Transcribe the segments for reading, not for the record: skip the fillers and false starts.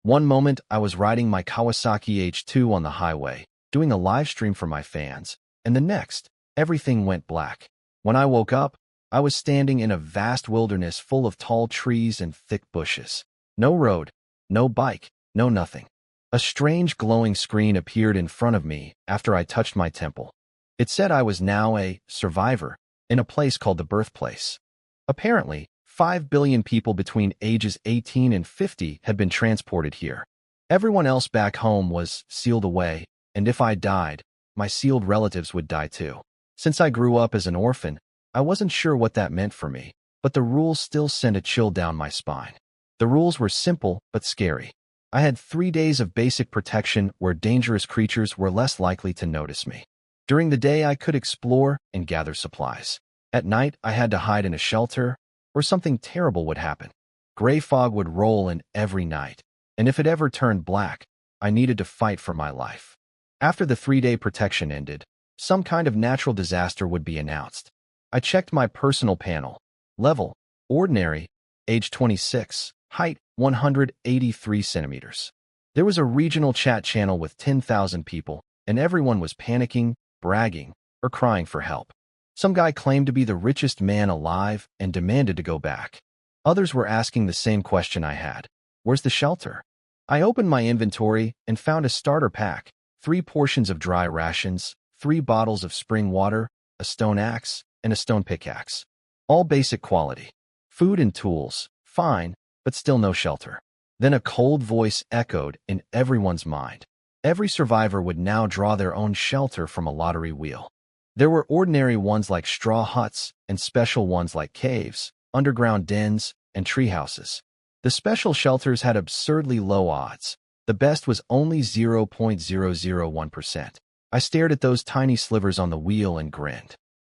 One moment, I was riding my Kawasaki H2 on the highway, doing a live stream for my fans, and the next, everything went black. When I woke up, I was standing in a vast wilderness full of tall trees and thick bushes. No road, no bike, no nothing. A strange glowing screen appeared in front of me after I touched my temple. It said I was now a survivor in a place called the birthplace. Apparently, 5 billion people between ages 18 and 50 had been transported here. Everyone else back home was sealed away, and if I died, my sealed relatives would die too. Since I grew up as an orphan, I wasn't sure what that meant for me, but the rules still sent a chill down my spine. The rules were simple but scary. I had 3 days of basic protection where dangerous creatures were less likely to notice me. During the day, I could explore and gather supplies. At night, I had to hide in a shelter, or something terrible would happen. Gray fog would roll in every night, and if it ever turned black, I needed to fight for my life. After the 3-day protection ended, some kind of natural disaster would be announced. I checked my personal panel. Level, ordinary, age 26, height 183 centimeters. There was a regional chat channel with 10,000 people, and everyone was panicking, bragging, or crying for help. Some guy claimed to be the richest man alive and demanded to go back. Others were asking the same question I had. Where's the shelter? I opened my inventory and found a starter pack, 3 portions of dry rations, 3 bottles of spring water, a stone axe, and a stone pickaxe. All basic quality. Food and tools, fine, but still no shelter. Then a cold voice echoed in everyone's mind. Every survivor would now draw their own shelter from a lottery wheel. There were ordinary ones like straw huts and special ones like caves, underground dens, and treehouses. The special shelters had absurdly low odds. The best was only 0.001%. I stared at those tiny slivers on the wheel and grinned.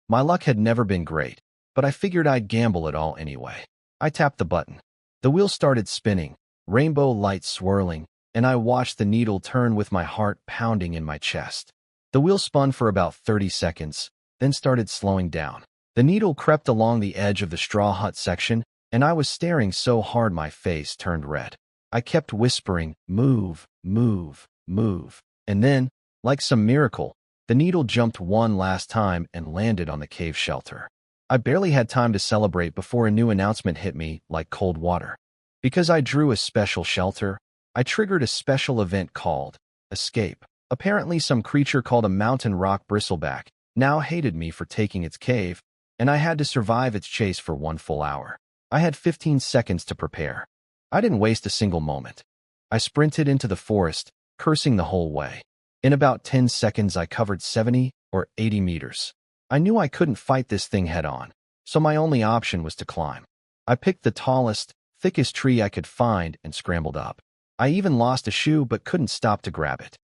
My luck had never been great, but I figured I'd gamble it all anyway. I tapped the button. The wheel started spinning, rainbow lights swirling, and I watched the needle turn with my heart pounding in my chest. The wheel spun for about 30 seconds, then started slowing down. The needle crept along the edge of the straw hut section, and I was staring so hard my face turned red. I kept whispering, "Move, move, move." And then, like some miracle, the needle jumped one last time and landed on the cave shelter. I barely had time to celebrate before a new announcement hit me like cold water. Because I drew a special shelter, I triggered a special event called Escape. Apparently some creature called a mountain rock bristleback now hated me for taking its cave, and I had to survive its chase for 1 full hour. I had 15 seconds to prepare. I didn't waste a single moment. I sprinted into the forest, cursing the whole way. In about 10 seconds I covered 70 or 80 meters. I knew I couldn't fight this thing head-on, so my only option was to climb. I picked the tallest, thickest tree I could find and scrambled up. I even lost a shoe but couldn't stop to grab it.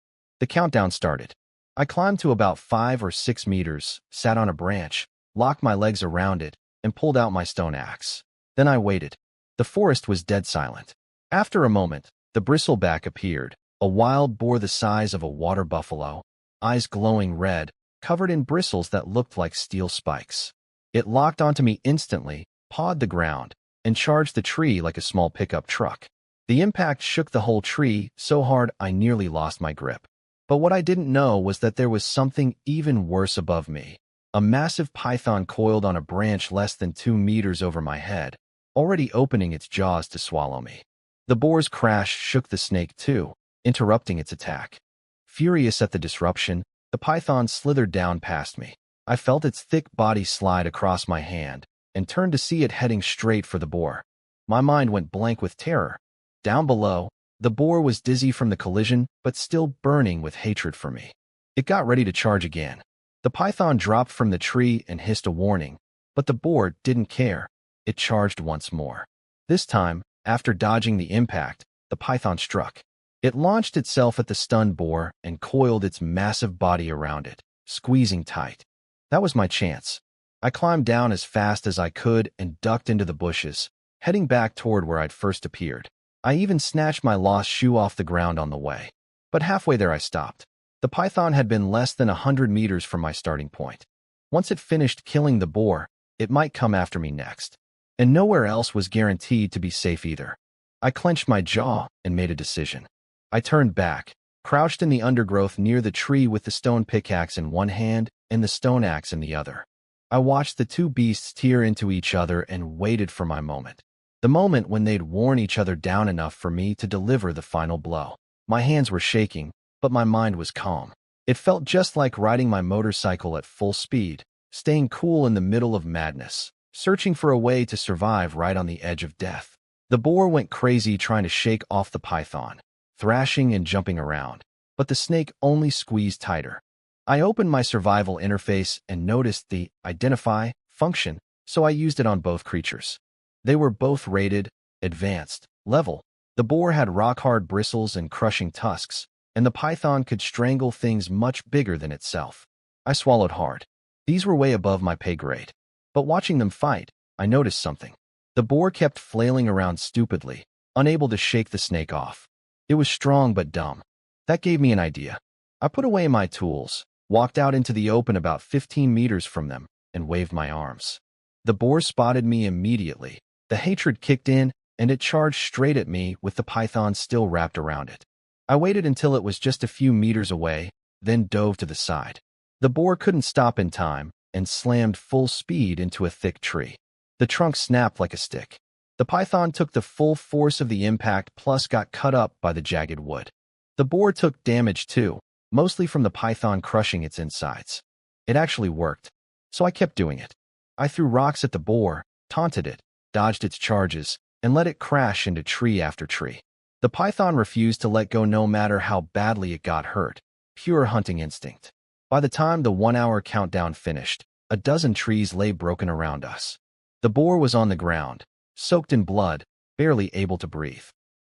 The countdown started. I climbed to about 5 or 6 meters, sat on a branch, locked my legs around it, and pulled out my stone axe. Then I waited. The forest was dead silent. After a moment, the bristleback appeared, a wild boar the size of a water buffalo, eyes glowing red, covered in bristles that looked like steel spikes. It locked onto me instantly, pawed the ground, and charged the tree like a small pickup truck. The impact shook the whole tree so hard I nearly lost my grip. But what I didn't know was that there was something even worse above me. A massive python coiled on a branch less than 2 meters over my head, already opening its jaws to swallow me. The boar's crash shook the snake too, interrupting its attack. Furious at the disruption, the python slithered down past me. I felt its thick body slide across my hand and turned to see it heading straight for the boar. My mind went blank with terror. Down below, the boar was dizzy from the collision but still burning with hatred for me. It got ready to charge again. The python dropped from the tree and hissed a warning, but the boar didn't care. It charged once more. This time, after dodging the impact, the python struck. It launched itself at the stunned boar and coiled its massive body around it, squeezing tight. That was my chance. I climbed down as fast as I could and ducked into the bushes, heading back toward where I'd first appeared. I even snatched my lost shoe off the ground on the way. But halfway there I stopped. The python had been less than 100 meters from my starting point. Once it finished killing the boar, it might come after me next. And nowhere else was guaranteed to be safe either. I clenched my jaw and made a decision. I turned back, crouched in the undergrowth near the tree with the stone pickaxe in one hand and the stone axe in the other. I watched the two beasts tear into each other and waited for my moment. The moment when they'd worn each other down enough for me to deliver the final blow. My hands were shaking, but my mind was calm. It felt just like riding my motorcycle at full speed, staying cool in the middle of madness, searching for a way to survive right on the edge of death. The boar went crazy trying to shake off the python, thrashing and jumping around, but the snake only squeezed tighter. I opened my survival interface and noticed the identify function, so I used it on both creatures. They were both rated advanced level. The boar had rock-hard bristles and crushing tusks, and the python could strangle things much bigger than itself. I swallowed hard. These were way above my pay grade. But watching them fight, I noticed something. The boar kept flailing around stupidly, unable to shake the snake off. It was strong but dumb. That gave me an idea. I put away my tools, walked out into the open about 15 meters from them, and waved my arms. The boar spotted me immediately. The hatred kicked in, and it charged straight at me with the python still wrapped around it. I waited until it was just a few meters away, then dove to the side. The boar couldn't stop in time and slammed full speed into a thick tree. The trunk snapped like a stick. The python took the full force of the impact plus got cut up by the jagged wood. The boar took damage too, mostly from the python crushing its insides. It actually worked, so I kept doing it. I threw rocks at the boar, taunted it, dodged its charges, and let it crash into tree after tree. The python refused to let go no matter how badly it got hurt. Pure hunting instinct. By the time the 1-hour countdown finished, a dozen trees lay broken around us. The boar was on the ground, soaked in blood, barely able to breathe.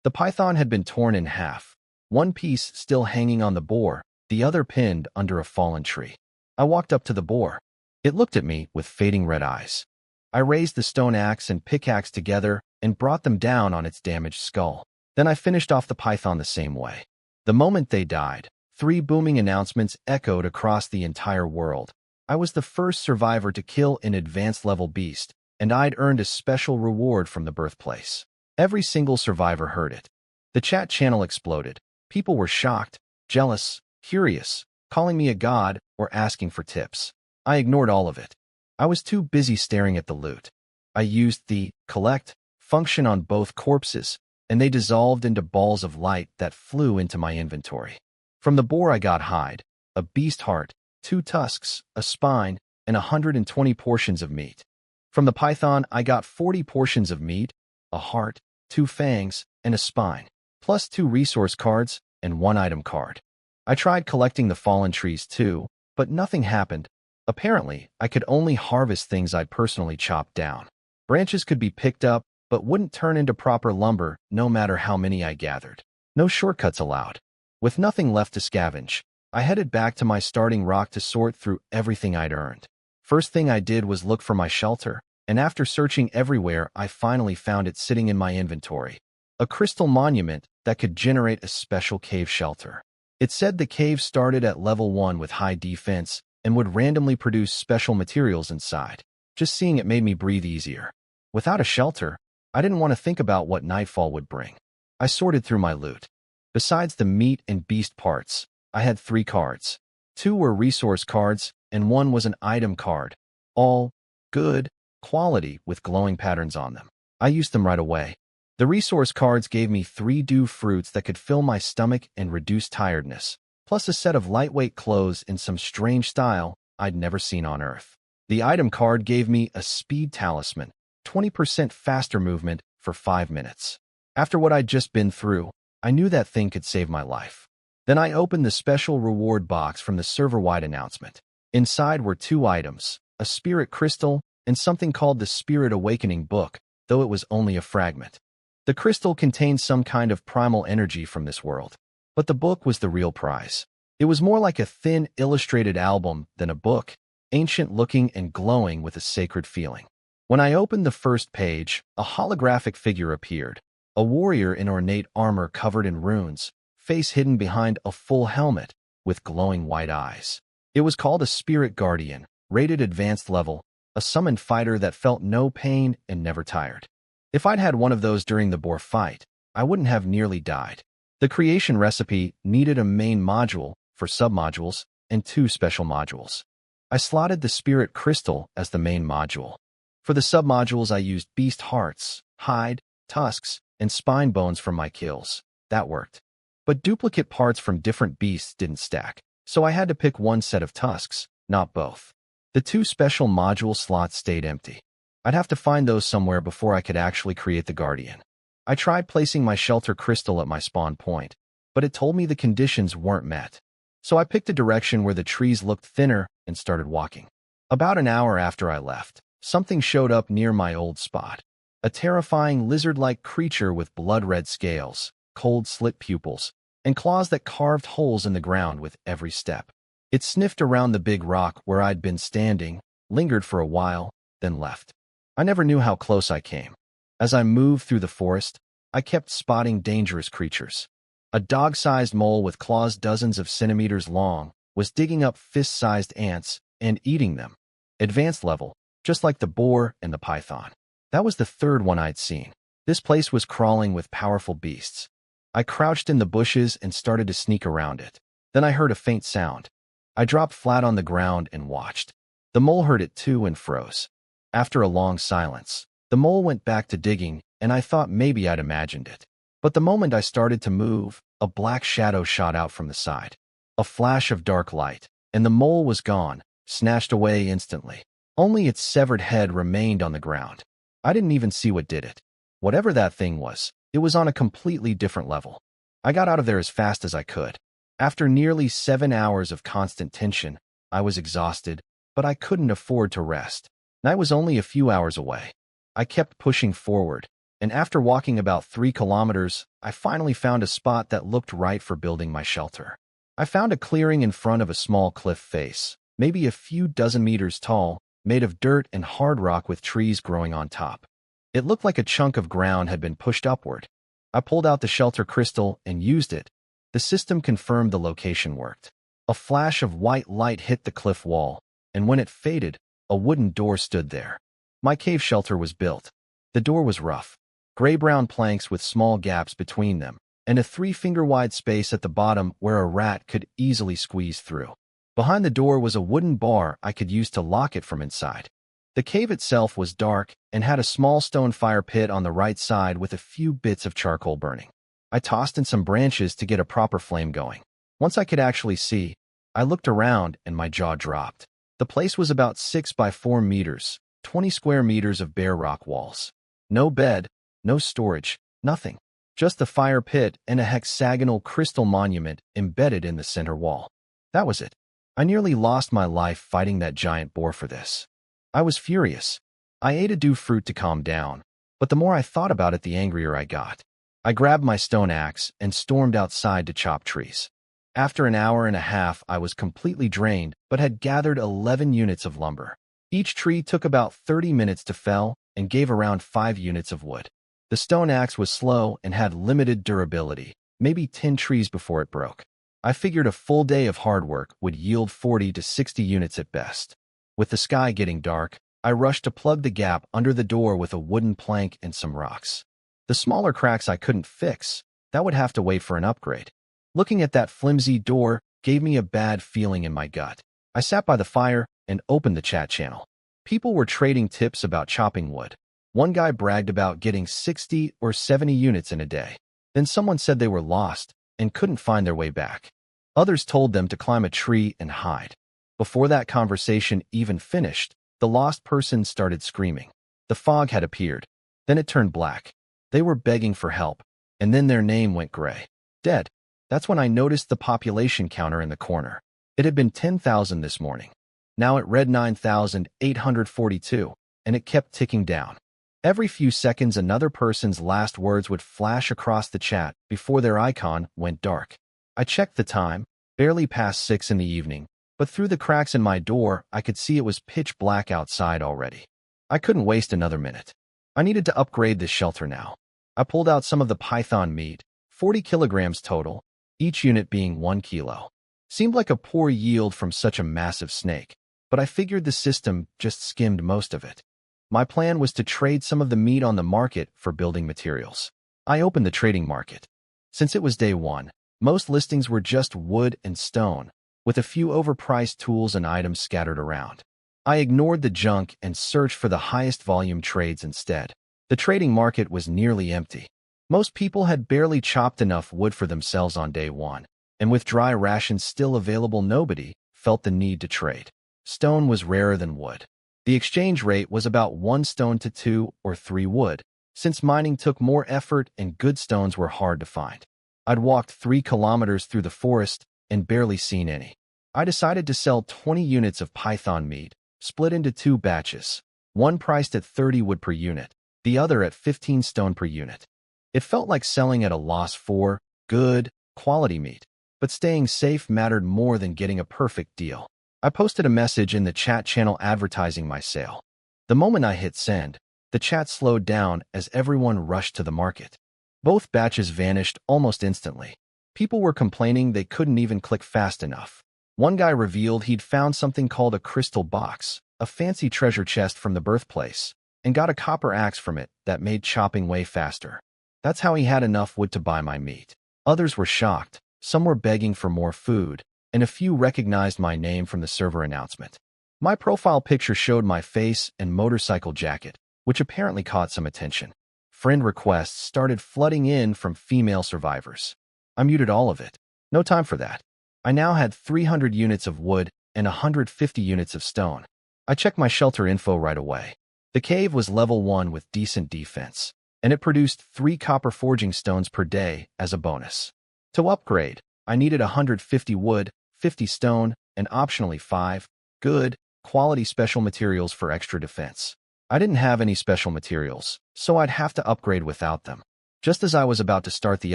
The python had been torn in half, one piece still hanging on the boar, the other pinned under a fallen tree. I walked up to the boar. It looked at me with fading red eyes. I raised the stone axe and pickaxe together and brought them down on its damaged skull. Then I finished off the python the same way. The moment they died, 3 booming announcements echoed across the entire world. I was the first survivor to kill an advanced-level beast, and I'd earned a special reward from the birthplace. Every single survivor heard it. The chat channel exploded. People were shocked, jealous, curious, calling me a god, or asking for tips. I ignored all of it. I was too busy staring at the loot. I used the collect function on both corpses, and they dissolved into balls of light that flew into my inventory. From the boar I got hide, a beast heart, 2 tusks, a spine, and 120 portions of meat. From the python I got 40 portions of meat, a heart, 2 fangs, and a spine, plus 2 resource cards and 1 item card. I tried collecting the fallen trees too, but nothing happened. Apparently, I could only harvest things I'd personally chopped down. Branches could be picked up, but wouldn't turn into proper lumber no matter how many I gathered. No shortcuts allowed. With nothing left to scavenge, I headed back to my starting rock to sort through everything I'd earned. First thing I did was look for my shelter, and after searching everywhere, I finally found it sitting in my inventory. A crystal monument that could generate a special cave shelter. It said the cave started at level 1 with high defense and would randomly produce special materials inside. Just seeing it made me breathe easier. Without a shelter, I didn't want to think about what nightfall would bring. I sorted through my loot. Besides the meat and beast parts, I had 3 cards. 2 were resource cards, and 1 was an item card. All good quality with glowing patterns on them. I used them right away. The resource cards gave me 3 dew fruits that could fill my stomach and reduce tiredness, plus a set of lightweight clothes in some strange style I'd never seen on Earth. The item card gave me a speed talisman, 20% faster movement for 5 minutes. After what I'd just been through, I knew that thing could save my life. Then I opened the special reward box from the server-wide announcement. Inside were 2 items, a spirit crystal and something called the Spirit Awakening book, though it was only a fragment. The crystal contained some kind of primal energy from this world, but the book was the real prize. It was more like a thin, illustrated album than a book, ancient-looking and glowing with a sacred feeling. When I opened the first page, a holographic figure appeared, a warrior in ornate armor covered in runes, face hidden behind a full helmet, with glowing white eyes. It was called a Spirit Guardian, rated advanced level, a summoned fighter that felt no pain and never tired. If I'd had one of those during the boar fight, I wouldn't have nearly died. The creation recipe needed a main module for submodules and 2 special modules. I slotted the spirit crystal as the main module. For the submodules, I used beast hearts, hide, tusks, and spine bones from my kills. That worked. But duplicate parts from different beasts didn't stack, so I had to pick one set of tusks, not both. The 2 special module slots stayed empty. I'd have to find those somewhere before I could actually create the guardian. I tried placing my shelter crystal at my spawn point, but it told me the conditions weren't met. So I picked a direction where the trees looked thinner and started walking. About an hour after I left, something showed up near my old spot. A terrifying lizard-like creature with blood-red scales, cold slit pupils, and claws that carved holes in the ground with every step. It sniffed around the big rock where I'd been standing, lingered for a while, then left. I never knew how close I came. As I moved through the forest, I kept spotting dangerous creatures. A dog-sized mole with claws dozens of centimeters long was digging up fist-sized ants and eating them. Advanced level, just like the boar and the python. That was the 3rd one I'd seen. This place was crawling with powerful beasts. I crouched in the bushes and started to sneak around it. Then I heard a faint sound. I dropped flat on the ground and watched. The mole heard it too and froze. After a long silence, the mole went back to digging, and I thought maybe I'd imagined it. But the moment I started to move, a black shadow shot out from the side. A flash of dark light, and the mole was gone, snatched away instantly. Only its severed head remained on the ground. I didn't even see what did it. Whatever that thing was, it was on a completely different level. I got out of there as fast as I could. After nearly 7 hours of constant tension, I was exhausted, but I couldn't afford to rest. Night was only a few hours away. I kept pushing forward, and after walking about 3 kilometers, I finally found a spot that looked right for building my shelter. I found a clearing in front of a small cliff face, maybe a few dozen meters tall, made of dirt and hard rock with trees growing on top. It looked like a chunk of ground had been pushed upward. I pulled out the shelter crystal and used it. The system confirmed the location worked. A flash of white light hit the cliff wall, and when it faded, a wooden door stood there. My cave shelter was built. The door was rough, gray-brown planks with small gaps between them, and a 3-finger-wide space at the bottom where a rat could easily squeeze through. Behind the door was a wooden bar I could use to lock it from inside. The cave itself was dark and had a small stone fire pit on the right side with a few bits of charcoal burning. I tossed in some branches to get a proper flame going. Once I could actually see, I looked around and my jaw dropped. The place was about 6 by 4 meters, 20 square meters of bare rock walls. No bed, no storage, nothing. Just the fire pit and a hexagonal crystal monument embedded in the center wall. That was it. I nearly lost my life fighting that giant boar for this. I was furious. I ate a dew fruit to calm down, but the more I thought about it, the angrier I got. I grabbed my stone axe and stormed outside to chop trees. After an hour and a half, I was completely drained, but had gathered 11 units of lumber. Each tree took about 30 minutes to fell and gave around 5 units of wood. The stone axe was slow and had limited durability, maybe 10 trees before it broke. I figured a full day of hard work would yield 40 to 60 units at best. With the sky getting dark, I rushed to plug the gap under the door with a wooden plank and some rocks. The smaller cracks I couldn't fix. That would have to wait for an upgrade. Looking at that flimsy door gave me a bad feeling in my gut. I sat by the fire and opened the chat channel. People were trading tips about chopping wood. One guy bragged about getting 60 or 70 units in a day. Then someone said they were lost and couldn't find their way back. Others told them to climb a tree and hide. Before that conversation even finished, the lost person started screaming. The fog had appeared. Then it turned black. They were begging for help, and then their name went gray. Dead. That's when I noticed the population counter in the corner. It had been 10,000 this morning. Now it read 9,842, and it kept ticking down. Every few seconds, another person's last words would flash across the chat before their icon went dark. I checked the time, barely past 6 in the evening, but through the cracks in my door, I could see it was pitch black outside already. I couldn't waste another minute. I needed to upgrade this shelter now. I pulled out some of the python meat, 40 kilograms total, each unit being 1 kilo. Seemed like a poor yield from such a massive snake, but I figured the system just skimmed most of it. My plan was to trade some of the meat on the market for building materials. I opened the trading market. Since it was day one, most listings were just wood and stone, with a few overpriced tools and items scattered around. I ignored the junk and searched for the highest volume trades instead. The trading market was nearly empty. Most people had barely chopped enough wood for themselves on day one, and with dry rations still available, nobody felt the need to trade. Stone was rarer than wood. The exchange rate was about 1 stone to 2 or 3 wood, since mining took more effort and good stones were hard to find. I'd walked 3 kilometers through the forest and barely seen any. I decided to sell 20 units of python meat, split into 2 batches, one priced at 30 wood per unit, the other at 15 stone per unit. It felt like selling at a loss for good, quality meat, but staying safe mattered more than getting a perfect deal. I posted a message in the chat channel advertising my sale. The moment I hit send, the chat slowed down as everyone rushed to the market. Both batches vanished almost instantly. People were complaining they couldn't even click fast enough. One guy revealed he'd found something called a crystal box, a fancy treasure chest from the birthplace, and got a copper axe from it that made chopping way faster. That's how he had enough wood to buy my meat. Others were shocked, some were begging for more food, and a few recognized my name from the server announcement. My profile picture showed my face and motorcycle jacket, which apparently caught some attention. Friend requests started flooding in from female survivors. I muted all of it. No time for that. I now had 300 units of wood and 150 units of stone. I checked my shelter info right away. The cave was level 1 with decent defense, and it produced 3 copper forging stones per day as a bonus. To upgrade, I needed 150 wood, 50 stone, and optionally 5 good, quality special materials for extra defense. I didn't have any special materials, so I'd have to upgrade without them. Just as I was about to start the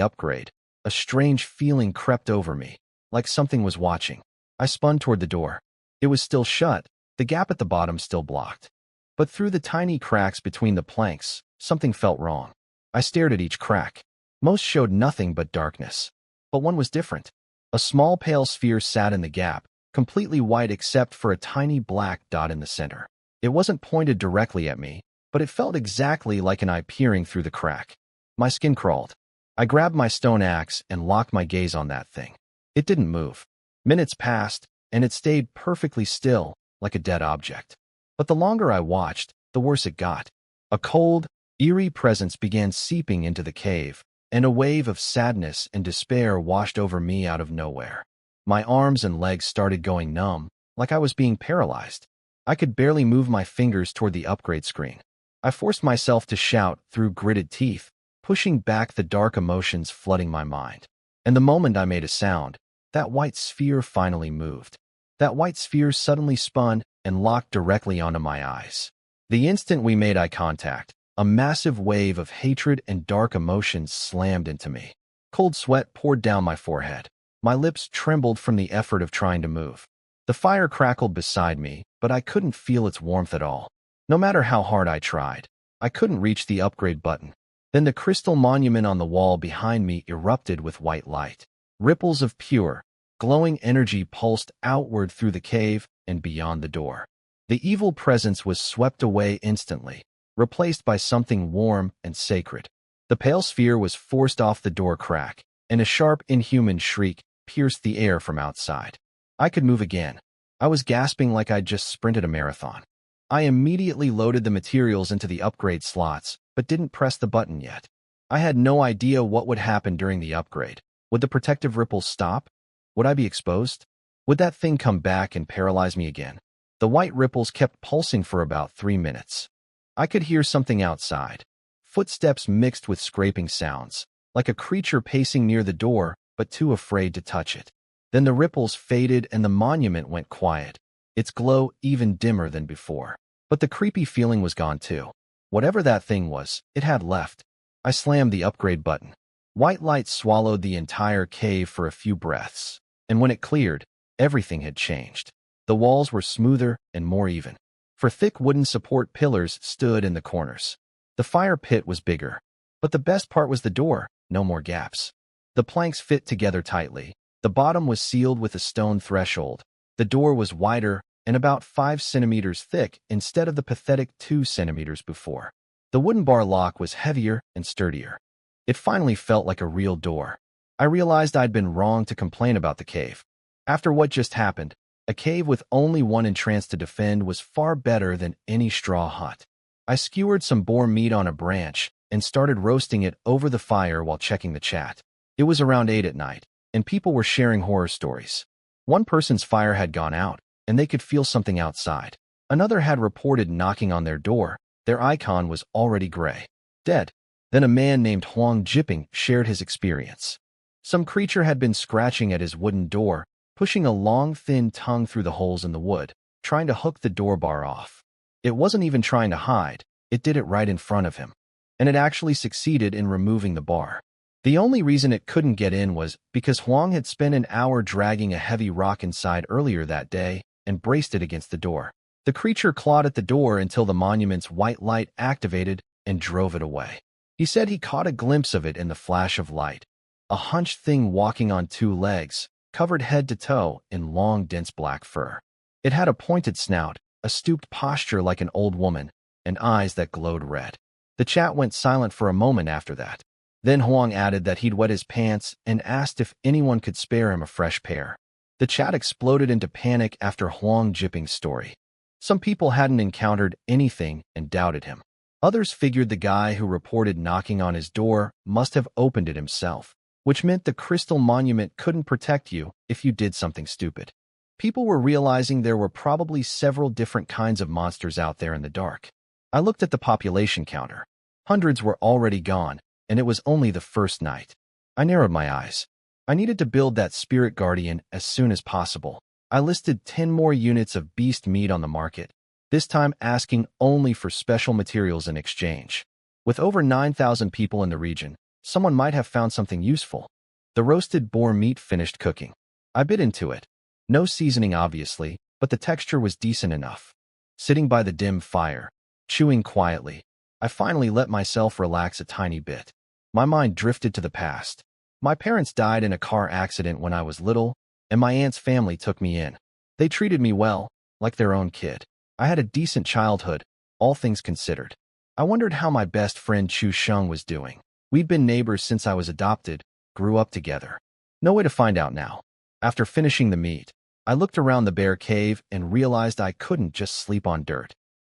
upgrade, a strange feeling crept over me, like something was watching. I spun toward the door. It was still shut, the gap at the bottom still blocked. But through the tiny cracks between the planks, something felt wrong. I stared at each crack. Most showed nothing but darkness. But one was different. A small pale sphere sat in the gap, completely white except for a tiny black dot in the center. It wasn't pointed directly at me, but it felt exactly like an eye peering through the crack. My skin crawled. I grabbed my stone axe and locked my gaze on that thing. It didn't move. Minutes passed, and it stayed perfectly still, like a dead object. But the longer I watched, the worse it got. A cold, eerie presence began seeping into the cave, and a wave of sadness and despair washed over me out of nowhere. My arms and legs started going numb, like I was being paralyzed. I could barely move my fingers toward the upgrade screen. I forced myself to shout through gritted teeth, pushing back the dark emotions flooding my mind. And the moment I made a sound, that white sphere finally moved. That white sphere suddenly spun and locked directly onto my eyes. The instant we made eye contact, a massive wave of hatred and dark emotions slammed into me. Cold sweat poured down my forehead. My lips trembled from the effort of trying to move. The fire crackled beside me, but I couldn't feel its warmth at all. No matter how hard I tried, I couldn't reach the upgrade button. Then the crystal monument on the wall behind me erupted with white light. Ripples of pure, glowing energy pulsed outward through the cave and beyond the door. The evil presence was swept away instantly, replaced by something warm and sacred. The pale sphere was forced off the door crack, and a sharp, inhuman shriek pierced the air from outside. I could move again. I was gasping like I'd just sprinted a marathon. I immediately loaded the materials into the upgrade slots, but didn't press the button yet. I had no idea what would happen during the upgrade. Would the protective ripples stop? Would I be exposed? Would that thing come back and paralyze me again? The white ripples kept pulsing for about 3 minutes. I could hear something outside. Footsteps mixed with scraping sounds, like a creature pacing near the door, but too afraid to touch it. Then the ripples faded and the monument went quiet, its glow even dimmer than before. But the creepy feeling was gone too. Whatever that thing was, it had left. I slammed the upgrade button. White light swallowed the entire cave for a few breaths, and when it cleared, everything had changed. The walls were smoother and more even, for thick wooden support pillars stood in the corners. The fire pit was bigger, but the best part was the door, no more gaps. The planks fit together tightly. The bottom was sealed with a stone threshold. The door was wider and about 5 centimeters thick instead of the pathetic 2 centimeters before. The wooden bar lock was heavier and sturdier. It finally felt like a real door. I realized I'd been wrong to complain about the cave. After what just happened, a cave with only one entrance to defend was far better than any straw hut. I skewered some boar meat on a branch and started roasting it over the fire while checking the chat. It was around 8 at night, and people were sharing horror stories. One person's fire had gone out, and they could feel something outside. Another had reported knocking on their door. Their icon was already gray. Dead. Then a man named Huang Jiping shared his experience. Some creature had been scratching at his wooden door, pushing a long, thin tongue through the holes in the wood, trying to hook the door bar off. It wasn't even trying to hide. It did it right in front of him. And it actually succeeded in removing the bar. The only reason it couldn't get in was because Huang had spent an hour dragging a heavy rock inside earlier that day and braced it against the door. The creature clawed at the door until the monument's white light activated and drove it away. He said he caught a glimpse of it in the flash of light. A hunched thing walking on 2 legs, covered head to toe in long, dense black fur. It had a pointed snout, a stooped posture like an old woman, and eyes that glowed red. The chat went silent for a moment after that. Then Huang added that he'd wet his pants and asked if anyone could spare him a fresh pair. The chat exploded into panic after Huang Jiping's story. Some people hadn't encountered anything and doubted him. Others figured the guy who reported knocking on his door must have opened it himself, which meant the crystal monument couldn't protect you if you did something stupid. People were realizing there were probably several different kinds of monsters out there in the dark. I looked at the population counter. Hundreds were already gone, and it was only the first night. I narrowed my eyes. I needed to build that spirit guardian as soon as possible. I listed 10 more units of beast meat on the market, this time asking only for special materials in exchange. With over 9,000 people in the region, someone might have found something useful. The roasted boar meat finished cooking. I bit into it. No seasoning, obviously, but the texture was decent enough. Sitting by the dim fire, chewing quietly, I finally let myself relax a tiny bit. My mind drifted to the past. My parents died in a car accident when I was little, and my aunt's family took me in. They treated me well, like their own kid. I had a decent childhood, all things considered. I wondered how my best friend Chu Sheng was doing. We'd been neighbors since I was adopted, grew up together. No way to find out now. After finishing the meat, I looked around the bear cave and realized I couldn't just sleep on dirt.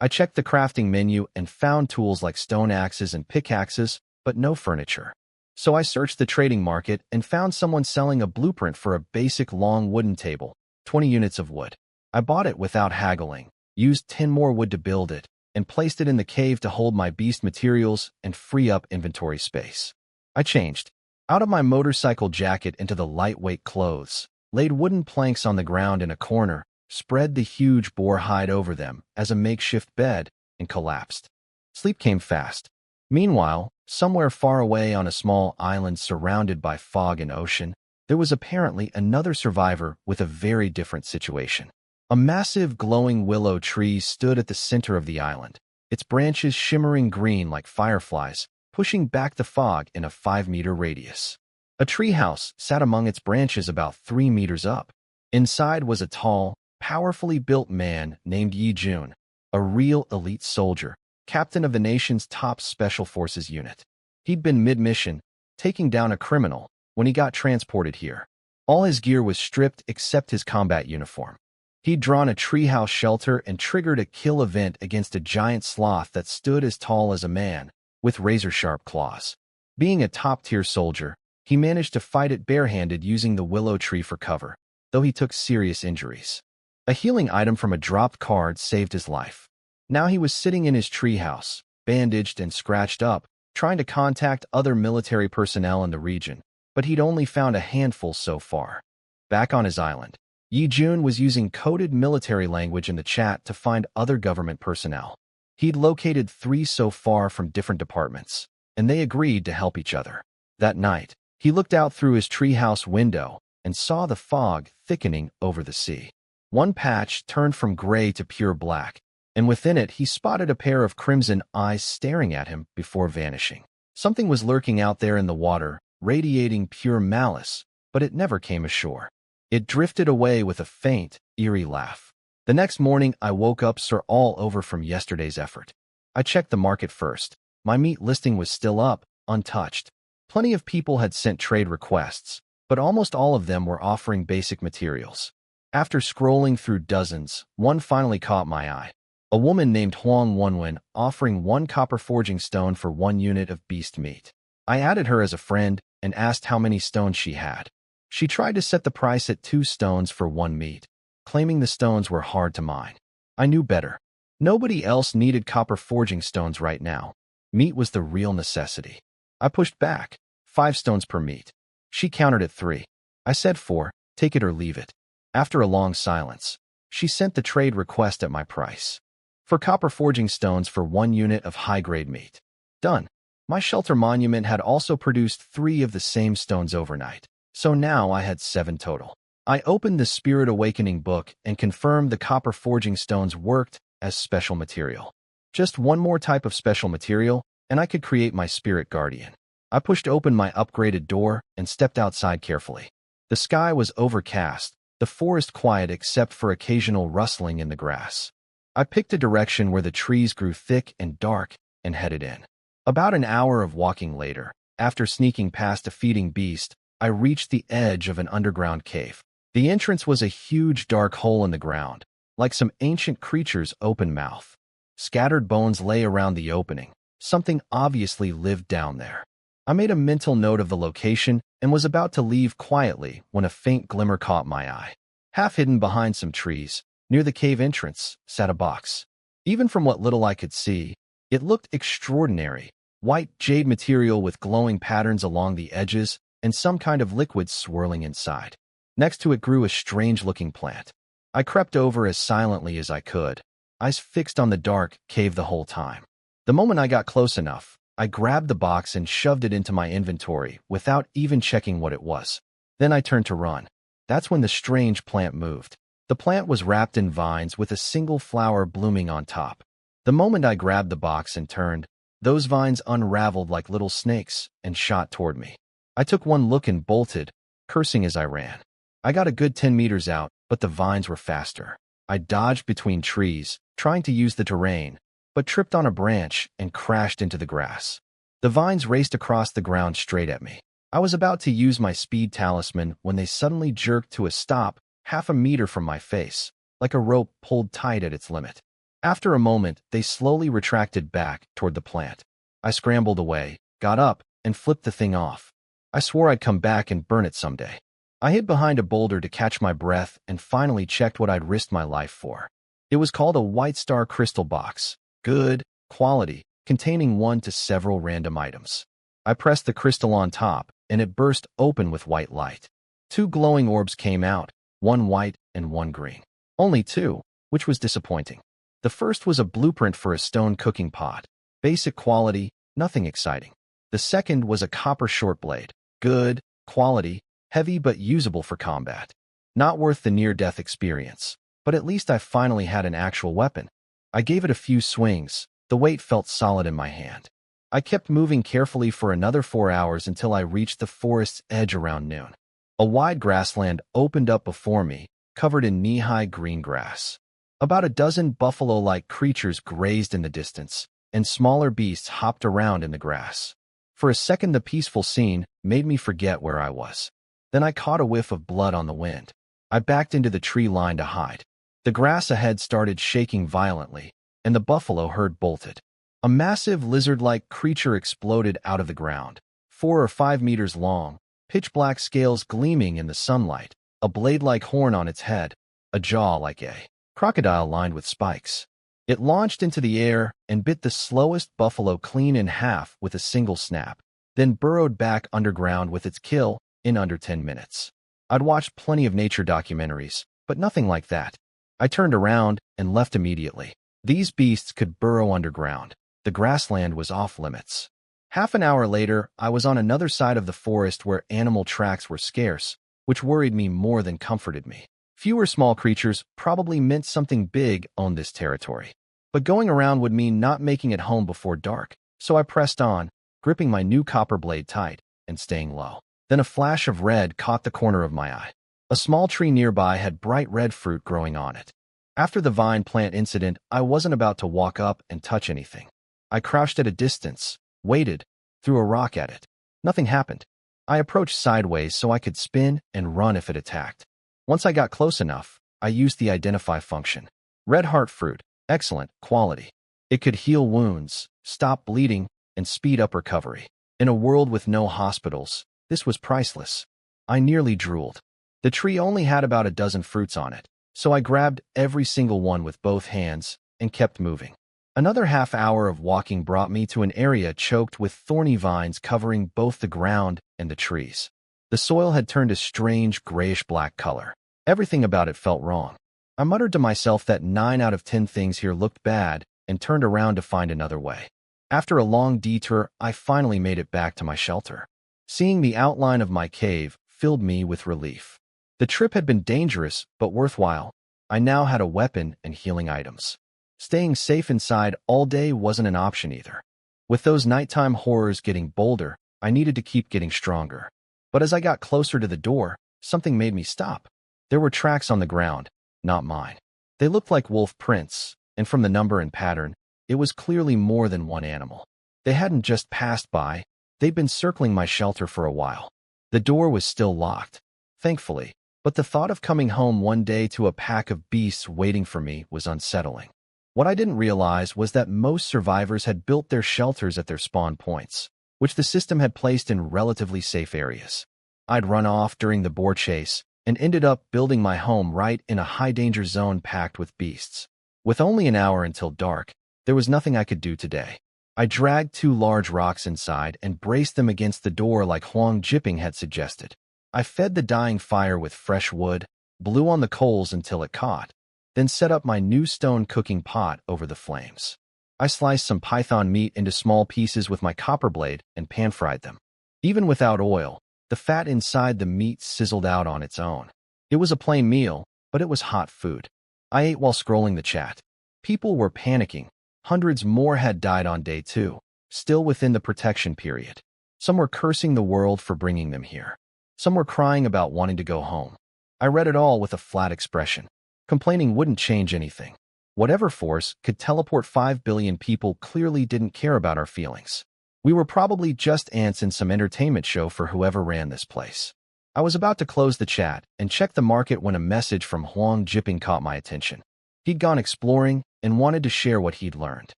I checked the crafting menu and found tools like stone axes and pickaxes, but no furniture. So I searched the trading market and found someone selling a blueprint for a basic long wooden table, 20 units of wood. I bought it without haggling, used 10 more wood to build it, and placed it in the cave to hold my beast materials and free up inventory space. I changed out of my motorcycle jacket into the lightweight clothes, laid wooden planks on the ground in a corner, spread the huge boar hide over them as a makeshift bed, and collapsed. Sleep came fast. Meanwhile, somewhere far away on a small island surrounded by fog and ocean, there was apparently another survivor with a very different situation. A massive glowing willow tree stood at the center of the island, its branches shimmering green like fireflies, pushing back the fog in a 5-meter radius. A treehouse sat among its branches about 3 meters up. Inside was a tall, powerfully built man named Yi Jun, a real elite soldier, captain of the nation's top special forces unit. He'd been mid-mission, taking down a criminal, when he got transported here. All his gear was stripped except his combat uniform. He'd drawn a treehouse shelter and triggered a kill event against a giant sloth that stood as tall as a man, with razor-sharp claws. Being a top-tier soldier, he managed to fight it barehanded using the willow tree for cover, though he took serious injuries. A healing item from a dropped card saved his life. Now he was sitting in his treehouse, bandaged and scratched up, trying to contact other military personnel in the region, but he'd only found a handful so far. Back on his island, Yi Jun was using coded military language in the chat to find other government personnel. He'd located 3 so far from different departments, and they agreed to help each other. That night, he looked out through his treehouse window and saw the fog thickening over the sea. One patch turned from gray to pure black, and within it he spotted a pair of crimson eyes staring at him before vanishing. Something was lurking out there in the water, radiating pure malice, but it never came ashore. It drifted away with a faint, eerie laugh. The next morning I woke up sore all over from yesterday's effort. I checked the market first. My meat listing was still up, untouched. Plenty of people had sent trade requests, but almost all of them were offering basic materials. After scrolling through dozens, one finally caught my eye. A woman named Huang Wenwen offering 1 copper forging stone for 1 unit of beast meat. I added her as a friend and asked how many stones she had. She tried to set the price at 2 stones for 1 meat, claiming the stones were hard to mine. I knew better. Nobody else needed copper forging stones right now. Meat was the real necessity. I pushed back. 5 stones per meat. She countered at 3. I said 4, take it or leave it. After a long silence, she sent the trade request at my price. For copper forging stones for 1 unit of high-grade meat. Done. My shelter monument had also produced 3 of the same stones overnight, so now I had 7 total. I opened the Spirit Awakening book and confirmed the copper forging stones worked as special material. Just 1 more type of special material, and I could create my spirit guardian. I pushed open my upgraded door and stepped outside carefully. The sky was overcast, the forest quiet except for occasional rustling in the grass. I picked a direction where the trees grew thick and dark and headed in. About an hour of walking later, after sneaking past a feeding beast, I reached the edge of an underground cave. The entrance was a huge dark hole in the ground, like some ancient creature's open mouth. Scattered bones lay around the opening. Something obviously lived down there. I made a mental note of the location and was about to leave quietly when a faint glimmer caught my eye. Half hidden behind some trees, near the cave entrance, sat a box. Even from what little I could see, it looked extraordinary. White jade material with glowing patterns along the edges and some kind of liquid swirling inside. Next to it grew a strange-looking plant. I crept over as silently as I could, eyes fixed on the dark cave the whole time. The moment I got close enough, I grabbed the box and shoved it into my inventory without even checking what it was. Then I turned to run. That's when the strange plant moved. The plant was wrapped in vines with a single flower blooming on top. The moment I grabbed the box and turned, those vines unraveled like little snakes and shot toward me. I took one look and bolted, cursing as I ran. I got a good 10 meters out, but the vines were faster. I dodged between trees, trying to use the terrain, but tripped on a branch and crashed into the grass. The vines raced across the ground straight at me. I was about to use my speed talisman when they suddenly jerked to a stop half a meter from my face, like a rope pulled tight at its limit. After a moment, they slowly retracted back toward the plant. I scrambled away, got up, and flipped the thing off. I swore I'd come back and burn it someday. I hid behind a boulder to catch my breath and finally checked what I'd risked my life for. It was called a White Star crystal box. Good quality, containing 1 to several random items. I pressed the crystal on top, and it burst open with white light. 2 glowing orbs came out, 1 white and 1 green. Only 2, which was disappointing. The first was a blueprint for a stone cooking pot. Basic quality, nothing exciting. The second was a copper short blade. Good quality, heavy but usable for combat. Not worth the near-death experience, but at least I finally had an actual weapon. I gave it a few swings. The weight felt solid in my hand. I kept moving carefully for another 4 hours until I reached the forest's edge around noon. A wide grassland opened up before me, covered in knee-high green grass. About a dozen buffalo-like creatures grazed in the distance, and smaller beasts hopped around in the grass. For a second, the peaceful scene made me forget where I was. Then I caught a whiff of blood on the wind. I backed into the tree line to hide. The grass ahead started shaking violently, and the buffalo herd bolted. A massive lizard-like creature exploded out of the ground, 4 or 5 meters long, pitch-black scales gleaming in the sunlight, a blade-like horn on its head, a jaw like a crocodile lined with spikes. It launched into the air and bit the slowest buffalo clean in half with a single snap, then burrowed back underground with its kill in under 10 minutes. I'd watched plenty of nature documentaries, but nothing like that. I turned around and left immediately. These beasts could burrow underground. The grassland was off limits. Half an hour later, I was on another side of the forest where animal tracks were scarce, which worried me more than comforted me. Fewer small creatures probably meant something big on this territory. But going around would mean not making it home before dark, so I pressed on, gripping my new copper blade tight and staying low. Then a flash of red caught the corner of my eye. A small tree nearby had bright red fruit growing on it. After the vine plant incident, I wasn't about to walk up and touch anything. I crouched at a distance, waited, threw a rock at it. Nothing happened. I approached sideways so I could spin and run if it attacked. Once I got close enough, I used the identify function. Red heart fruit, excellent quality. It could heal wounds, stop bleeding, and speed up recovery. In a world with no hospitals, this was priceless. I nearly drooled. The tree only had about a dozen fruits on it, so I grabbed every single one with both hands and kept moving. Another half hour of walking brought me to an area choked with thorny vines covering both the ground and the trees. The soil had turned a strange grayish-black color. Everything about it felt wrong. I muttered to myself that 9 out of 10 things here looked bad and turned around to find another way. After a long detour, I finally made it back to my shelter. Seeing the outline of my cave filled me with relief. The trip had been dangerous, but worthwhile. I now had a weapon and healing items. Staying safe inside all day wasn't an option either. With those nighttime horrors getting bolder, I needed to keep getting stronger. But as I got closer to the door, something made me stop. There were tracks on the ground, not mine. They looked like wolf prints, and from the number and pattern, it was clearly more than one animal. They hadn't just passed by, they'd been circling my shelter for a while. The door was still locked, thankfully, but the thought of coming home one day to a pack of beasts waiting for me was unsettling. What I didn't realize was that most survivors had built their shelters at their spawn points, which the system had placed in relatively safe areas. I'd run off during the boar chase and ended up building my home right in a high-danger zone packed with beasts. With only an hour until dark, there was nothing I could do today. I dragged 2 large rocks inside and braced them against the door like Huang Jipping had suggested. I fed the dying fire with fresh wood, blew on the coals until it caught, then set up my new stone cooking pot over the flames. I sliced some python meat into small pieces with my copper blade and pan-fried them. Even without oil, the fat inside the meat sizzled out on its own. It was a plain meal, but it was hot food. I ate while scrolling the chat. People were panicking. Hundreds more had died on day 2, still within the protection period. Some were cursing the world for bringing them here. Some were crying about wanting to go home. I read it all with a flat expression. Complaining wouldn't change anything. Whatever force could teleport 5 billion people clearly didn't care about our feelings. We were probably just ants in some entertainment show for whoever ran this place. I was about to close the chat and check the market when a message from Huang Jipping caught my attention. He'd gone exploring and wanted to share what he'd learned.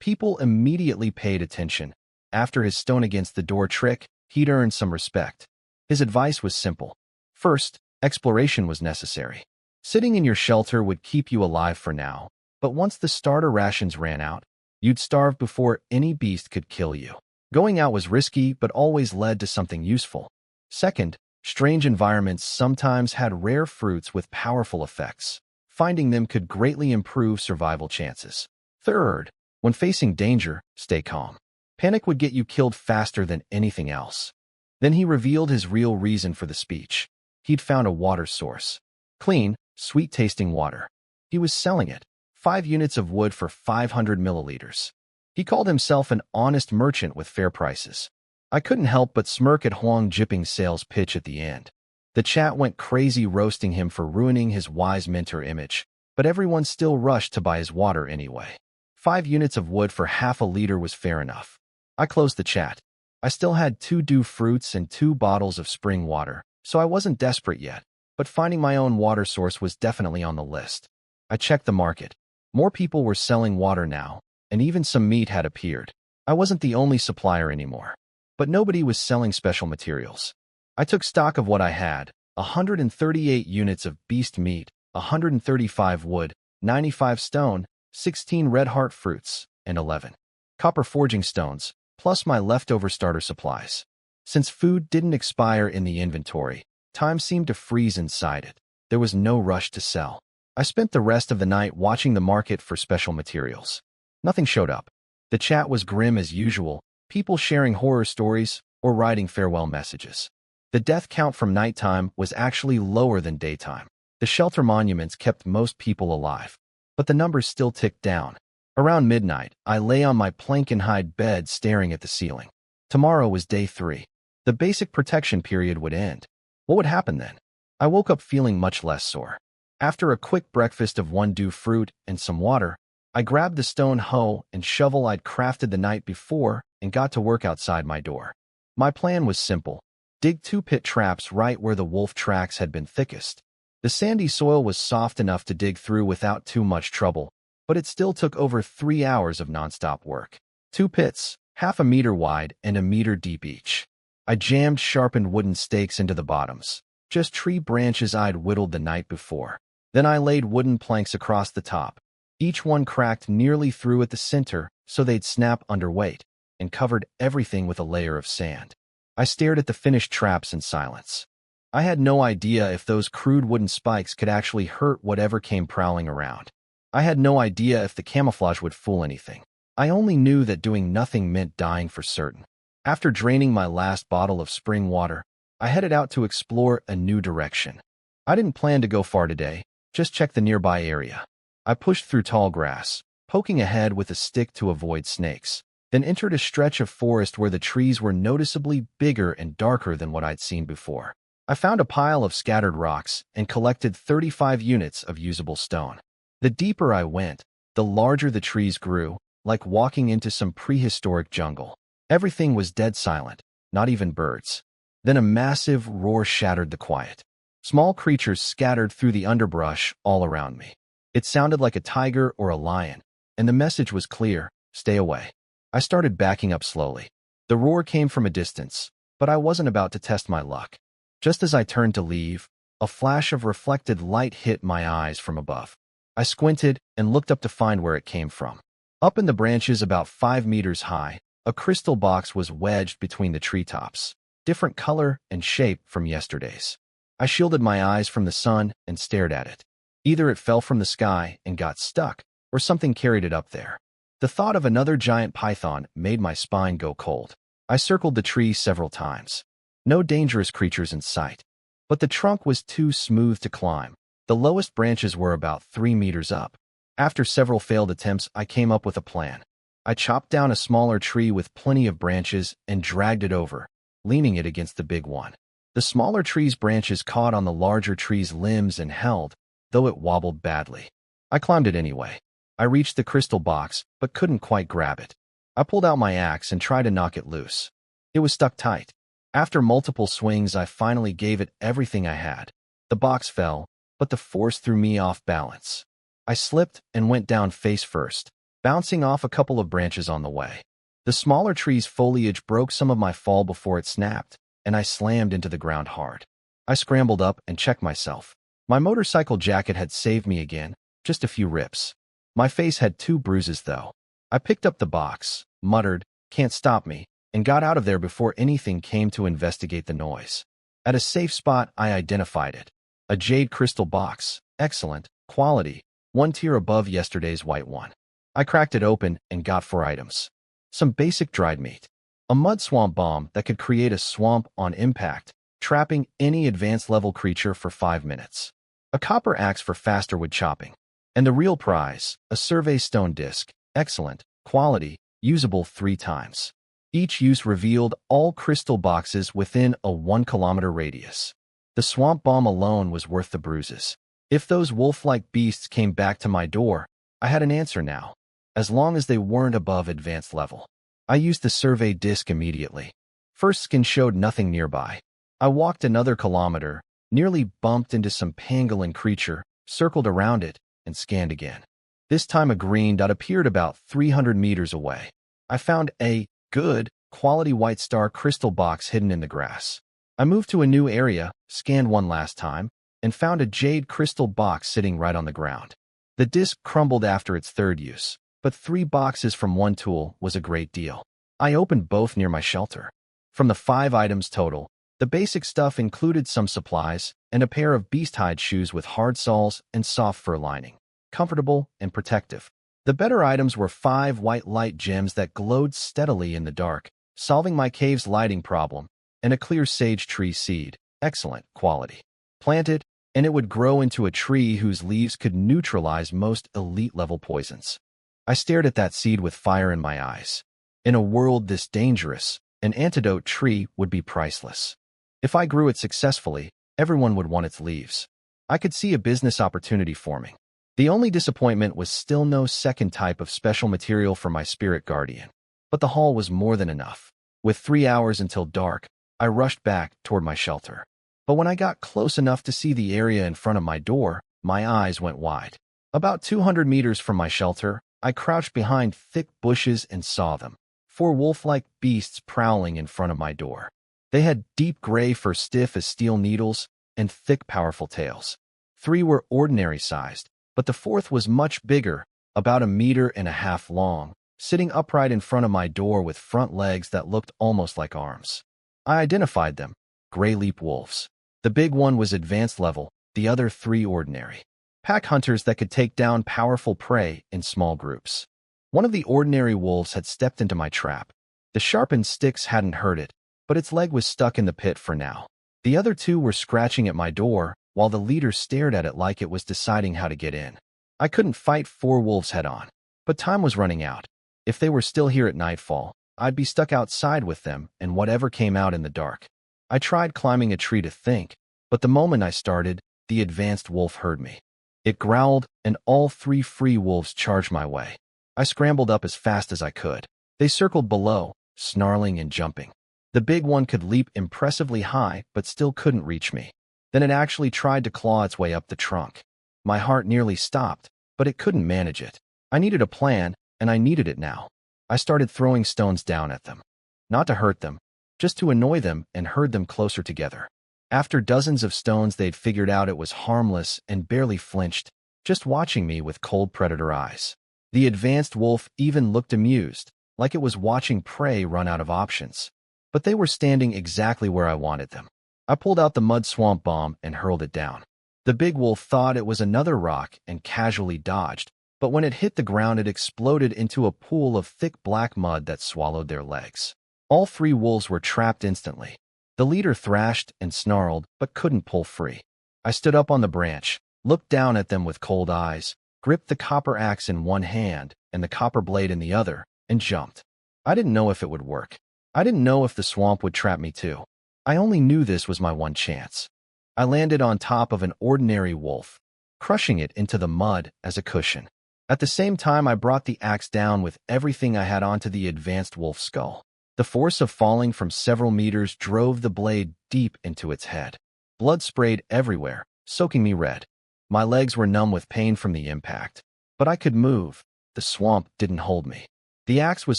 People immediately paid attention. After his stone against the door trick, he'd earned some respect. His advice was simple. First, exploration was necessary. Sitting in your shelter would keep you alive for now, but once the starter rations ran out, you'd starve before any beast could kill you. Going out was risky, but always led to something useful. Second, strange environments sometimes had rare fruits with powerful effects. Finding them could greatly improve survival chances. Third, when facing danger, stay calm. Panic would get you killed faster than anything else. Then he revealed his real reason for the speech. He'd found a water source. Clean, sweet-tasting water. He was selling it. 5 units of wood for 500 milliliters. He called himself an honest merchant with fair prices. I couldn't help but smirk at Huang Jipping's sales pitch at the end. The chat went crazy roasting him for ruining his wise mentor image, but everyone still rushed to buy his water anyway. 5 units of wood for half a liter was fair enough. I closed the chat. I still had 2 dew fruits and 2 bottles of spring water, so I wasn't desperate yet, but finding my own water source was definitely on the list. I checked the market. More people were selling water now, and even some meat had appeared. I wasn't the only supplier anymore, but nobody was selling special materials. I took stock of what I had: 138 units of beast meat, 135 wood, 95 stone, 16 red heart fruits, and 11 copper forging stones, plus my leftover starter supplies. Since food didn't expire in the inventory, time seemed to freeze inside it. There was no rush to sell. I spent the rest of the night watching the market for special materials. Nothing showed up. The chat was grim as usual, people sharing horror stories or writing farewell messages. The death count from nighttime was actually lower than daytime. The shelter monuments kept most people alive, but the numbers still ticked down. Around midnight, I lay on my plank and hide bed staring at the ceiling. Tomorrow was day 3. The basic protection period would end. What would happen then? I woke up feeling much less sore. After a quick breakfast of 1 dew fruit and some water, I grabbed the stone hoe and shovel I'd crafted the night before and got to work outside my door. My plan was simple. Dig 2 pit traps right where the wolf tracks had been thickest. The sandy soil was soft enough to dig through without too much trouble, but it still took over 3 hours of nonstop work. 2 pits, half a meter wide and a meter deep each. I jammed sharpened wooden stakes into the bottoms, just tree branches I'd whittled the night before. Then I laid wooden planks across the top. Each one cracked nearly through at the center so they'd snap under weight, and covered everything with a layer of sand. I stared at the finished traps in silence. I had no idea if those crude wooden spikes could actually hurt whatever came prowling around. I had no idea if the camouflage would fool anything. I only knew that doing nothing meant dying for certain. After draining my last bottle of spring water, I headed out to explore a new direction. I didn't plan to go far today, just check the nearby area. I pushed through tall grass, poking ahead with a stick to avoid snakes, then entered a stretch of forest where the trees were noticeably bigger and darker than what I'd seen before. I found a pile of scattered rocks and collected 35 units of usable stone. The deeper I went, the larger the trees grew, like walking into some prehistoric jungle. Everything was dead silent, not even birds. Then a massive roar shattered the quiet. Small creatures scattered through the underbrush all around me. It sounded like a tiger or a lion, and the message was clear: stay away. I started backing up slowly. The roar came from a distance, but I wasn't about to test my luck. Just as I turned to leave, a flash of reflected light hit my eyes from above. I squinted and looked up to find where it came from. Up in the branches about 5 meters high, a crystal box was wedged between the treetops, different color and shape from yesterday's. I shielded my eyes from the sun and stared at it. Either it fell from the sky and got stuck, or something carried it up there. The thought of another giant python made my spine go cold. I circled the tree several times. No dangerous creatures in sight. But the trunk was too smooth to climb. The lowest branches were about 3 meters up. After several failed attempts, I came up with a plan. I chopped down a smaller tree with plenty of branches and dragged it over, leaning it against the big one. The smaller tree's branches caught on the larger tree's limbs and held, though it wobbled badly. I climbed it anyway. I reached the crystal box, but couldn't quite grab it. I pulled out my axe and tried to knock it loose. It was stuck tight. After multiple swings, I finally gave it everything I had. The box fell, but the force threw me off balance. I slipped and went down face first, bouncing off a couple of branches on the way. The smaller tree's foliage broke some of my fall before it snapped, and I slammed into the ground hard. I scrambled up and checked myself. My motorcycle jacket had saved me again, just a few rips. My face had 2 bruises, though. I picked up the box, muttered, "Can't stop me," and got out of there before anything came to investigate the noise. At a safe spot, I identified it. A jade crystal box, excellent quality, 1 tier above yesterday's white one. I cracked it open and got 4 items. Some basic dried meat. A mud swamp bomb that could create a swamp on impact, trapping any advanced level creature for 5 minutes. A copper axe for faster wood chopping. And the real prize, a survey stone disc, excellent quality, usable 3 times. Each use revealed all crystal boxes within a 1-kilometer radius. The swamp bomb alone was worth the bruises. If those wolf-like beasts came back to my door, I had an answer now, as long as they weren't above advanced level. I used the survey disc immediately. First skin showed nothing nearby. I walked another kilometer, nearly bumped into some pangolin creature, circled around it, and scanned again. This time a green dot appeared about 300 meters away. I found a good quality white star crystal box hidden in the grass. I moved to a new area, scanned one last time, and found a jade crystal box sitting right on the ground. The disc crumbled after its 3rd use, but 3 boxes from 1 tool was a great deal. I opened both near my shelter. From the 5 items total, the basic stuff included some supplies and a pair of beast hide shoes with hard soles and soft fur lining, comfortable and protective. The better items were 5 white light gems that glowed steadily in the dark, solving my cave's lighting problem, and a clear sage tree seed, excellent quality. Plant it, and it would grow into a tree whose leaves could neutralize most elite-level poisons. I stared at that seed with fire in my eyes. In a world this dangerous, an antidote tree would be priceless. If I grew it successfully, everyone would want its leaves. I could see a business opportunity forming. The only disappointment was still no second type of special material for my spirit guardian. But the haul was more than enough. With 3 hours until dark, I rushed back toward my shelter. But when I got close enough to see the area in front of my door, my eyes went wide. About 200 meters from my shelter, I crouched behind thick bushes and saw them. 4 wolf-like beasts prowling in front of my door. They had deep gray fur stiff as steel needles and thick, powerful tails. 3 were ordinary-sized, but the 4th was much bigger, about 1.5 meters long, sitting upright in front of my door with front legs that looked almost like arms. I identified them, gray leap wolves. The big one was advanced level, the other 3 ordinary. Pack hunters that could take down powerful prey in small groups. One of the ordinary wolves had stepped into my trap. The sharpened sticks hadn't hurt it, but its leg was stuck in the pit for now. The other 2 were scratching at my door, while the leader stared at it like it was deciding how to get in. I couldn't fight 4 wolves head-on, but time was running out. If they were still here at nightfall, I'd be stuck outside with them and whatever came out in the dark. I tried climbing a tree to think, but the moment I started, the advanced wolf heard me. It growled, and all 3 free wolves charged my way. I scrambled up as fast as I could. They circled below, snarling and jumping. The big one could leap impressively high, but still couldn't reach me. Then it actually tried to claw its way up the trunk. My heart nearly stopped, but it couldn't manage it. I needed a plan, and I needed it now. I started throwing stones down at them. Not to hurt them, just to annoy them and herd them closer together. After dozens of stones, they'd figured out it was harmless and barely flinched, just watching me with cold predator eyes. The advanced wolf even looked amused, like it was watching prey run out of options. But they were standing exactly where I wanted them. I pulled out the mud swamp bomb and hurled it down. The big wolf thought it was another rock and casually dodged, but when it hit the ground, it exploded into a pool of thick black mud that swallowed their legs. All 3 wolves were trapped instantly. The leader thrashed and snarled, but couldn't pull free. I stood up on the branch, looked down at them with cold eyes, gripped the copper axe in one hand and the copper blade in the other, and jumped. I didn't know if it would work. I didn't know if the swamp would trap me too. I only knew this was my one chance. I landed on top of an ordinary wolf, crushing it into the mud as a cushion. At the same time, I brought the axe down with everything I had onto the advanced wolf's skull. The force of falling from several meters drove the blade deep into its head. Blood sprayed everywhere, soaking me red. My legs were numb with pain from the impact, but I could move. The swamp didn't hold me. The axe was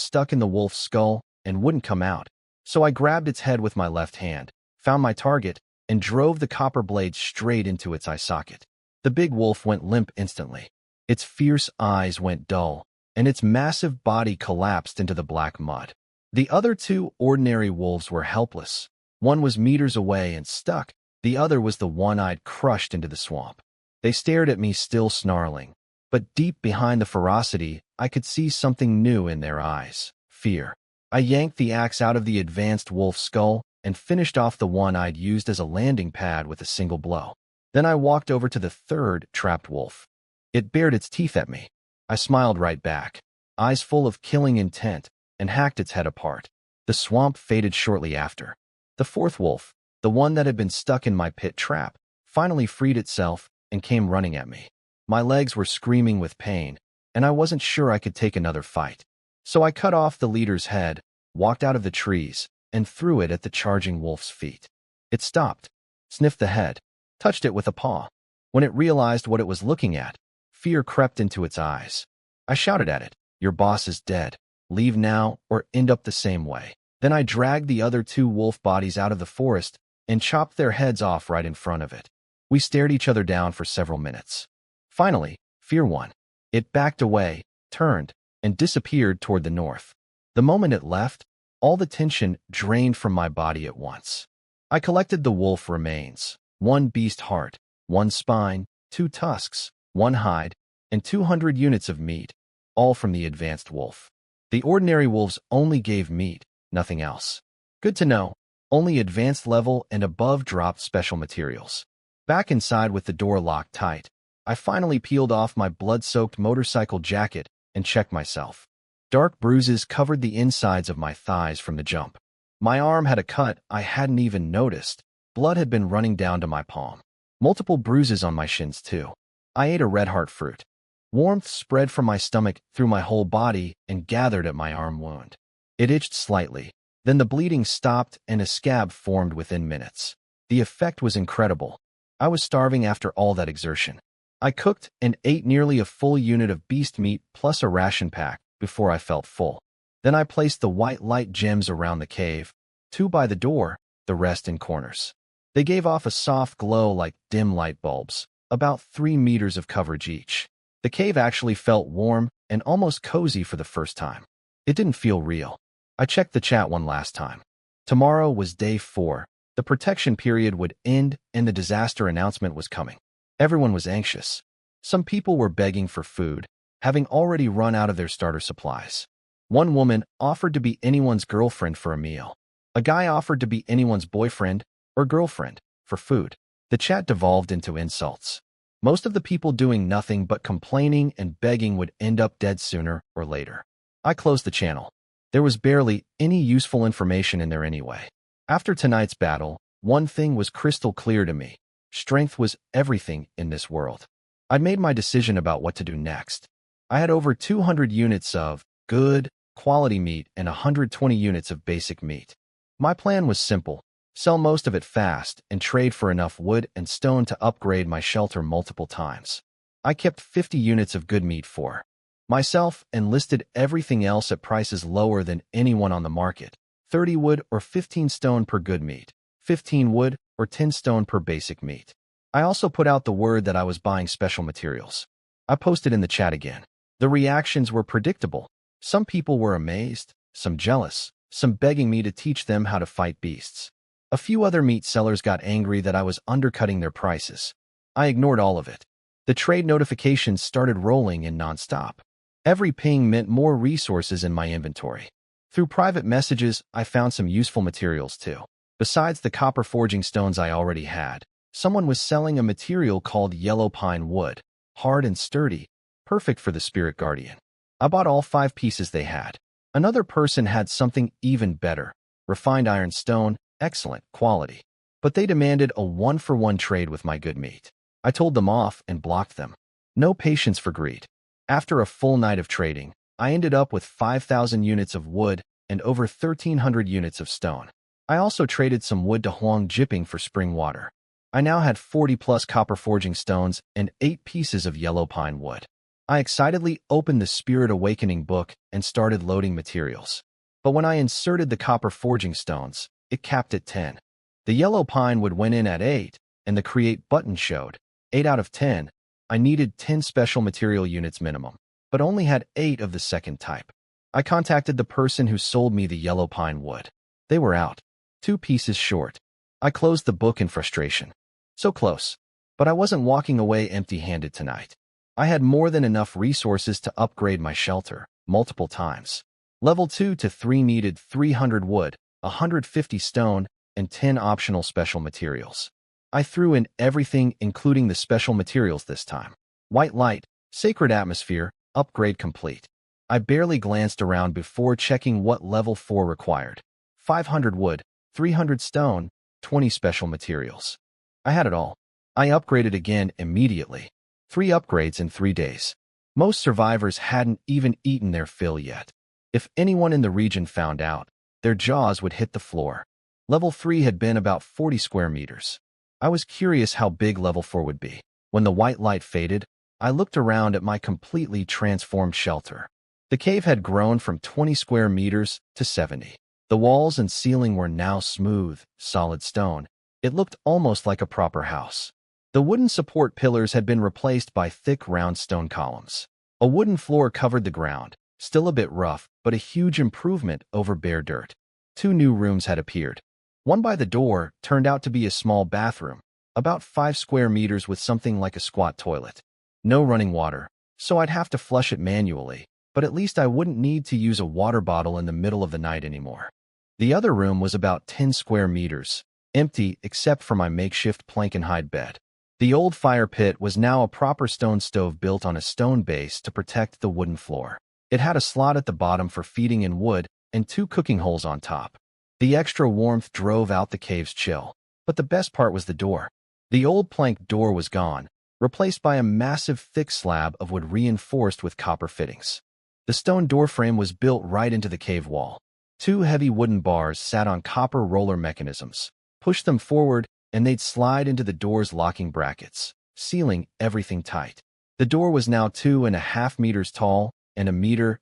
stuck in the wolf's skull and wouldn't come out, so I grabbed its head with my left hand, found my target, and drove the copper blade straight into its eye socket. The big wolf went limp instantly. Its fierce eyes went dull, and its massive body collapsed into the black mud. The other 2 ordinary wolves were helpless. One was meters away and stuck. The other was the one I'd crushed into the swamp. They stared at me, still snarling, but deep behind the ferocity, I could see something new in their eyes: fear. I yanked the axe out of the advanced wolf's skull and finished off the one I'd used as a landing pad with a single blow. Then I walked over to the 3rd trapped wolf. It bared its teeth at me. I smiled right back, eyes full of killing intent, and hacked its head apart. The swamp faded shortly after. The 4th wolf, the one that had been stuck in my pit trap, finally freed itself and came running at me. My legs were screaming with pain, and I wasn't sure I could take another fight. So I cut off the leader's head, walked out of the trees, and threw it at the charging wolf's feet. It stopped, sniffed the head, touched it with a paw. When it realized what it was looking at, fear crept into its eyes. I shouted at it, "Your boss is dead. Leave now or end up the same way." Then I dragged the other 2 wolf bodies out of the forest and chopped their heads off right in front of it. We stared each other down for several minutes. Finally, fear won. It backed away, turned, and disappeared toward the north. The moment it left, all the tension drained from my body at once. I collected the wolf remains: 1 beast heart, 1 spine, 2 tusks, 1 hide, and 200 units of meat, all from the advanced wolf. The ordinary wolves only gave meat, nothing else. Good to know. Only advanced level and above dropped special materials. Back inside with the door locked tight, I finally peeled off my blood-soaked motorcycle jacket and checked myself. Dark bruises covered the insides of my thighs from the jump. My arm had a cut I hadn't even noticed. Blood had been running down to my palm. Multiple bruises on my shins, too. I ate a red heart fruit. Warmth spread from my stomach through my whole body and gathered at my arm wound. It itched slightly, Then the bleeding stopped and a scab formed within minutes. The effect was incredible. I was starving after all that exertion. I cooked and ate nearly a full unit of beast meat plus a ration pack before I felt full. Then I placed the white light gems around the cave, 2 by the door, the rest in corners. They gave off a soft glow like dim light bulbs, about 3 meters of coverage each. The cave actually felt warm and almost cozy for the first time. It didn't feel real. I checked the chat one last time. Tomorrow was day 4. The protection period would end and the disaster announcement was coming. Everyone was anxious. Some people were begging for food, having already run out of their starter supplies. One woman offered to be anyone's girlfriend for a meal. A guy offered to be anyone's boyfriend or girlfriend for food. The chat devolved into insults. Most of the people doing nothing but complaining and begging would end up dead sooner or later. I closed the channel. There was barely any useful information in there anyway. After tonight's battle, one thing was crystal clear to me. Strength was everything in this world. I'd made my decision about what to do next. I had over 200 units of good, quality meat and 120 units of basic meat. My plan was simple. Sell most of it fast and trade for enough wood and stone to upgrade my shelter multiple times. I kept 50 units of good meat for myself and listed everything else at prices lower than anyone on the market. 30 wood or 15 stone per good meat, 15 wood or 10 stone per basic meat. I also put out the word that I was buying special materials. I posted in the chat again. The reactions were predictable. Some people were amazed, some jealous, some begging me to teach them how to fight beasts. A few other meat sellers got angry that I was undercutting their prices. I ignored all of it. The trade notifications started rolling in nonstop. Every ping meant more resources in my inventory. Through private messages, I found some useful materials too. Besides the copper forging stones I already had, someone was selling a material called yellow pine wood, hard and sturdy, perfect for the spirit guardian. I bought all 5 pieces they had. Another person had something even better, refined iron stone, excellent quality. But they demanded a 1-for-1 trade with my good meat. I told them off and blocked them. No patience for greed. After a full night of trading, I ended up with 5,000 units of wood and over 1,300 units of stone. I also traded some wood to Huang Jipping for spring water. I now had 40+ copper forging stones and 8 pieces of yellow pine wood. I excitedly opened the Spirit Awakening book and started loading materials. But when I inserted the copper forging stones, it capped at 10. The yellow pine wood went in at 8, and the Create button showed 8 out of 10. I needed 10 special material units minimum, but only had 8 of the second type. I contacted the person who sold me the yellow pine wood. They were out. 2 pieces short. I closed the book in frustration. So close. But I wasn't walking away empty-handed tonight. I had more than enough resources to upgrade my shelter, multiple times. Level 2 to 3 needed 300 wood, 150 stone, and 10 optional special materials. I threw in everything including the special materials this time. White light, sacred atmosphere, upgrade complete. I barely glanced around before checking what level 4 required. 500 wood, 300 stone, 20 special materials. I had it all. I upgraded again immediately. 3 upgrades in 3 days. Most survivors hadn't even eaten their fill yet. If anyone in the region found out, their jaws would hit the floor. Level 3 had been about 40 square meters. I was curious how big level 4 would be. When the white light faded, I looked around at my completely transformed shelter. The cave had grown from 20 square meters to 70. The walls and ceiling were now smooth, solid stone. It looked almost like a proper house. The wooden support pillars had been replaced by thick round stone columns. A wooden floor covered the ground, still a bit rough, but a huge improvement over bare dirt. 2 new rooms had appeared. One by the door turned out to be a small bathroom, about 5 square meters with something like a squat toilet. No running water, so I'd have to flush it manually, but at least I wouldn't need to use a water bottle in the middle of the night anymore. The other room was about 10 square meters, empty except for my makeshift plank and hide bed. The old fire pit was now a proper stone stove built on a stone base to protect the wooden floor. It had a slot at the bottom for feeding in wood and 2 cooking holes on top. The extra warmth drove out the cave's chill, but the best part was the door. The old plank door was gone, replaced by a massive thick slab of wood reinforced with copper fittings. The stone doorframe was built right into the cave wall. Two heavy wooden bars sat on copper roller mechanisms. Push them forward, and they'd slide into the door's locking brackets, sealing everything tight. The door was now 2.5 meters tall and 1.5 meters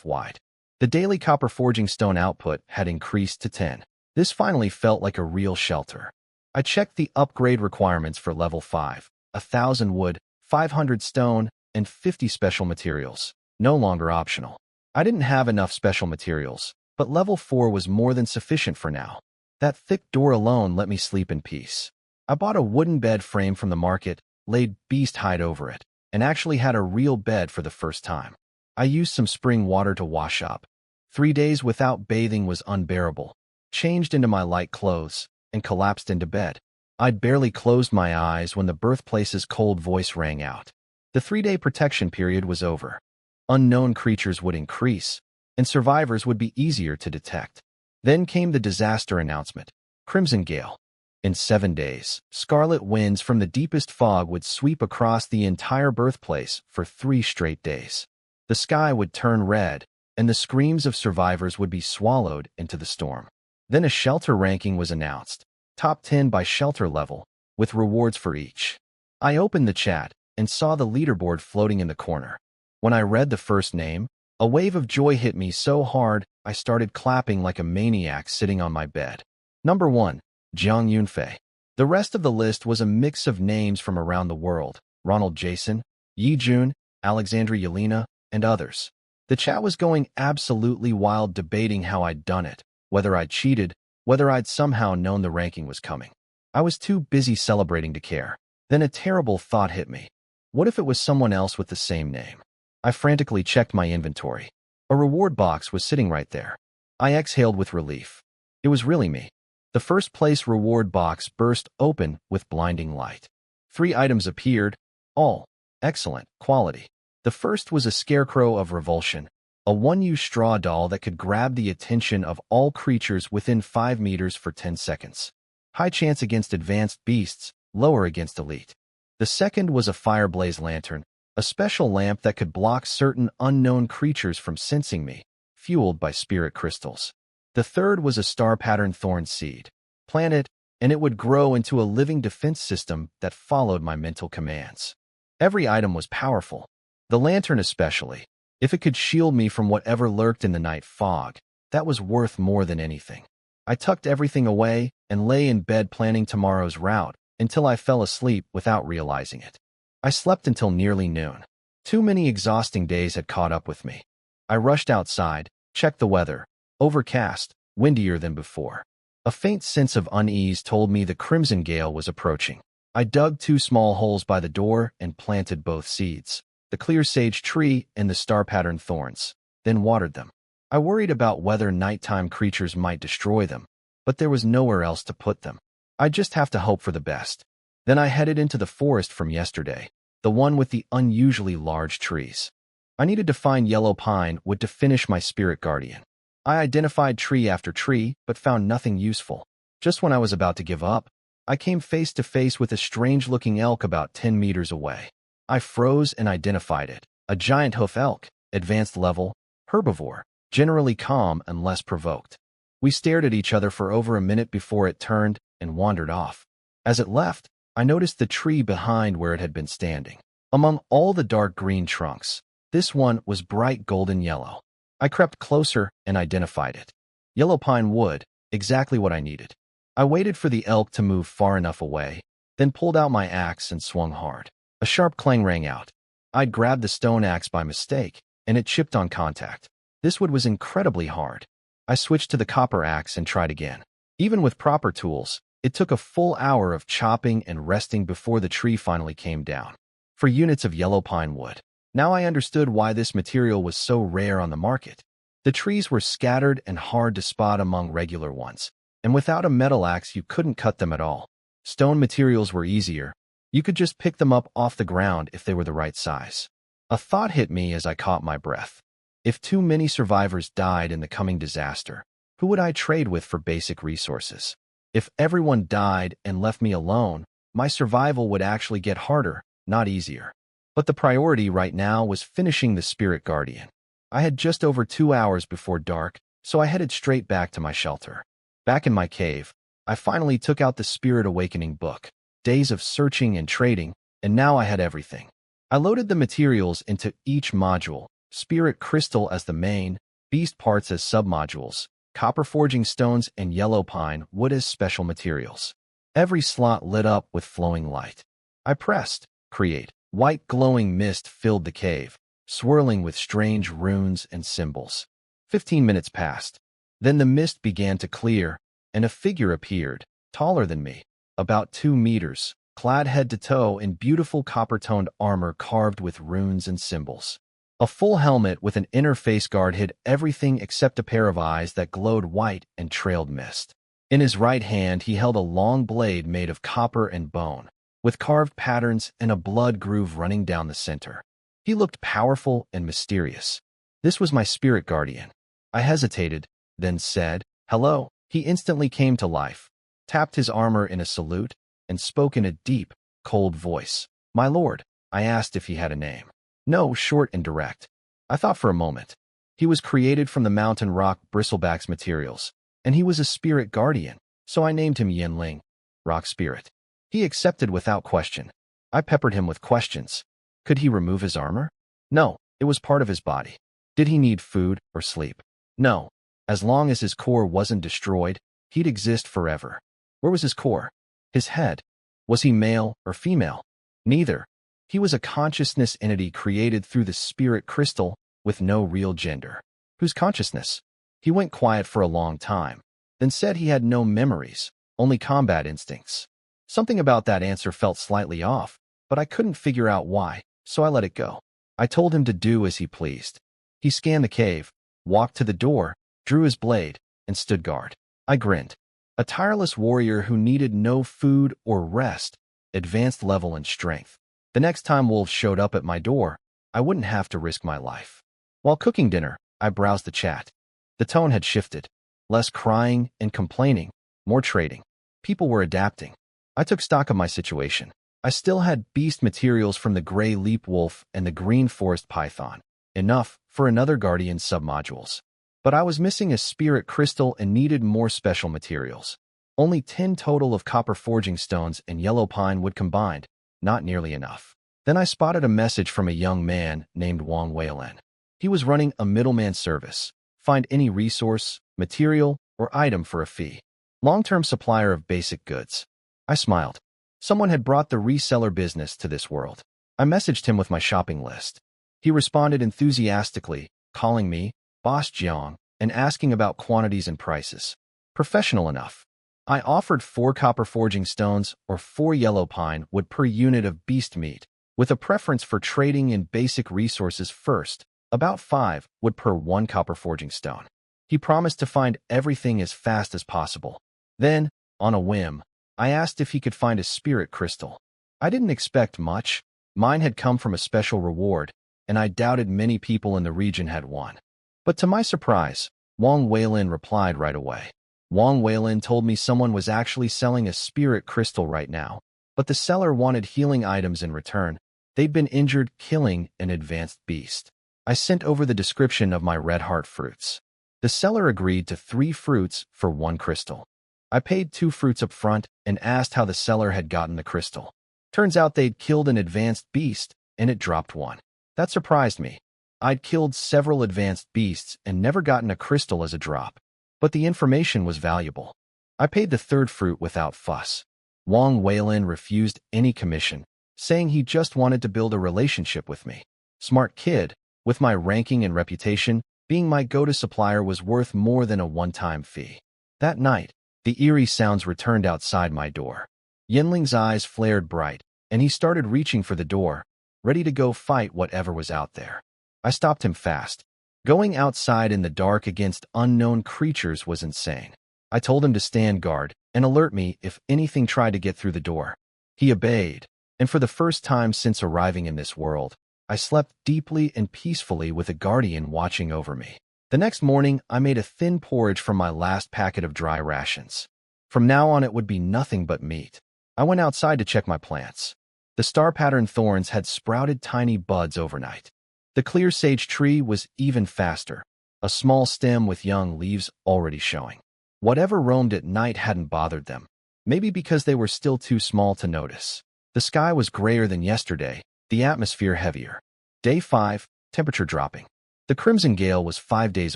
wide. The daily copper forging stone output had increased to 10. This finally felt like a real shelter. I checked the upgrade requirements for level 5. 1,000 wood, 500 stone, and 50 special materials. No longer optional. I didn't have enough special materials, but level 4 was more than sufficient for now. That thick door alone let me sleep in peace. I bought a wooden bed frame from the market, laid beast hide over it, and actually had a real bed for the first time. I used some spring water to wash up. 3 days without bathing was unbearable. Changed into my light clothes, and collapsed into bed. I'd barely closed my eyes when the birthplace's cold voice rang out. The 3-day protection period was over. Unknown creatures would increase, and survivors would be easier to detect. Then came the disaster announcement. Crimson Gale. In 7 days, scarlet winds from the deepest fog would sweep across the entire birthplace for 3 straight days. The sky would turn red, and the screams of survivors would be swallowed into the storm. Then a shelter ranking was announced, top 10 by shelter level, with rewards for each. I opened the chat and saw the leaderboard floating in the corner. When I read the first name, a wave of joy hit me so hard I started clapping like a maniac sitting on my bed. Number 1, Jiang Yunfei. The rest of the list was a mix of names from around the world: Ronald Jason, Yi Jun, Alexandra Yelena, and others. The chat was going absolutely wild, debating how I'd done it, whether I'd cheated, whether I'd somehow known the ranking was coming. I was too busy celebrating to care. Then a terrible thought hit me. What if it was someone else with the same name? I frantically checked my inventory. A reward box was sitting right there. I exhaled with relief. It was really me. The first place reward box burst open with blinding light. 3 items appeared, all excellent quality. The first was a scarecrow of revulsion, a one-use straw doll that could grab the attention of all creatures within 5 meters for 10 seconds. High chance against advanced beasts, lower against elite. The second was a fireblaze lantern, a special lamp that could block certain unknown creatures from sensing me, fueled by spirit crystals. The third was a star-patterned thorn seed. Plant it, and it would grow into a living defense system that followed my mental commands. Every item was powerful. The lantern especially. If it could shield me from whatever lurked in the night fog, that was worth more than anything. I tucked everything away and lay in bed planning tomorrow's route until I fell asleep without realizing it. I slept until nearly noon. Too many exhausting days had caught up with me. I rushed outside, checked the weather. Overcast, windier than before. A faint sense of unease told me the Crimson Gale was approaching. I dug 2 small holes by the door and planted both seeds, the clear sage tree and the star-patterned thorns, then watered them. I worried about whether nighttime creatures might destroy them, but there was nowhere else to put them. I'd just have to hope for the best. Then I headed into the forest from yesterday, the one with the unusually large trees. I needed to find yellow pine wood to finish my spirit guardian. I identified tree after tree, but found nothing useful. Just when I was about to give up, I came face to face with a strange-looking elk about 10 meters away. I froze and identified it. A giant hoof elk, advanced level, herbivore, generally calm and less provoked. We stared at each other for over a minute before it turned and wandered off. As it left, I noticed the tree behind where it had been standing. Among all the dark green trunks, this one was bright golden yellow. I crept closer and identified it. Yellow pine wood, exactly what I needed. I waited for the elk to move far enough away, then pulled out my axe and swung hard. A sharp clang rang out. I'd grabbed the stone axe by mistake, and it chipped on contact. This wood was incredibly hard. I switched to the copper axe and tried again. Even with proper tools, it took a full hour of chopping and resting before the tree finally came down. For units of yellow pine wood. Now I understood why this material was so rare on the market. The trees were scattered and hard to spot among regular ones, and without a metal axe you couldn't cut them at all. Stone materials were easier. You could just pick them up off the ground if they were the right size. A thought hit me as I caught my breath. If too many survivors died in the coming disaster, who would I trade with for basic resources? If everyone died and left me alone, my survival would actually get harder, not easier. But the priority right now was finishing the Spirit Guardian. I had just over 2 hours before dark, so I headed straight back to my shelter. Back in my cave, I finally took out the Spirit Awakening book. Days of searching and trading, and now I had everything. I loaded the materials into each module, Spirit Crystal as the main, Beast parts as submodules, Copper Forging Stones and Yellow Pine Wood as special materials. Every slot lit up with flowing light. I pressed Create. White glowing mist filled the cave, swirling with strange runes and symbols. 15 minutes passed. Then the mist began to clear, and a figure appeared, taller than me, about 2 meters, clad head to toe in beautiful copper-toned armor carved with runes and symbols. A full helmet with an inner face guard hid everything except a pair of eyes that glowed white and trailed mist. In his right hand he held a long blade made of copper and bone, with carved patterns and a blood groove running down the center. He looked powerful and mysterious. This was my spirit guardian. I hesitated, then said, "Hello." He instantly came to life, tapped his armor in a salute, and spoke in a deep, cold voice. "My lord." I asked if he had a name. "No," short and direct. I thought for a moment. He was created from the mountain rock bristleback's materials, and he was a spirit guardian, so I named him Yinling, Rock Spirit. He accepted without question. I peppered him with questions. Could he remove his armor? No, it was part of his body. Did he need food or sleep? No. As long as his core wasn't destroyed, he'd exist forever. Where was his core? His head. Was he male or female? Neither. He was a consciousness entity created through the spirit crystal with no real gender. Whose consciousness? He went quiet for a long time, then said he had no memories, only combat instincts. Something about that answer felt slightly off, but I couldn't figure out why, so I let it go. I told him to do as he pleased. He scanned the cave, walked to the door, drew his blade, and stood guard. I grinned. A tireless warrior who needed no food or rest, advanced level and strength. The next time wolves showed up at my door, I wouldn't have to risk my life. While cooking dinner, I browsed the chat. The tone had shifted. Less crying and complaining, more trading. People were adapting. I took stock of my situation. I still had beast materials from the gray leap wolf and the green forest python, enough for another guardian submodules. But I was missing a spirit crystal and needed more special materials. Only 10 total of copper forging stones and yellow pine wood combined, not nearly enough. Then I spotted a message from a young man named Wang Weilin. He was running a middleman service. Find any resource, material, or item for a fee. Long-term supplier of basic goods. I smiled. Someone had brought the reseller business to this world. I messaged him with my shopping list. He responded enthusiastically, calling me Boss Jiang and asking about quantities and prices. Professional enough. I offered 4 copper forging stones or 4 yellow pine wood per unit of beast meat, with a preference for trading in basic resources first, about 5 wood per 1 copper forging stone. He promised to find everything as fast as possible. Then, on a whim, I asked if he could find a spirit crystal. I didn't expect much. Mine had come from a special reward, and I doubted many people in the region had one. But to my surprise, Wang Weilin replied right away. Wang Weilin told me someone was actually selling a spirit crystal right now, but the seller wanted healing items in return. They'd been injured killing an advanced beast. I sent over the description of my red heart fruits. The seller agreed to 3 fruits for 1 crystal. I paid 2 fruits up front and asked how the seller had gotten the crystal. Turns out they'd killed an advanced beast, and it dropped 1. That surprised me. I'd killed several advanced beasts and never gotten a crystal as a drop. But the information was valuable. I paid the 3rd fruit without fuss. Wang Weilin refused any commission, saying he just wanted to build a relationship with me. Smart kid. With my ranking and reputation, being my go-to supplier was worth more than a one-time fee. That night, the eerie sounds returned outside my door. Yinling's eyes flared bright, and he started reaching for the door, ready to go fight whatever was out there. I stopped him fast. Going outside in the dark against unknown creatures was insane. I told him to stand guard and alert me if anything tried to get through the door. He obeyed, and for the first time since arriving in this world, I slept deeply and peacefully with a guardian watching over me. The next morning, I made a thin porridge from my last packet of dry rations. From now on, it would be nothing but meat. I went outside to check my plants. The star-pattern thorns had sprouted tiny buds overnight. The clear sage tree was even faster, a small stem with young leaves already showing. Whatever roamed at night hadn't bothered them, maybe because they were still too small to notice. The sky was grayer than yesterday, the atmosphere heavier. Day 5, temperature dropping. The Crimson Gale was 5 days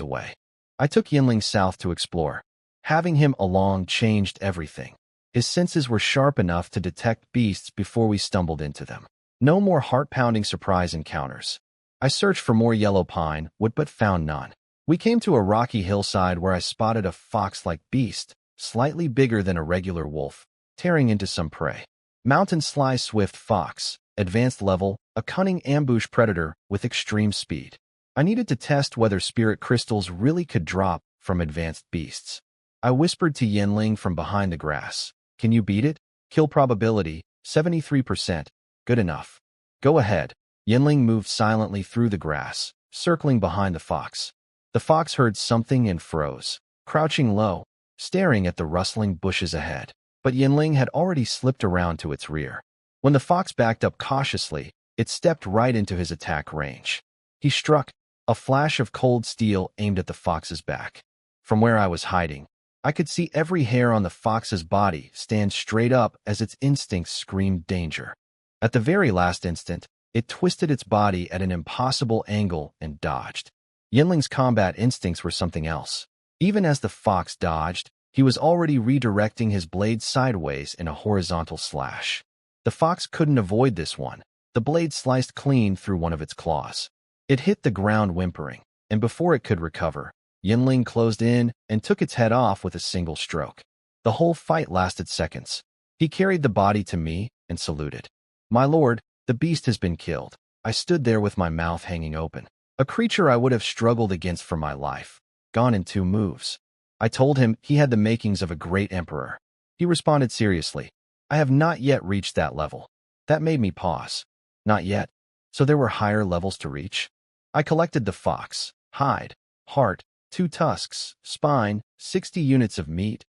away. I took Yinling south to explore. Having him along changed everything. His senses were sharp enough to detect beasts before we stumbled into them. No more heart-pounding surprise encounters. I searched for more yellow pine wood but found none. We came to a rocky hillside where I spotted a fox-like beast, slightly bigger than a regular wolf, tearing into some prey. Mountain Sly Swift Fox, advanced level, a cunning ambush predator with extreme speed. I needed to test whether spirit crystals really could drop from advanced beasts. I whispered to Yinling from behind the grass. Can you beat it? Kill probability, 73%. Good enough. Go ahead. Yinling moved silently through the grass, circling behind the fox. The fox heard something and froze, crouching low, staring at the rustling bushes ahead. But Yinling had already slipped around to its rear. When the fox backed up cautiously, it stepped right into his attack range. He struck, a flash of cold steel aimed at the fox's back. From where I was hiding, I could see every hair on the fox's body stand straight up as its instincts screamed danger. At the very last instant, it twisted its body at an impossible angle and dodged. Yinling's combat instincts were something else. Even as the fox dodged, he was already redirecting his blade sideways in a horizontal slash. The fox couldn't avoid this one. The blade sliced clean through one of its claws. It hit the ground whimpering, and before it could recover, Yinling closed in and took its head off with a single stroke. The whole fight lasted seconds. He carried the body to me and saluted. My lord, the beast has been killed. I stood there with my mouth hanging open. A creature I would have struggled against for my life. Gone in 2 moves. I told him he had the makings of a great emperor. He responded seriously. I have not yet reached that level. That made me pause. Not yet. So there were higher levels to reach? I collected the fox, hide, heart, 2 tusks, spine, 60 units of meat,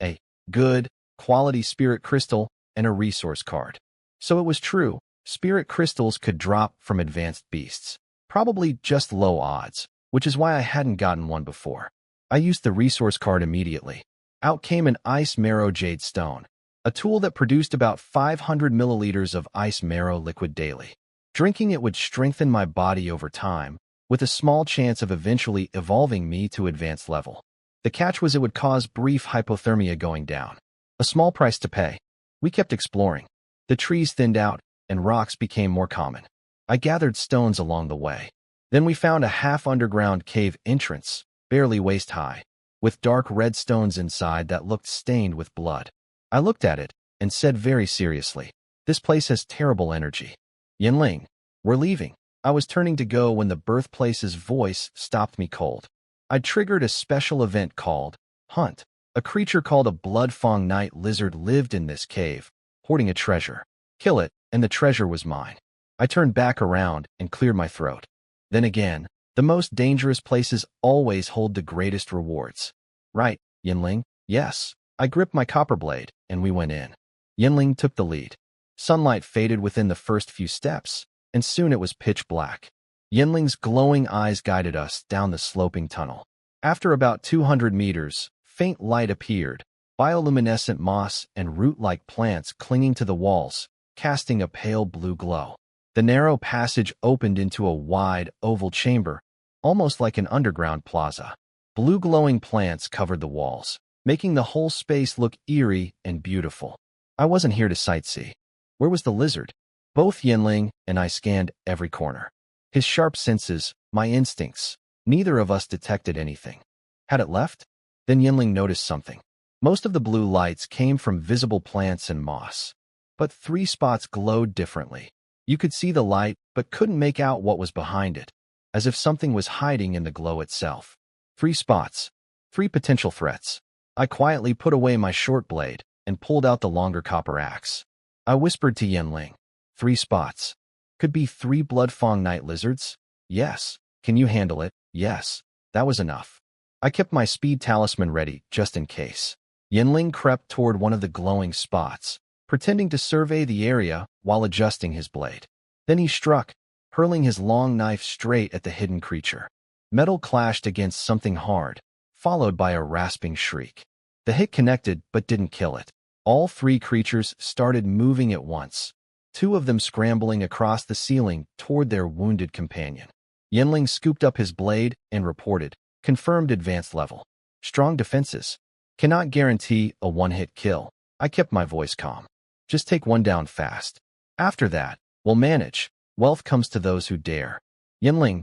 a good, quality spirit crystal, and a resource card. So it was true. Spirit crystals could drop from advanced beasts. Probably just low odds, which is why I hadn't gotten one before. I used the resource card immediately. Out came an ice marrow jade stone, a tool that produced about 500 milliliters of ice marrow liquid daily. Drinking it would strengthen my body over time, with a small chance of eventually evolving me to advanced level. The catch was it would cause brief hypothermia going down. A small price to pay. We kept exploring. The trees thinned out, and rocks became more common. I gathered stones along the way. Then we found a half-underground cave entrance, barely waist-high, with dark red stones inside that looked stained with blood. I looked at it and said very seriously, "This place has terrible energy." Yinling, we're leaving. I was turning to go when the birthplace's voice stopped me cold. I'd triggered a special event called Hunt. A creature called a blood-fang night lizard lived in this cave, hoarding a treasure. Kill it, and the treasure was mine. I turned back around and cleared my throat. Then again, the most dangerous places always hold the greatest rewards. Right, Yinling? Yes. I gripped my copper blade, and we went in. Yinling took the lead. Sunlight faded within the first few steps, and soon it was pitch black. Yinling's glowing eyes guided us down the sloping tunnel. After about 200 meters, faint light appeared, bioluminescent moss and root-like plants clinging to the walls, casting a pale blue glow. The narrow passage opened into a wide, oval chamber, almost like an underground plaza. Blue glowing plants covered the walls, making the whole space look eerie and beautiful. I wasn't here to sightsee. Where was the lizard? Both Yinling and I scanned every corner. His sharp senses, my instincts, neither of us detected anything. Had it left? Then Yinling noticed something. Most of the blue lights came from visible plants and moss. But 3 spots glowed differently. You could see the light, but couldn't make out what was behind it, as if something was hiding in the glow itself. 3 spots. 3 potential threats. I quietly put away my short blade and pulled out the longer copper axe. I whispered to Yinling. 3 spots. Could be 3 blood-fang night lizards? Yes. Can you handle it? Yes. That was enough. I kept my speed talisman ready, just in case. Yinling crept toward one of the glowing spots, pretending to survey the area while adjusting his blade. Then he struck, hurling his long knife straight at the hidden creature. Metal clashed against something hard, followed by a rasping shriek. The hit connected but didn't kill it. All three creatures started moving at once, two of them scrambling across the ceiling toward their wounded companion. Yinling scooped up his blade and reported, confirmed advanced level. Strong defenses. Cannot guarantee a one-hit kill. I kept my voice calm. Just take one down fast. After that, we'll manage. Wealth comes to those who dare. Yinling,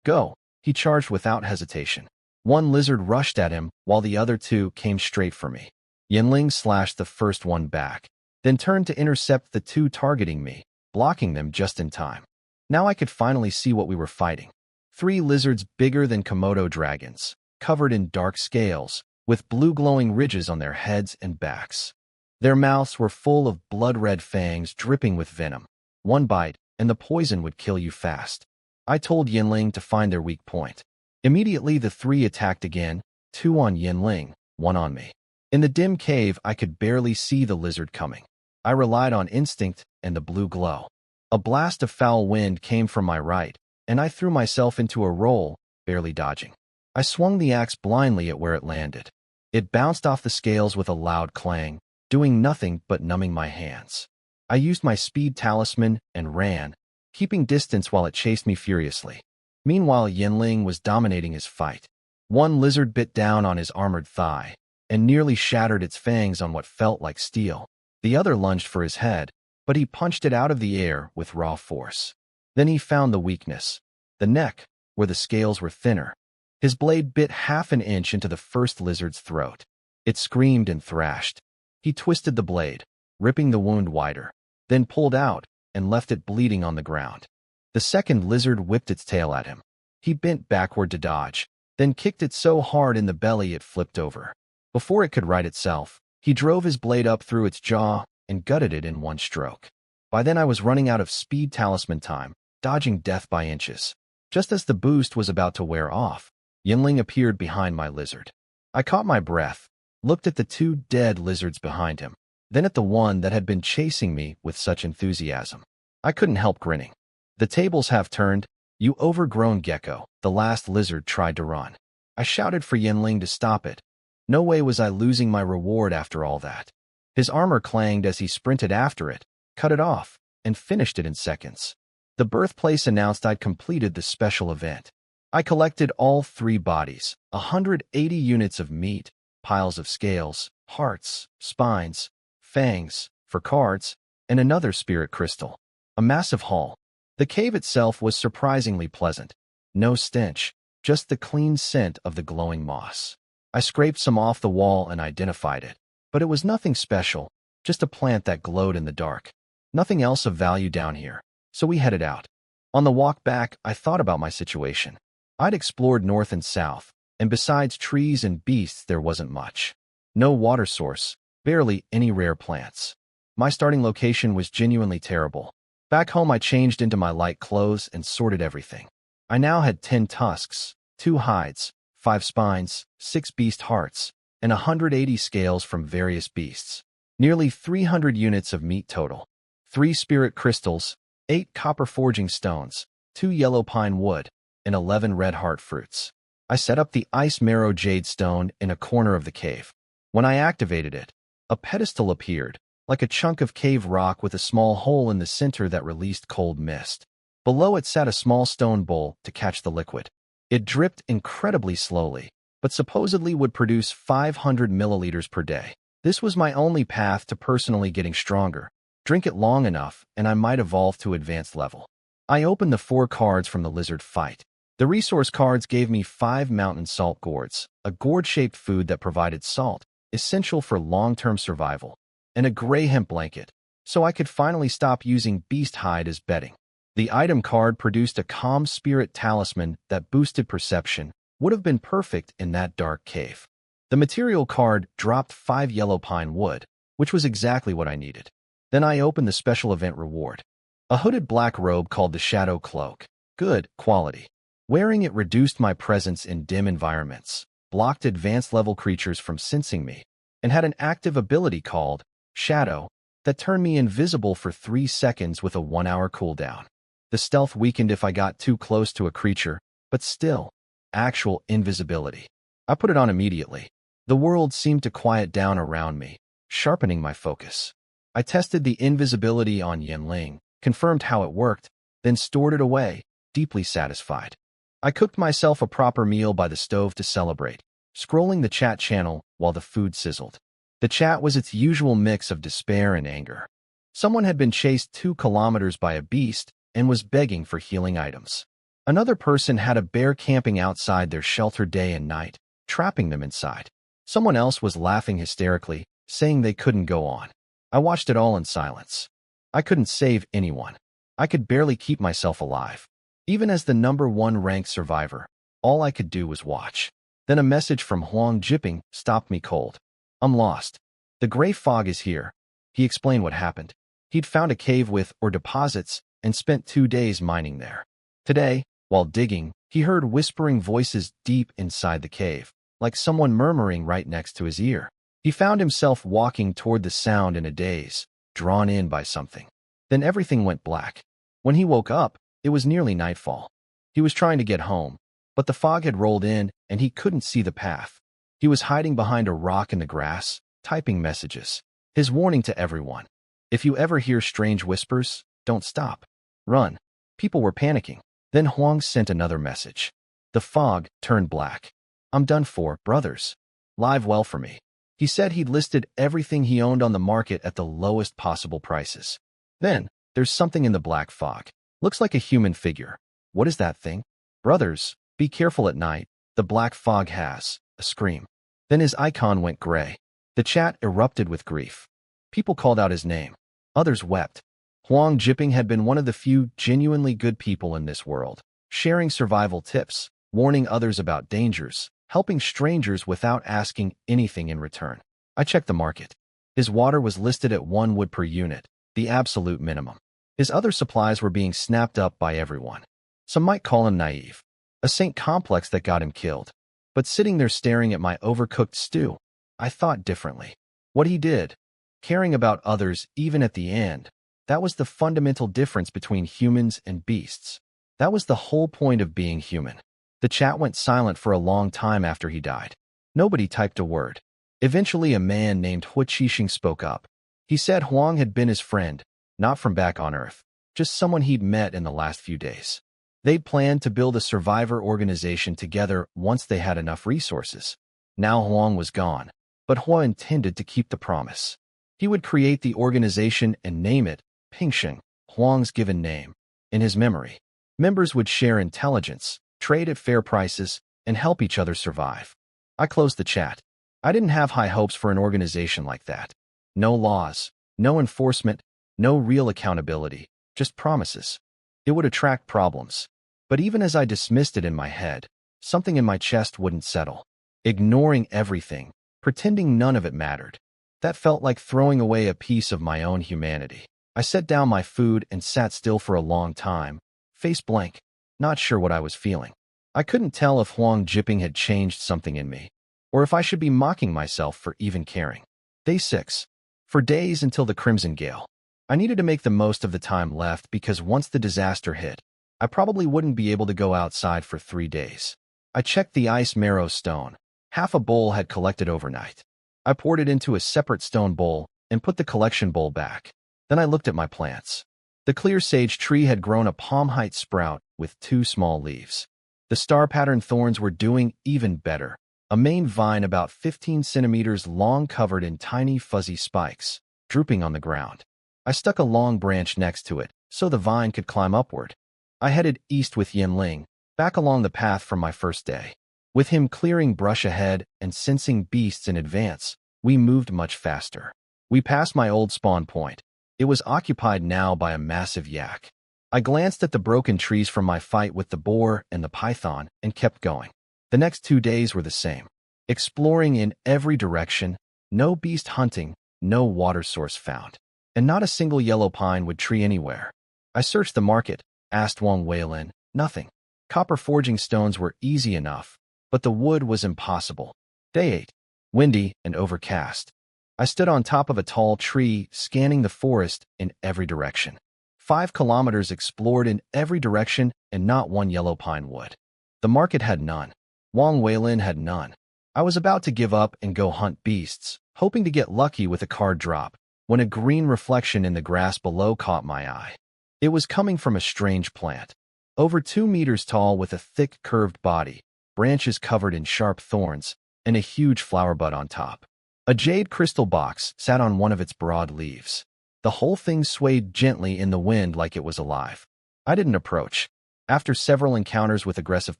go. He charged without hesitation. One lizard rushed at him, while the other two came straight for me. Yinling slashed the first one back, then turned to intercept the two targeting me, blocking them just in time. Now I could finally see what we were fighting. Three lizards bigger than Komodo dragons, covered in dark scales, with blue glowing ridges on their heads and backs. Their mouths were full of blood-red fangs dripping with venom. One bite, and the poison would kill you fast. I told Yinling to find their weak point. Immediately the three attacked again, two on Yinling, one on me. In the dim cave, I could barely see the lizard coming. I relied on instinct and the blue glow. A blast of foul wind came from my right, and I threw myself into a roll, barely dodging. I swung the axe blindly at where it landed. It bounced off the scales with a loud clang, doing nothing but numbing my hands. I used my speed talisman and ran, keeping distance while it chased me furiously. Meanwhile, Yinling was dominating his fight. One lizard bit down on his armored thigh and nearly shattered its fangs on what felt like steel. The other lunged for his head, but he punched it out of the air with raw force. Then he found the weakness, the neck, where the scales were thinner. His blade bit half an inch into the first lizard's throat. It screamed and thrashed. He twisted the blade, ripping the wound wider, then pulled out and left it bleeding on the ground. The second lizard whipped its tail at him. He bent backward to dodge, then kicked it so hard in the belly it flipped over. Before it could right itself, he drove his blade up through its jaw and gutted it in one stroke. By then I was running out of speed talisman time, dodging death by inches. Just as the boost was about to wear off, Yinling appeared behind my lizard. I caught my breath, looked at the two dead lizards behind him, then at the one that had been chasing me with such enthusiasm. I couldn't help grinning. The tables have turned, you overgrown gecko. The last lizard tried to run. I shouted for Yinling to stop it. No way was I losing my reward after all that. His armor clanged as he sprinted after it, cut it off, and finished it in seconds. The birthplace announced I'd completed the special event. I collected all three bodies, 180 units of meat, piles of scales, hearts, spines, fangs, for cards, and another spirit crystal. A massive haul. The cave itself was surprisingly pleasant. No stench, just the clean scent of the glowing moss. I scraped some off the wall and identified it, but it was nothing special, just a plant that glowed in the dark. Nothing else of value down here, so we headed out. On the walk back, I thought about my situation. I'd explored north and south, and besides trees and beasts there wasn't much. No water source, barely any rare plants. My starting location was genuinely terrible. Back home I changed into my light clothes and sorted everything. I now had 10 tusks, 2 hides, 5 spines, 6 beast hearts, and 180 scales from various beasts. Nearly 300 units of meat total. 3 spirit crystals, 8 copper forging stones, 2 yellow pine wood, and 11 red heart fruits. I set up the ice marrow jade stone in a corner of the cave. When I activated it, a pedestal appeared, like a chunk of cave rock with a small hole in the center that released cold mist. Below it sat a small stone bowl to catch the liquid. It dripped incredibly slowly, but supposedly would produce 500 milliliters per day. This was my only path to personally getting stronger. Drink it long enough, and I might evolve to advanced level. I opened the 4 cards from the lizard fight. The resource cards gave me 5 mountain salt gourds, a gourd-shaped food that provided salt, essential for long-term survival, and a gray hemp blanket, so I could finally stop using beast hide as bedding. The item card produced a calm spirit talisman that boosted perception, would have been perfect in that dark cave. The material card dropped 5 yellow pine wood, which was exactly what I needed. Then I opened the special event reward. A hooded black robe called the Shadow Cloak. Good quality. Wearing it reduced my presence in dim environments, blocked advanced level creatures from sensing me, and had an active ability called Shadow that turned me invisible for 3 seconds with a 1-hour cooldown. The stealth weakened if I got too close to a creature, but still, actual invisibility. I put it on immediately. The world seemed to quiet down around me, sharpening my focus. I tested the invisibility on Yanling, confirmed how it worked, then stored it away, deeply satisfied. I cooked myself a proper meal by the stove to celebrate, scrolling the chat channel while the food sizzled. The chat was its usual mix of despair and anger. Someone had been chased 2 kilometers by a beast and was begging for healing items. Another person had a bear camping outside their shelter day and night, trapping them inside. Someone else was laughing hysterically, saying they couldn't go on. I watched it all in silence. I couldn't save anyone. I could barely keep myself alive. Even as the #1 ranked survivor, all I could do was watch. Then a message from Huang Jiping stopped me cold. I'm lost. The gray fog is here. He explained what happened. He'd found a cave with deposits and spent 2 days mining there. Today, while digging, he heard whispering voices deep inside the cave, like someone murmuring right next to his ear. He found himself walking toward the sound in a daze, drawn in by something. Then everything went black. When he woke up, it was nearly nightfall. He was trying to get home, but the fog had rolled in and he couldn't see the path. He was hiding behind a rock in the grass, typing messages. His warning to everyone: if you ever hear strange whispers, don't stop. Run. People were panicking. Then Huang sent another message. The fog turned black. I'm done for, brothers. Live well for me. He said he'd listed everything he owned on the market at the lowest possible prices. Then, there's something in the black fog. Looks like a human figure. What is that thing? Brothers, be careful at night. The black fog has a scream. Then his icon went gray. The chat erupted with grief. People called out his name. Others wept. Huang Jiping had been one of the few genuinely good people in this world, sharing survival tips, warning others about dangers, helping strangers without asking anything in return. I checked the market. His water was listed at 1 wood per unit, the absolute minimum. His other supplies were being snapped up by everyone. Some might call him naive, a saint complex that got him killed. But sitting there staring at my overcooked stew, I thought differently. What he did, caring about others even at the end, that was the fundamental difference between humans and beasts. That was the whole point of being human. The chat went silent for a long time after he died. Nobody typed a word. Eventually, a man named Hu Qixing spoke up. He said Huang had been his friend, not from back on Earth, just someone he'd met in the last few days. They'd planned to build a survivor organization together once they had enough resources. Now Huang was gone, but Hua intended to keep the promise. He would create the organization and name it Pingsheng, Huang's given name. In his memory, members would share intelligence, trade at fair prices, and help each other survive. I closed the chat. I didn't have high hopes for an organization like that. No laws, no enforcement, no real accountability, just promises. It would attract problems. But even as I dismissed it in my head, something in my chest wouldn't settle. Ignoring everything, pretending none of it mattered. That felt like throwing away a piece of my own humanity. I set down my food and sat still for a long time, face blank, not sure what I was feeling. I couldn't tell if Huang Jiping had changed something in me, or if I should be mocking myself for even caring. Day 6. For days until the Crimson Gale. I needed to make the most of the time left because once the disaster hit, I probably wouldn't be able to go outside for 3 days. I checked the ice marrow stone. Half a bowl had collected overnight. I poured it into a separate stone bowl and put the collection bowl back. Then I looked at my plants. The clear sage tree had grown a palm-height sprout with 2 small leaves. The star-pattern thorns were doing even better. A main vine about 15 centimeters long covered in tiny fuzzy spikes, drooping on the ground. I stuck a long branch next to it, so the vine could climb upward. I headed east with Yanling, back along the path from my first day. With him clearing brush ahead and sensing beasts in advance, we moved much faster. We passed my old spawn point. It was occupied now by a massive yak. I glanced at the broken trees from my fight with the boar and the python and kept going. The next 2 days were the same. Exploring in every direction, no beast hunting, no water source found, and not a single yellow pine wood tree anywhere. I searched the market, asked Wang Weilin, nothing. Copper forging stones were easy enough, but the wood was impossible. Day 8. Windy and overcast. I stood on top of a tall tree, scanning the forest in every direction. 5 kilometers explored in every direction and not one yellow pine wood. The market had none. Wang Weilin had none. I was about to give up and go hunt beasts, hoping to get lucky with a card drop, when a green reflection in the grass below caught my eye. It was coming from a strange plant. Over 2 meters tall with a thick, curved body, branches covered in sharp thorns, and a huge flower bud on top. A jade crystal box sat on one of its broad leaves. The whole thing swayed gently in the wind like it was alive. I didn't approach. After several encounters with aggressive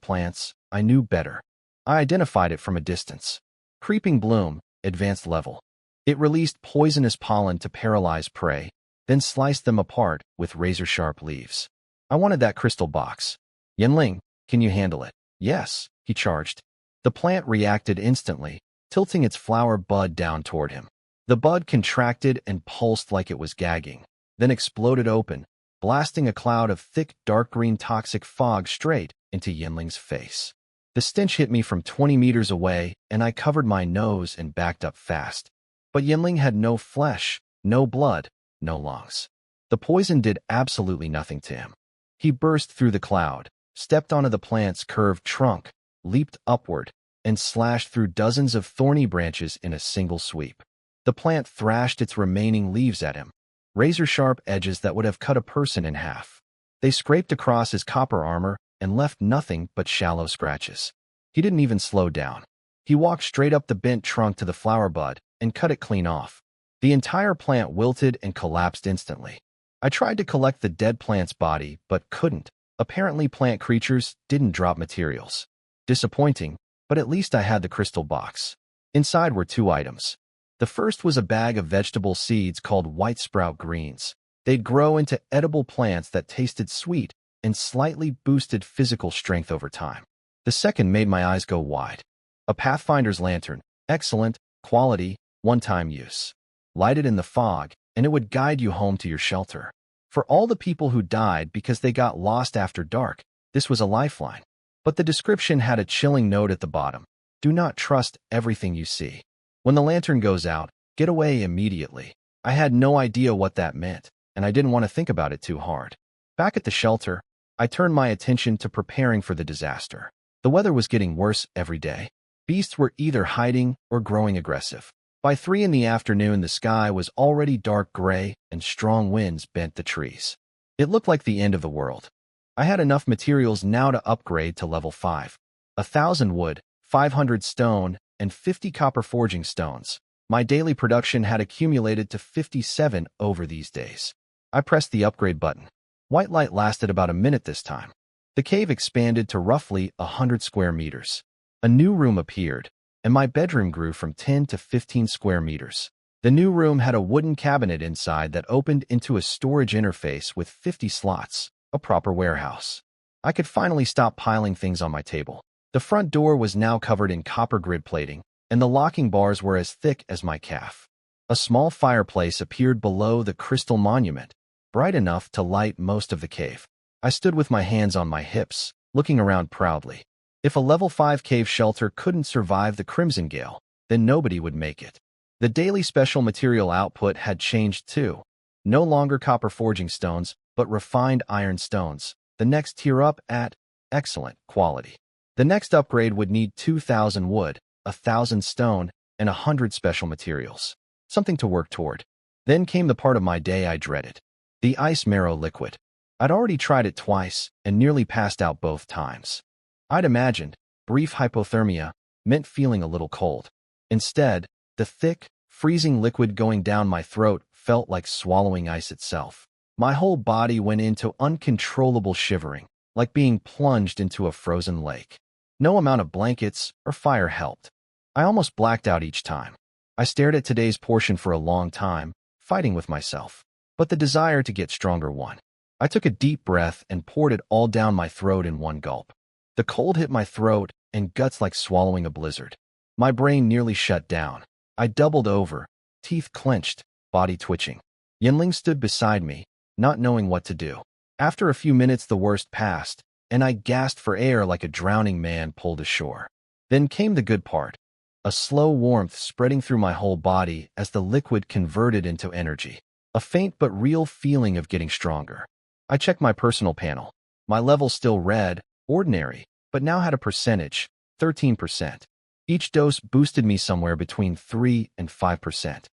plants, I knew better. I identified it from a distance. Creeping bloom, advanced level. It released poisonous pollen to paralyze prey, then sliced them apart with razor-sharp leaves. I wanted that crystal box. Yanling, can you handle it? Yes, he charged. The plant reacted instantly, tilting its flower bud down toward him. The bud contracted and pulsed like it was gagging, then exploded open, blasting a cloud of thick, dark green toxic fog straight into Yanling's face. The stench hit me from 20 meters away, and I covered my nose and backed up fast. But Yanling had no flesh, no blood, no lungs. The poison did absolutely nothing to him. He burst through the cloud, stepped onto the plant's curved trunk, leaped upward, and slashed through dozens of thorny branches in a single sweep. The plant thrashed its remaining leaves at him, razor-sharp edges that would have cut a person in half. They scraped across his copper armor and left nothing but shallow scratches. He didn't even slow down. He walked straight up the bent trunk to the flower bud and cut it clean off. The entire plant wilted and collapsed instantly. I tried to collect the dead plant's body, but couldn't. Apparently, plant creatures didn't drop materials. Disappointing, but at least I had the crystal box. Inside were 2 items. The first was a bag of vegetable seeds called white sprout greens. They'd grow into edible plants that tasted sweet and slightly boosted physical strength over time. The second made my eyes go wide. A Pathfinder's lantern, excellent, quality, one-time use. Light it in the fog, and it would guide you home to your shelter. For all the people who died because they got lost after dark, this was a lifeline. But the description had a chilling note at the bottom. Do not trust everything you see. When the lantern goes out, get away immediately. I had no idea what that meant, and I didn't want to think about it too hard. Back at the shelter, I turned my attention to preparing for the disaster. The weather was getting worse every day. Beasts were either hiding or growing aggressive. By 3 in the afternoon, the sky was already dark gray and strong winds bent the trees. It looked like the end of the world. I had enough materials now to upgrade to level 5. 1,000 wood, 500 stone, and 50 copper forging stones. My daily production had accumulated to 57 over these days. I pressed the upgrade button. White light lasted about a minute this time. The cave expanded to roughly 100 square meters. A new room appeared, and my bedroom grew from 10 to 15 square meters. The new room had a wooden cabinet inside that opened into a storage interface with 50 slots, a proper warehouse. I could finally stop piling things on my table. The front door was now covered in copper grid plating, and the locking bars were as thick as my calf. A small fireplace appeared below the crystal monument, bright enough to light most of the cave. I stood with my hands on my hips, looking around proudly. If a level 5 cave shelter couldn't survive the Crimson Gale, then nobody would make it. The daily special material output had changed too. No longer copper forging stones, but refined iron stones, the next tier up at excellent quality. The next upgrade would need 2,000 wood, 1,000 stone, and 100 special materials. Something to work toward. Then came the part of my day I dreaded. The ice marrow liquid. I'd already tried it twice and nearly passed out both times. I'd imagined brief hypothermia meant feeling a little cold. Instead, the thick, freezing liquid going down my throat felt like swallowing ice itself. My whole body went into uncontrollable shivering, like being plunged into a frozen lake. No amount of blankets or fire helped. I almost blacked out each time. I stared at today's portion for a long time, fighting with myself. But the desire to get stronger won. I took a deep breath and poured it all down my throat in one gulp. The cold hit my throat and guts like swallowing a blizzard. My brain nearly shut down. I doubled over, teeth clenched, body twitching. Yinling stood beside me, not knowing what to do. After a few minutes, the worst passed, and I gasped for air like a drowning man pulled ashore. Then came the good part. A slow warmth spreading through my whole body as the liquid converted into energy. A faint but real feeling of getting stronger. I checked my personal panel. My level still read, ordinary, but now had a percentage, 13%. Each dose boosted me somewhere between 3 and 5%.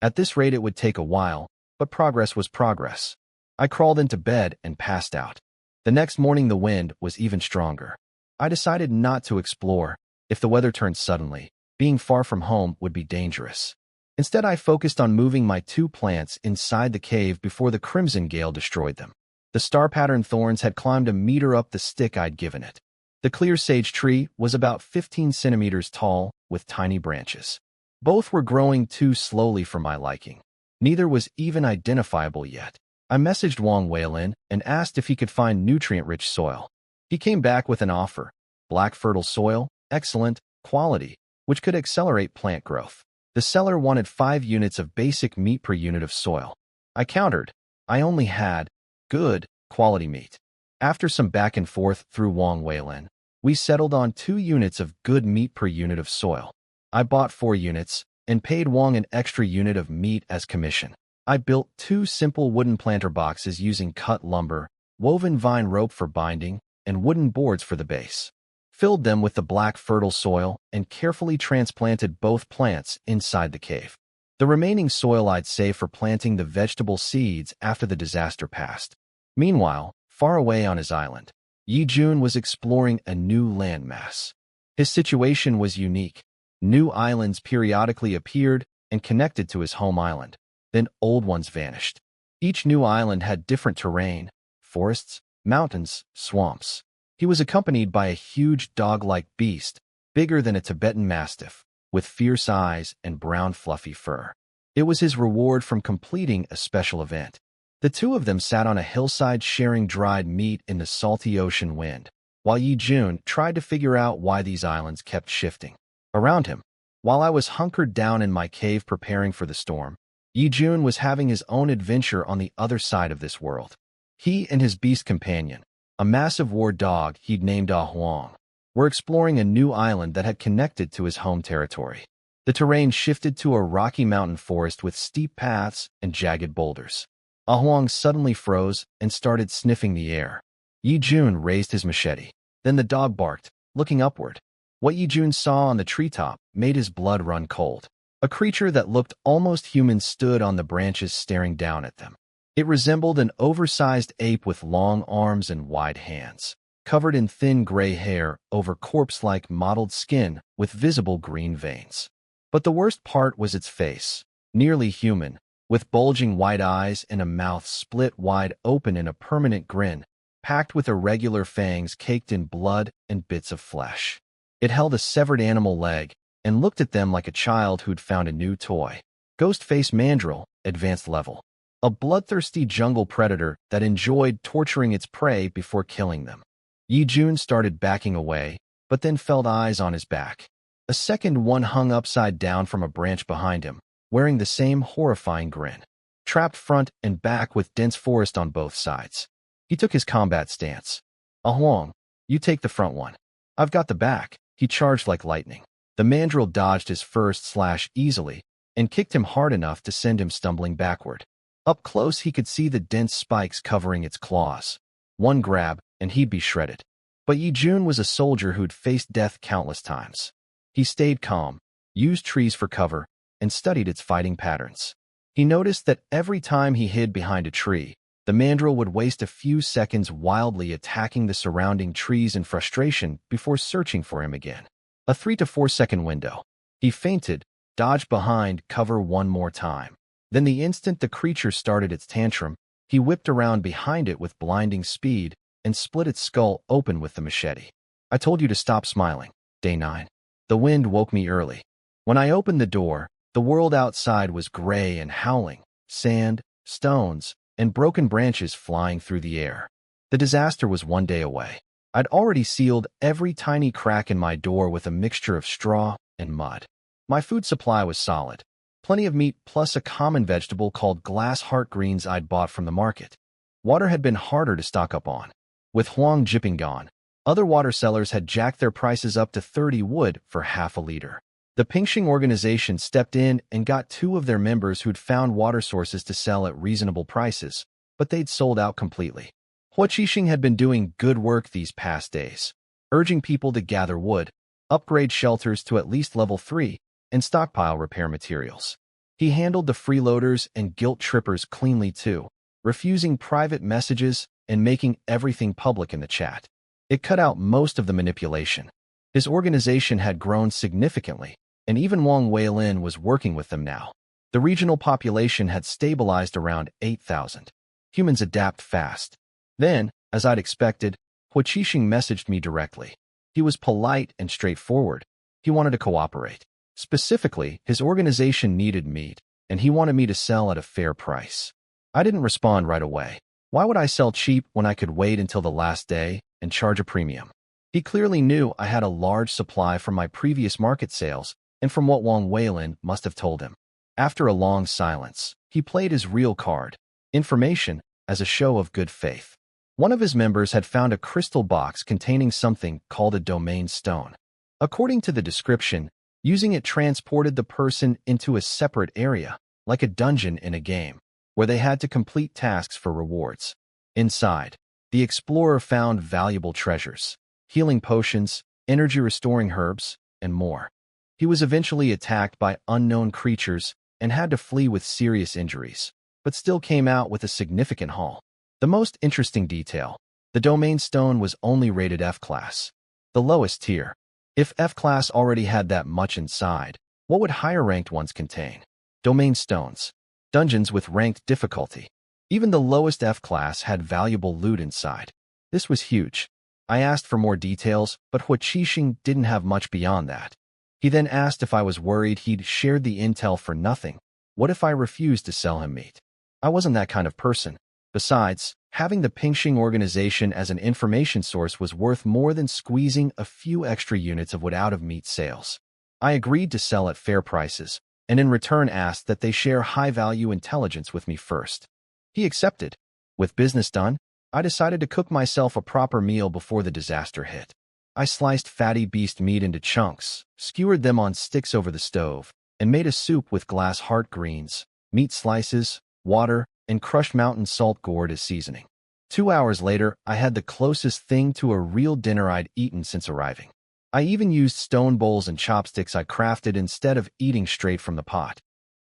At this rate, it would take a while, but progress was progress. I crawled into bed and passed out. The next morning, the wind was even stronger. I decided not to explore. If the weather turned suddenly, being far from home would be dangerous. Instead, I focused on moving my 2 plants inside the cave before the crimson gale destroyed them. The star-patterned thorns had climbed a meter up the stick I'd given it. The clear sage tree was about 15 centimeters tall, with tiny branches. Both were growing too slowly for my liking. Neither was even identifiable yet. I messaged Wang Weilin and asked if he could find nutrient-rich soil. He came back with an offer: black fertile soil, excellent quality, which could accelerate plant growth. The seller wanted 5 units of basic meat per unit of soil. I countered. I only had good quality meat. After some back and forth through Wang Weilin, we settled on 2 units of good meat per unit of soil. I bought 4 units and paid Wang an extra unit of meat as commission. I built 2 simple wooden planter boxes using cut lumber, woven vine rope for binding, and wooden boards for the base. Filled them with the black fertile soil and carefully transplanted both plants inside the cave. The remaining soil I'd save for planting the vegetable seeds after the disaster passed. Meanwhile, far away on his island, Yi Jun was exploring a new landmass. His situation was unique. New islands periodically appeared and connected to his home island. Then old ones vanished. Each new island had different terrain: forests, mountains, swamps. He was accompanied by a huge dog-like beast, bigger than a Tibetan Mastiff, with fierce eyes and brown fluffy fur. It was his reward from completing a special event. The 2 of them sat on a hillside sharing dried meat in the salty ocean wind, while Yi Jun tried to figure out why these islands kept shifting around him. While I was hunkered down in my cave preparing for the storm, Yi Jun was having his own adventure on the other side of this world. He and his beast companion, a massive war dog he'd named Ah Huang, were exploring a new island that had connected to his home territory. The terrain shifted to a rocky mountain forest with steep paths and jagged boulders. Ah Huang suddenly froze and started sniffing the air. Yi Jun raised his machete. Then the dog barked, looking upward. What Yi Jun saw on the treetop made his blood run cold. A creature that looked almost human stood on the branches staring down at them. It resembled an oversized ape with long arms and wide hands, covered in thin gray hair over corpse-like mottled skin with visible green veins. But the worst part was its face, nearly human, with bulging white eyes and a mouth split wide open in a permanent grin, packed with irregular fangs caked in blood and bits of flesh. It held a severed animal leg and looked at them like a child who'd found a new toy. Ghost-face mandrill, advanced level. A bloodthirsty jungle predator that enjoyed torturing its prey before killing them. Yi Jun started backing away, but then felt eyes on his back. A second one hung upside down from a branch behind him, wearing the same horrifying grin. Trapped front and back with dense forest on both sides. He took his combat stance. Ah Huang, you take the front one. I've got the back. He charged like lightning. The mandrill dodged his first slash easily and kicked him hard enough to send him stumbling backward. Up close, he could see the dense spikes covering its claws. One grab, and he'd be shredded. But Yi Jun was a soldier who'd faced death countless times. He stayed calm, used trees for cover, and studied its fighting patterns. He noticed that every time he hid behind a tree, the mandrill would waste a few seconds wildly attacking the surrounding trees in frustration before searching for him again. A 3 to 4 second window. He feinted, dodged behind cover one more time. Then the instant the creature started its tantrum, he whipped around behind it with blinding speed and split its skull open with the machete. I told you to stop smiling. Day 9. The wind woke me early. When I opened the door, the world outside was gray and howling, sand, stones, and broken branches flying through the air. The disaster was 1 day away. I'd already sealed every tiny crack in my door with a mixture of straw and mud. My food supply was solid. Plenty of meat plus a common vegetable called glass heart greens I'd bought from the market. Water had been harder to stock up on. With Huang Jipping gone, other water sellers had jacked their prices up to 30 wood for half a liter. The Pingxing organization stepped in and got 2 of their members who'd found water sources to sell at reasonable prices, but they'd sold out completely. Hua Qixing had been doing good work these past days, urging people to gather wood, upgrade shelters to at least level 3, and stockpile repair materials. He handled the freeloaders and guilt trippers cleanly too, refusing private messages and making everything public in the chat. It cut out most of the manipulation. His organization had grown significantly, and even Wang Weilin was working with them now. The regional population had stabilized around 8,000. Humans adapt fast. Then, as I'd expected, Hua Qixing messaged me directly. He was polite and straightforward. He wanted to cooperate. Specifically, his organization needed meat, and he wanted me to sell at a fair price. I didn't respond right away. Why would I sell cheap when I could wait until the last day and charge a premium? He clearly knew I had a large supply from my previous market sales and from what Wang Weilin must have told him. After a long silence, he played his real card, information, as a show of good faith. One of his members had found a crystal box containing something called a domain stone. According to the description, using it transported the person into a separate area, like a dungeon in a game, where they had to complete tasks for rewards. Inside, the explorer found valuable treasures, healing potions, energy-restoring herbs, and more. He was eventually attacked by unknown creatures and had to flee with serious injuries, but still came out with a significant haul. The most interesting detail, the domain stone was only rated F class, the lowest tier. If F class already had that much inside, what would higher-ranked ones contain? Domain stones. Dungeons with ranked difficulty. Even the lowest F class had valuable loot inside. This was huge. I asked for more details, but Hua Qixing didn't have much beyond that. He then asked if I was worried he'd shared the intel for nothing. What if I refused to sell him meat? I wasn't that kind of person. Besides, having the Pingxing organization as an information source was worth more than squeezing a few extra units of wood out of meat sales. I agreed to sell at fair prices, and in return asked that they share high-value intelligence with me first. He accepted. With business done, I decided to cook myself a proper meal before the disaster hit. I sliced fatty beast meat into chunks, skewered them on sticks over the stove, and made a soup with glass heart greens, meat slices, water, and crushed mountain salt gourd as seasoning. 2 hours later, I had the closest thing to a real dinner I'd eaten since arriving. I even used stone bowls and chopsticks I crafted instead of eating straight from the pot.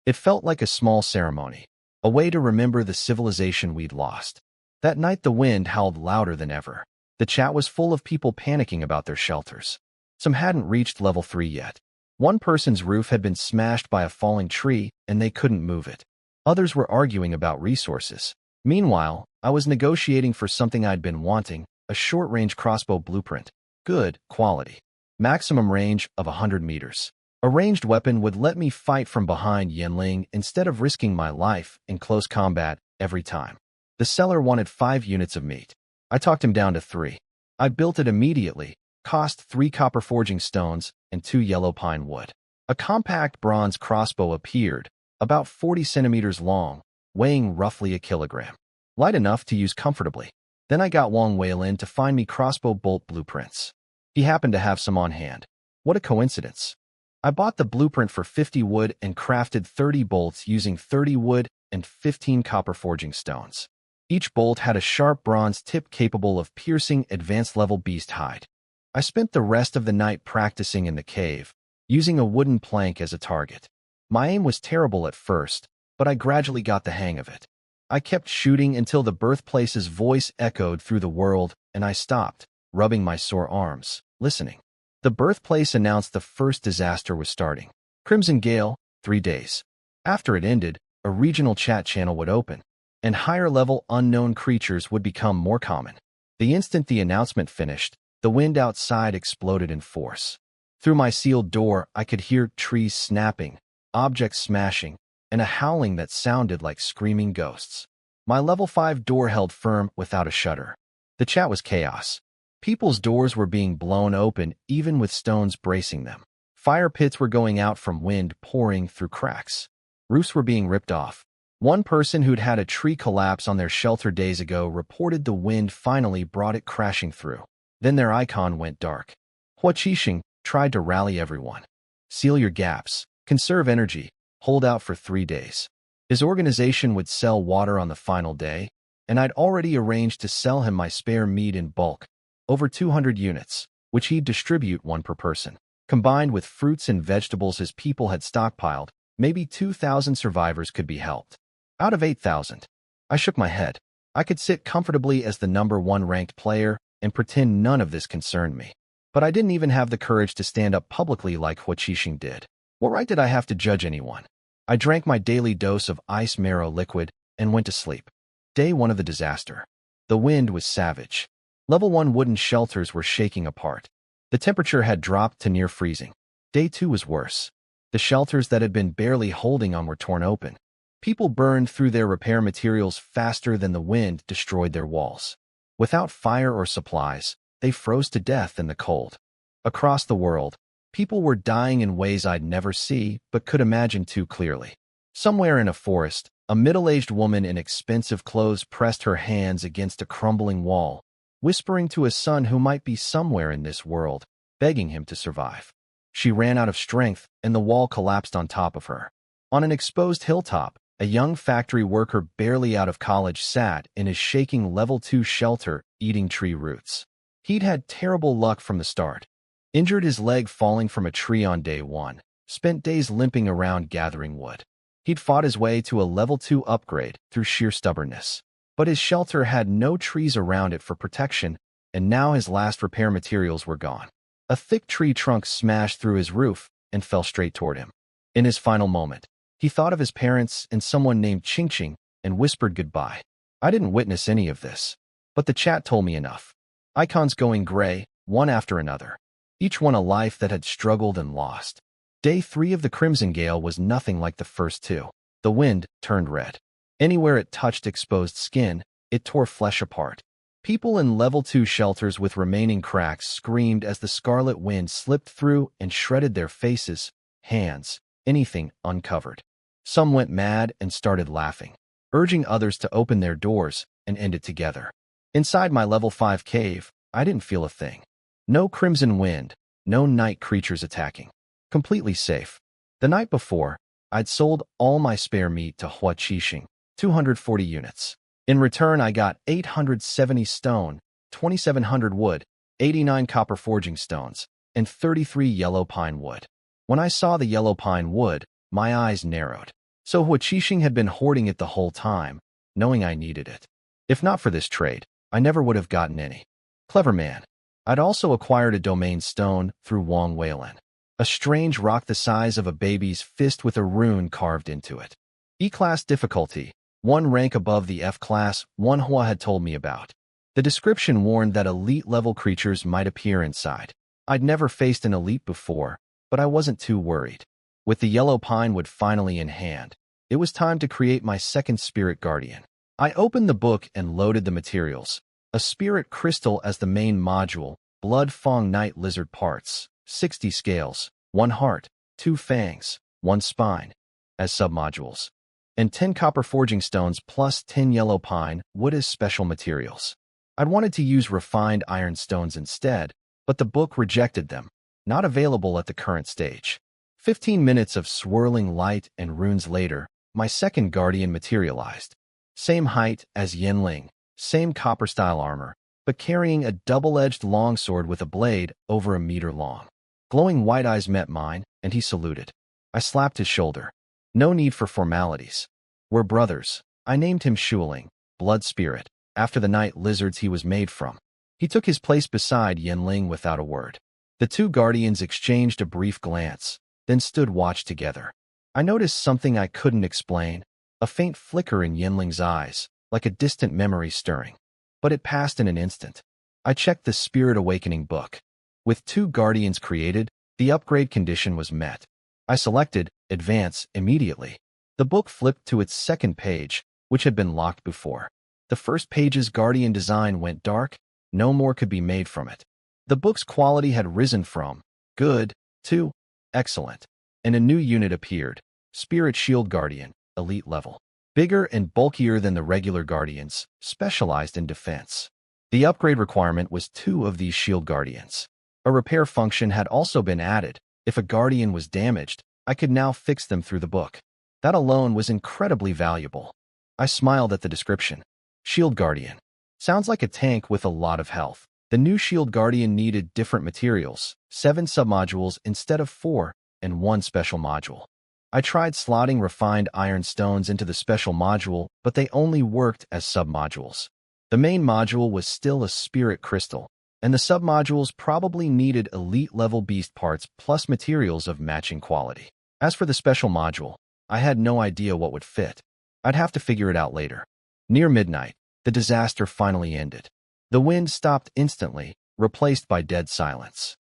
It felt like a small ceremony, a way to remember the civilization we'd lost. That night the wind howled louder than ever. The chat was full of people panicking about their shelters. Some hadn't reached level 3 yet. One person's roof had been smashed by a falling tree and they couldn't move it. Others were arguing about resources. Meanwhile, I was negotiating for something I'd been wanting, a short-range crossbow blueprint. Good quality. Maximum range of 100 meters. A ranged weapon would let me fight from behind Yanling instead of risking my life in close combat every time. The seller wanted 5 units of meat. I talked him down to 3. I built it immediately, cost 3 copper forging stones and 2 yellow pine wood. A compact bronze crossbow appeared, about 40 centimeters long, weighing roughly a kilogram. Light enough to use comfortably. Then I got Wang Weilin to find me crossbow bolt blueprints. He happened to have some on hand. What a coincidence. I bought the blueprint for 50 wood and crafted 30 bolts using 30 wood and 15 copper forging stones. Each bolt had a sharp bronze tip capable of piercing advanced-level beast hide. I spent the rest of the night practicing in the cave, using a wooden plank as a target. My aim was terrible at first, but I gradually got the hang of it. I kept shooting until the birthplace's voice echoed through the world, and I stopped, rubbing my sore arms, listening. The birthplace announced the first disaster was starting. Crimson Gale, 3 days. After it ended, a regional chat channel would open, and higher-level unknown creatures would become more common. The instant the announcement finished, the wind outside exploded in force. Through my sealed door, I could hear trees snapping, objects smashing, and a howling that sounded like screaming ghosts. My level 5 door held firm without a shutter. The chat was chaos. People's doors were being blown open, even with stones bracing them. Fire pits were going out from wind pouring through cracks. Roofs were being ripped off. One person who'd had a tree collapse on their shelter days ago reported the wind finally brought it crashing through. Then their icon went dark. Hua Qixing tried to rally everyone. Seal your gaps, conserve energy, hold out for 3 days. His organization would sell water on the final day, and I'd already arranged to sell him my spare meat in bulk, over 200 units, which he'd distribute 1 per person. Combined with fruits and vegetables his people had stockpiled, maybe 2,000 survivors could be helped. Out of 8,000. I shook my head. I could sit comfortably as the #1 ranked player and pretend none of this concerned me. But I didn't even have the courage to stand up publicly like Hua Qixing did. What right did I have to judge anyone? I drank my daily dose of ice marrow liquid and went to sleep. Day 1 of the disaster. The wind was savage. Level 1 wooden shelters were shaking apart. The temperature had dropped to near freezing. Day 2 was worse. The shelters that had been barely holding on were torn open. People burned through their repair materials faster than the wind destroyed their walls. Without fire or supplies, they froze to death in the cold. Across the world, people were dying in ways I'd never see but could imagine too clearly. Somewhere in a forest, a middle-aged woman in expensive clothes pressed her hands against a crumbling wall, whispering to a son who might be somewhere in this world, begging him to survive. She ran out of strength, and the wall collapsed on top of her. On an exposed hilltop, a young factory worker barely out of college sat in his shaking level 2 shelter, eating tree roots. He'd had terrible luck from the start. Injured his leg falling from a tree on day 1, spent days limping around gathering wood. He'd fought his way to a level 2 upgrade through sheer stubbornness. But his shelter had no trees around it for protection, and now his last repair materials were gone. A thick tree trunk smashed through his roof and fell straight toward him. In his final moment, he thought of his parents and someone named Qingqing and whispered goodbye. I didn't witness any of this, but the chat told me enough. Icons going gray, one after another. Each one a life that had struggled and lost. Day 3 of the Crimson Gale was nothing like the first 2. The wind turned red. Anywhere it touched exposed skin, it tore flesh apart. People in level 2 shelters with remaining cracks screamed as the scarlet wind slipped through and shredded their faces, hands, anything uncovered. Some went mad and started laughing, urging others to open their doors and end it together. Inside my level 5 cave, I didn't feel a thing. No crimson wind, no night creatures attacking. Completely safe. The night before, I'd sold all my spare meat to Hua Qixing, 240 units. In return, I got 870 stone, 2,700 wood, 89 copper forging stones, and 33 yellow pine wood. When I saw the yellow pine wood, my eyes narrowed. So Hua Qixing had been hoarding it the whole time, knowing I needed it. If not for this trade, I never would have gotten any. Clever man. I'd also acquired a domain stone through Wang Weilan. A strange rock the size of a baby's fist with a rune carved into it. E-class difficulty, 1 rank above the F-class Manhwa had told me about. The description warned that elite-level creatures might appear inside. I'd never faced an elite before, but I wasn't too worried. With the yellow pine wood finally in hand, it was time to create my second spirit guardian. I opened the book and loaded the materials. A spirit crystal as the main module, blood fang night lizard parts, 60 scales, 1 heart, 2 fangs, 1 spine, as submodules, and 10 copper forging stones plus 10 yellow pine wood as special materials. I'd wanted to use refined iron stones instead, but the book rejected them, not available at the current stage. 15 minutes of swirling light and runes later, my second guardian materialized. Same height as Yanling, same copper-style armor, but carrying a double-edged longsword with a blade over 1 meter long. Glowing white eyes met mine, and he saluted. I slapped his shoulder. No need for formalities. We're brothers. I named him Shuling, blood spirit, after the night lizards he was made from. He took his place beside Yanling without a word. The 2 guardians exchanged a brief glance, then stood watch together. I noticed something I couldn't explain, a faint flicker in Yanling's eyes, like a distant memory stirring. But it passed in an instant. I checked the Spirit Awakening book. With 2 guardians created, the upgrade condition was met. I selected Advance immediately. The book flipped to its second page, which had been locked before. The first page's guardian design went dark, no more could be made from it. The book's quality had risen from good to excellent, and a new unit appeared, Spirit Shield Guardian, elite level. Bigger and bulkier than the regular guardians, specialized in defense. The upgrade requirement was 2 of these shield guardians. A repair function had also been added. If a guardian was damaged, I could now fix them through the book. That alone was incredibly valuable. I smiled at the description. Shield Guardian. Sounds like a tank with a lot of health. The new Shield Guardian needed different materials, 7 submodules instead of 4, and 1 special module. I tried slotting refined iron stones into the special module, but they only worked as submodules. The main module was still a spirit crystal, and the submodules probably needed elite-level beast parts plus materials of matching quality. As for the special module, I had no idea what would fit. I'd have to figure it out later. Near midnight, the disaster finally ended. The wind stopped instantly, replaced by dead silence.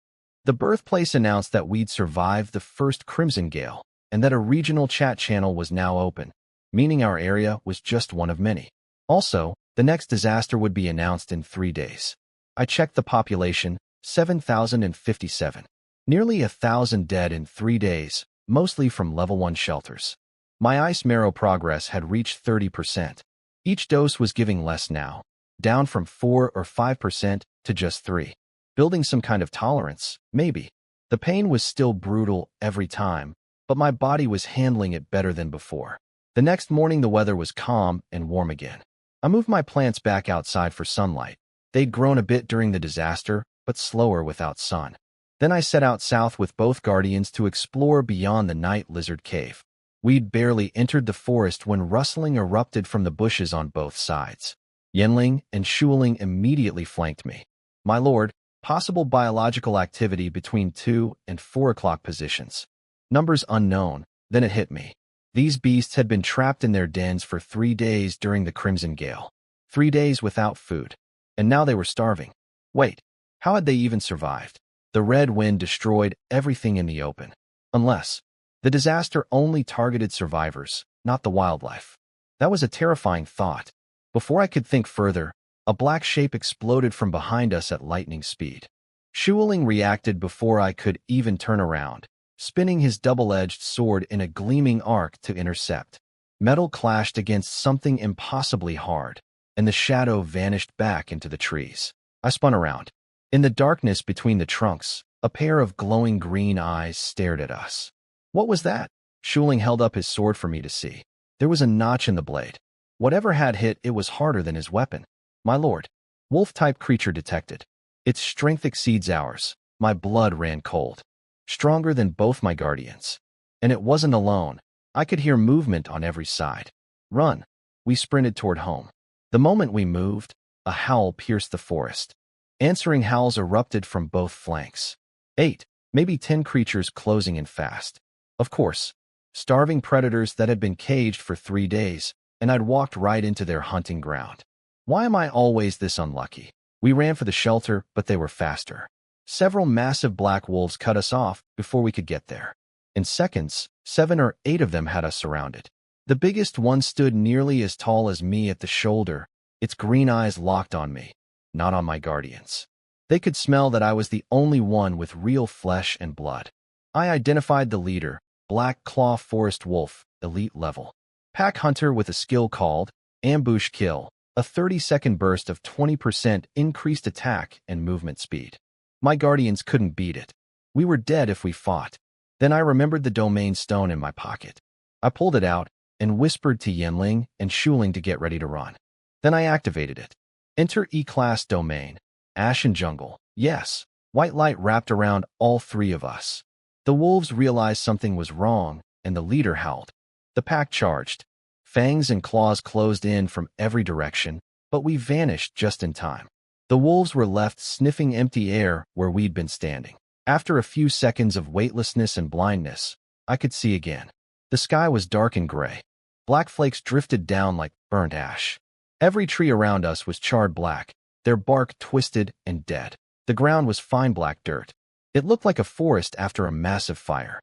The birthplace announced that we'd survived the first Crimson Gale, and that a regional chat channel was now open, meaning our area was just one of many. Also, the next disaster would be announced in 3 days. I checked the population, 7,057. Nearly 1,000 dead in 3 days, mostly from level 1 shelters. My ice marrow progress had reached 30%. Each dose was giving less now, down from 4 or 5% to just 3. Building some kind of tolerance, maybe. The pain was still brutal every time, but my body was handling it better than before. The next morning the weather was calm and warm again. I moved my plants back outside for sunlight. They'd grown a bit during the disaster, but slower without sun. Then I set out south with both guardians to explore beyond the night lizard cave. We'd barely entered the forest when rustling erupted from the bushes on both sides. Yenling and Shuling immediately flanked me. My lord, possible biological activity between 2 and 4 o'clock positions. Numbers unknown, then it hit me. These beasts had been trapped in their dens for 3 days during the Crimson Gale. 3 days without food. And now they were starving. Wait, how had they even survived? The red wind destroyed everything in the open. Unless the disaster only targeted survivors, not the wildlife. That was a terrifying thought. Before I could think further, a black shape exploded from behind us at lightning speed. Shuling reacted before I could even turn around, spinning his double-edged sword in a gleaming arc to intercept. Metal clashed against something impossibly hard, and the shadow vanished back into the trees. I spun around. In the darkness between the trunks, a pair of glowing green eyes stared at us. What was that? Shuling held up his sword for me to see. There was a notch in the blade. Whatever had hit it was harder than his weapon. My lord, wolf-type creature detected. Its strength exceeds ours. My blood ran cold. Stronger than both my guardians. And it wasn't alone. I could hear movement on every side. Run. We sprinted toward home. The moment we moved, a howl pierced the forest. Answering howls erupted from both flanks. 8, maybe 10 creatures closing in fast. Of course, starving predators that had been caged for 3 days, and I'd walked right into their hunting ground. Why am I always this unlucky? We ran for the shelter, but they were faster. Several massive black wolves cut us off before we could get there. In seconds, 7 or 8 of them had us surrounded. The biggest one stood nearly as tall as me at the shoulder, its green eyes locked on me, not on my guardians. They could smell that I was the only one with real flesh and blood. I identified the leader, Black Claw Forest Wolf, elite level. Pack Hunter with a skill called Ambush Kill, a 30-second burst of 20% increased attack and movement speed. My guardians couldn't beat it. We were dead if we fought. Then I remembered the domain stone in my pocket. I pulled it out and whispered to Yenling and Shuling to get ready to run. Then I activated it. Enter E-Class Domain. Ashen Jungle. Yes. White light wrapped around all 3 of us. The wolves realized something was wrong, and the leader howled. The pack charged. Fangs and claws closed in from every direction, but we vanished just in time. The wolves were left sniffing empty air where we'd been standing. After a few seconds of weightlessness and blindness, I could see again. The sky was dark and gray. Black flakes drifted down like burnt ash. Every tree around us was charred black, their bark twisted and dead. The ground was fine black dirt. It looked like a forest after a massive fire.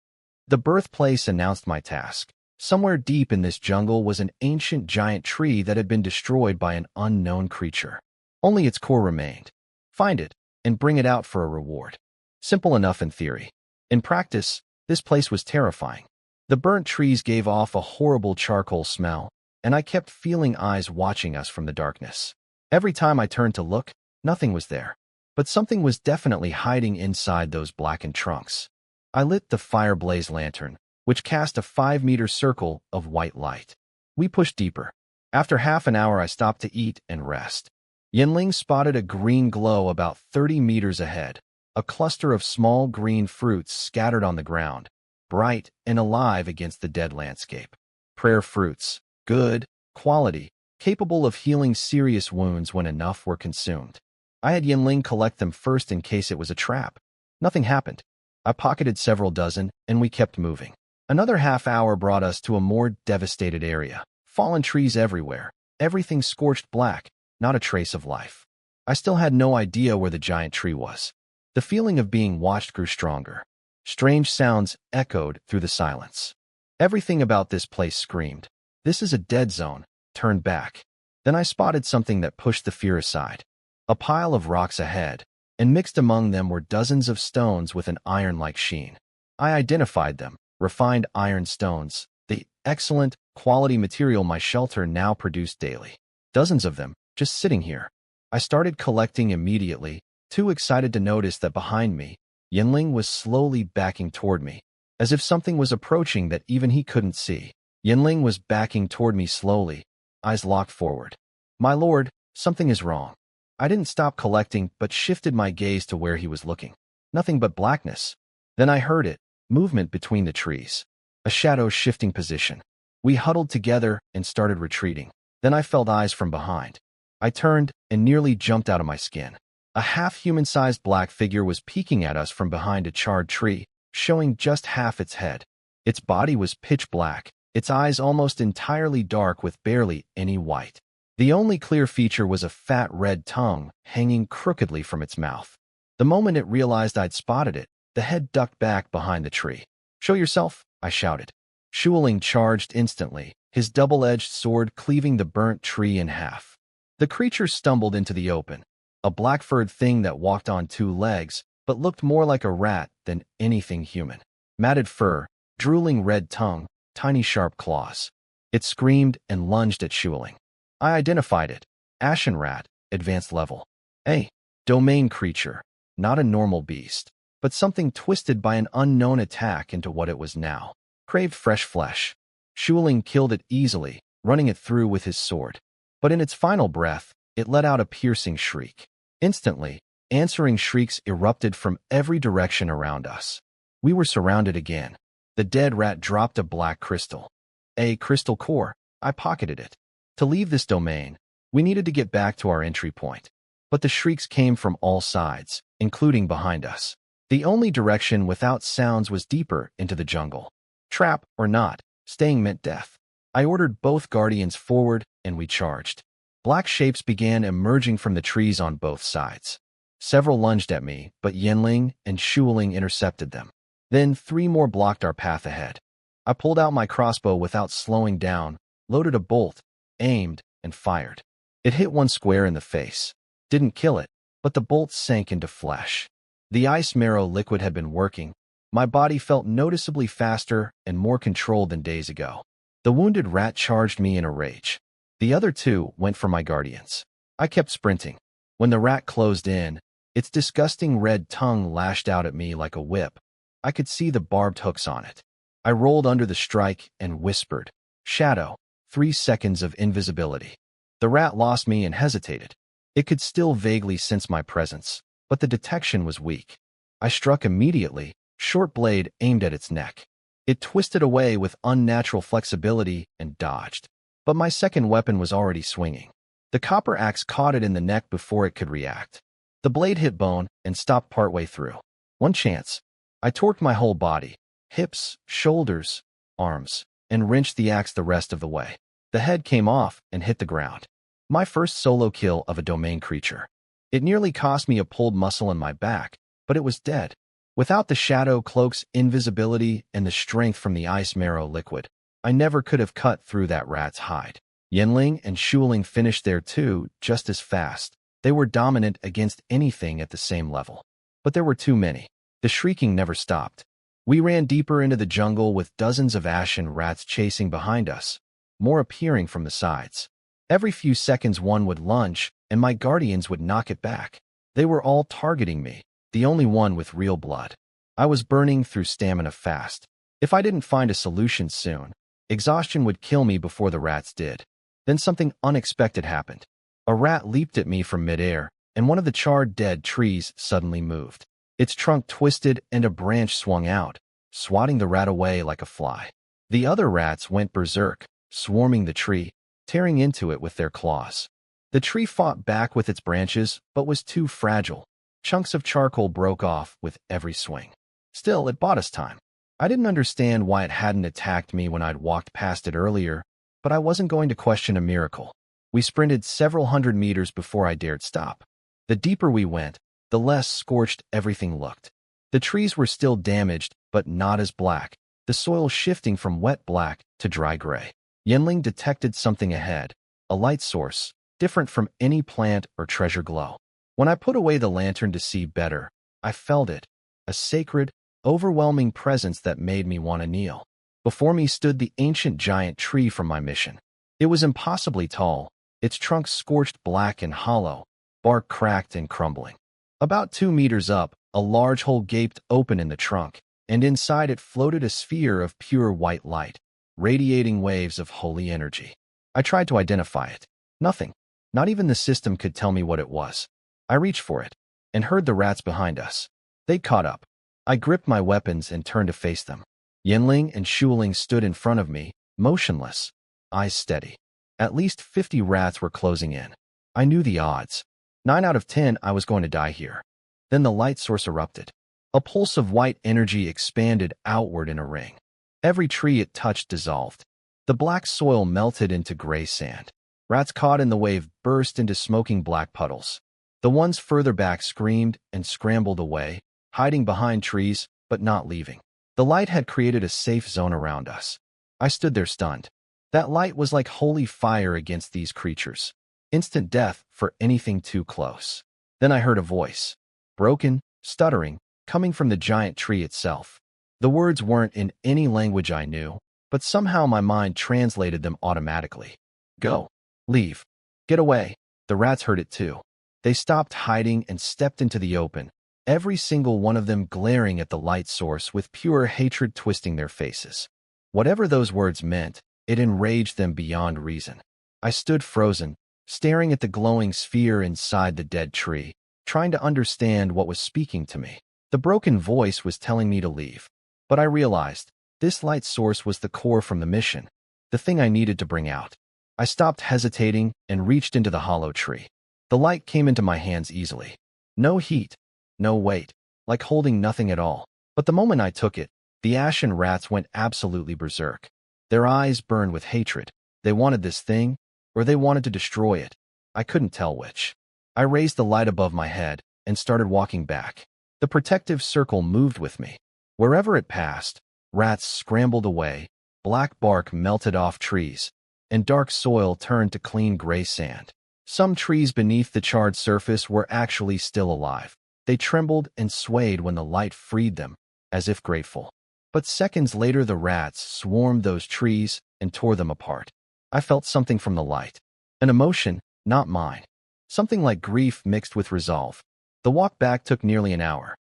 The birthplace announced my task. Somewhere deep in this jungle was an ancient giant tree that had been destroyed by an unknown creature. Only its core remained. Find it, and bring it out for a reward. Simple enough in theory. In practice, this place was terrifying. The burnt trees gave off a horrible charcoal smell, and I kept feeling eyes watching us from the darkness. Every time I turned to look, nothing was there. But something was definitely hiding inside those blackened trunks. I lit the fire-blaze lantern, which cast a 5-meter circle of white light. We pushed deeper. After half an hour I stopped to eat and rest. Yinling spotted a green glow about 30 meters ahead, a cluster of small green fruits scattered on the ground, bright and alive against the dead landscape. Prayer fruits, good, quality, capable of healing serious wounds when enough were consumed. I had Yinling collect them first in case it was a trap. Nothing happened. I pocketed several dozen, and we kept moving. Another half hour brought us to a more devastated area. Fallen trees everywhere, everything scorched black, not a trace of life. I still had no idea where the giant tree was. The feeling of being watched grew stronger. Strange sounds echoed through the silence. Everything about this place screamed, "This is a dead zone, turn back." Then I spotted something that pushed the fear aside. A pile of rocks ahead, and mixed among them were dozens of stones with an iron-like sheen. I identified them, refined iron stones, the excellent, quality material my shelter now produced daily. Dozens of them, just sitting here. I started collecting immediately, too excited to notice that behind me, Yinling was slowly backing toward me, as if something was approaching that even he couldn't see. Yinling was backing toward me slowly, eyes locked forward. "My lord, something is wrong." I didn't stop collecting, but shifted my gaze to where he was looking. Nothing but blackness. Then I heard it, movement between the trees. A shadow shifting position. We huddled together and started retreating. Then I felt eyes from behind. I turned and nearly jumped out of my skin. A half-human-sized black figure was peeking at us from behind a charred tree, showing just half its head. Its body was pitch black, its eyes almost entirely dark with barely any white. The only clear feature was a fat red tongue hanging crookedly from its mouth. The moment it realized I'd spotted it, the head ducked back behind the tree. "Show yourself," I shouted. Shuling charged instantly, his double-edged sword cleaving the burnt tree in half. The creature stumbled into the open, a black-furred thing that walked on two legs, but looked more like a rat than anything human. Matted fur, drooling red tongue, tiny sharp claws. It screamed and lunged at Shuling. I identified it. Ashen rat, advanced level. A domain creature, not a normal beast, but something twisted by an unknown attack into what it was now. Craved fresh flesh. Shuling killed it easily, running it through with his sword. But in its final breath, it let out a piercing shriek. Instantly, answering shrieks erupted from every direction around us. We were surrounded again. The dead rat dropped a black crystal. A crystal core. I pocketed it. To leave this domain, we needed to get back to our entry point. But the shrieks came from all sides, including behind us. The only direction without sounds was deeper into the jungle. Trap or not, staying meant death. I ordered both guardians forward, and we charged. Black shapes began emerging from the trees on both sides. Several lunged at me, but Yinling and Shuling intercepted them. Then 3 more blocked our path ahead. I pulled out my crossbow without slowing down, loaded a bolt, aimed, and fired. It hit one square in the face. Didn't kill it, but the bolt sank into flesh. The ice marrow liquid had been working. My body felt noticeably faster and more controlled than days ago. The wounded rat charged me in a rage. The other 2 went for my guardians. I kept sprinting. When the rat closed in, its disgusting red tongue lashed out at me like a whip. I could see the barbed hooks on it. I rolled under the strike and whispered, "Shadow, 3 seconds of invisibility." The rat lost me and hesitated. It could still vaguely sense my presence, but the detection was weak. I struck immediately, short blade aimed at its neck. It twisted away with unnatural flexibility and dodged. But my second weapon was already swinging. The copper axe caught it in the neck before it could react. The blade hit bone and stopped partway through. One chance. I torqued my whole body, hips, shoulders, arms, and wrenched the axe the rest of the way. The head came off and hit the ground. My first solo kill of a domain creature. It nearly cost me a pulled muscle in my back, but it was dead. Without the shadow cloak's invisibility and the strength from the ice marrow liquid, I never could have cut through that rat's hide. Yinling and Shuling finished there too, just as fast. They were dominant against anything at the same level. But there were too many. The shrieking never stopped. We ran deeper into the jungle with dozens of ashen rats chasing behind us, more appearing from the sides. Every few seconds one would lunge, and my guardians would knock it back. They were all targeting me, the only one with real blood. I was burning through stamina fast. If I didn't find a solution soon, exhaustion would kill me before the rats did. Then something unexpected happened. A rat leaped at me from midair, and one of the charred dead trees suddenly moved. Its trunk twisted and a branch swung out, swatting the rat away like a fly. The other rats went berserk, swarming the tree, tearing into it with their claws. The tree fought back with its branches, but was too fragile. Chunks of charcoal broke off with every swing. Still, it bought us time. I didn't understand why it hadn't attacked me when I'd walked past it earlier, but I wasn't going to question a miracle. We sprinted several hundred meters before I dared stop. The deeper we went, the less scorched everything looked. The trees were still damaged, but not as black, the soil shifting from wet black to dry gray. Yenling detected something ahead, a light source, different from any plant or treasure glow. When I put away the lantern to see better, I felt it, a sacred, overwhelming presence that made me want to kneel. Before me stood the ancient giant tree from my mission. It was impossibly tall, its trunk scorched black and hollow, bark cracked and crumbling. About 2 meters up, a large hole gaped open in the trunk, and inside it floated a sphere of pure white light, radiating waves of holy energy. I tried to identify it. Nothing, not even the system could tell me what it was. I reached for it, and heard the rats behind us. They caught up. I gripped my weapons and turned to face them. Yenling and Shuling stood in front of me, motionless, eyes steady. At least 50 rats were closing in. I knew the odds. 9 out of 10 I was going to die here. Then the light source erupted. A pulse of white energy expanded outward in a ring. Every tree it touched dissolved. The black soil melted into gray sand. Rats caught in the wave burst into smoking black puddles. The ones further back screamed and scrambled away, hiding behind trees, but not leaving. The light had created a safe zone around us. I stood there stunned. That light was like holy fire against these creatures. Instant death for anything too close. Then I heard a voice. Broken, stuttering, coming from the giant tree itself. The words weren't in any language I knew, but somehow my mind translated them automatically. Go. Leave. Get away. The rats heard it too. They stopped hiding and stepped into the open, every single one of them glaring at the light source with pure hatred twisting their faces. Whatever those words meant, it enraged them beyond reason. I stood frozen, staring at the glowing sphere inside the dead tree, trying to understand what was speaking to me. The broken voice was telling me to leave. But I realized, this light source was the core from the mission, the thing I needed to bring out. I stopped hesitating and reached into the hollow tree. The light came into my hands easily. No heat, no weight, like holding nothing at all. But the moment I took it, the ashen rats went absolutely berserk. Their eyes burned with hatred. They wanted this thing, or they wanted to destroy it. I couldn't tell which. I raised the light above my head and started walking back. The protective circle moved with me. Wherever it passed, rats scrambled away, black bark melted off trees, and dark soil turned to clean gray sand. Some trees beneath the charred surface were actually still alive. They trembled and swayed when the light freed them, as if grateful. But seconds later the rats swarmed those trees and tore them apart. I felt something from the light. An emotion, not mine. Something like grief mixed with resolve. The walk back took nearly an hour.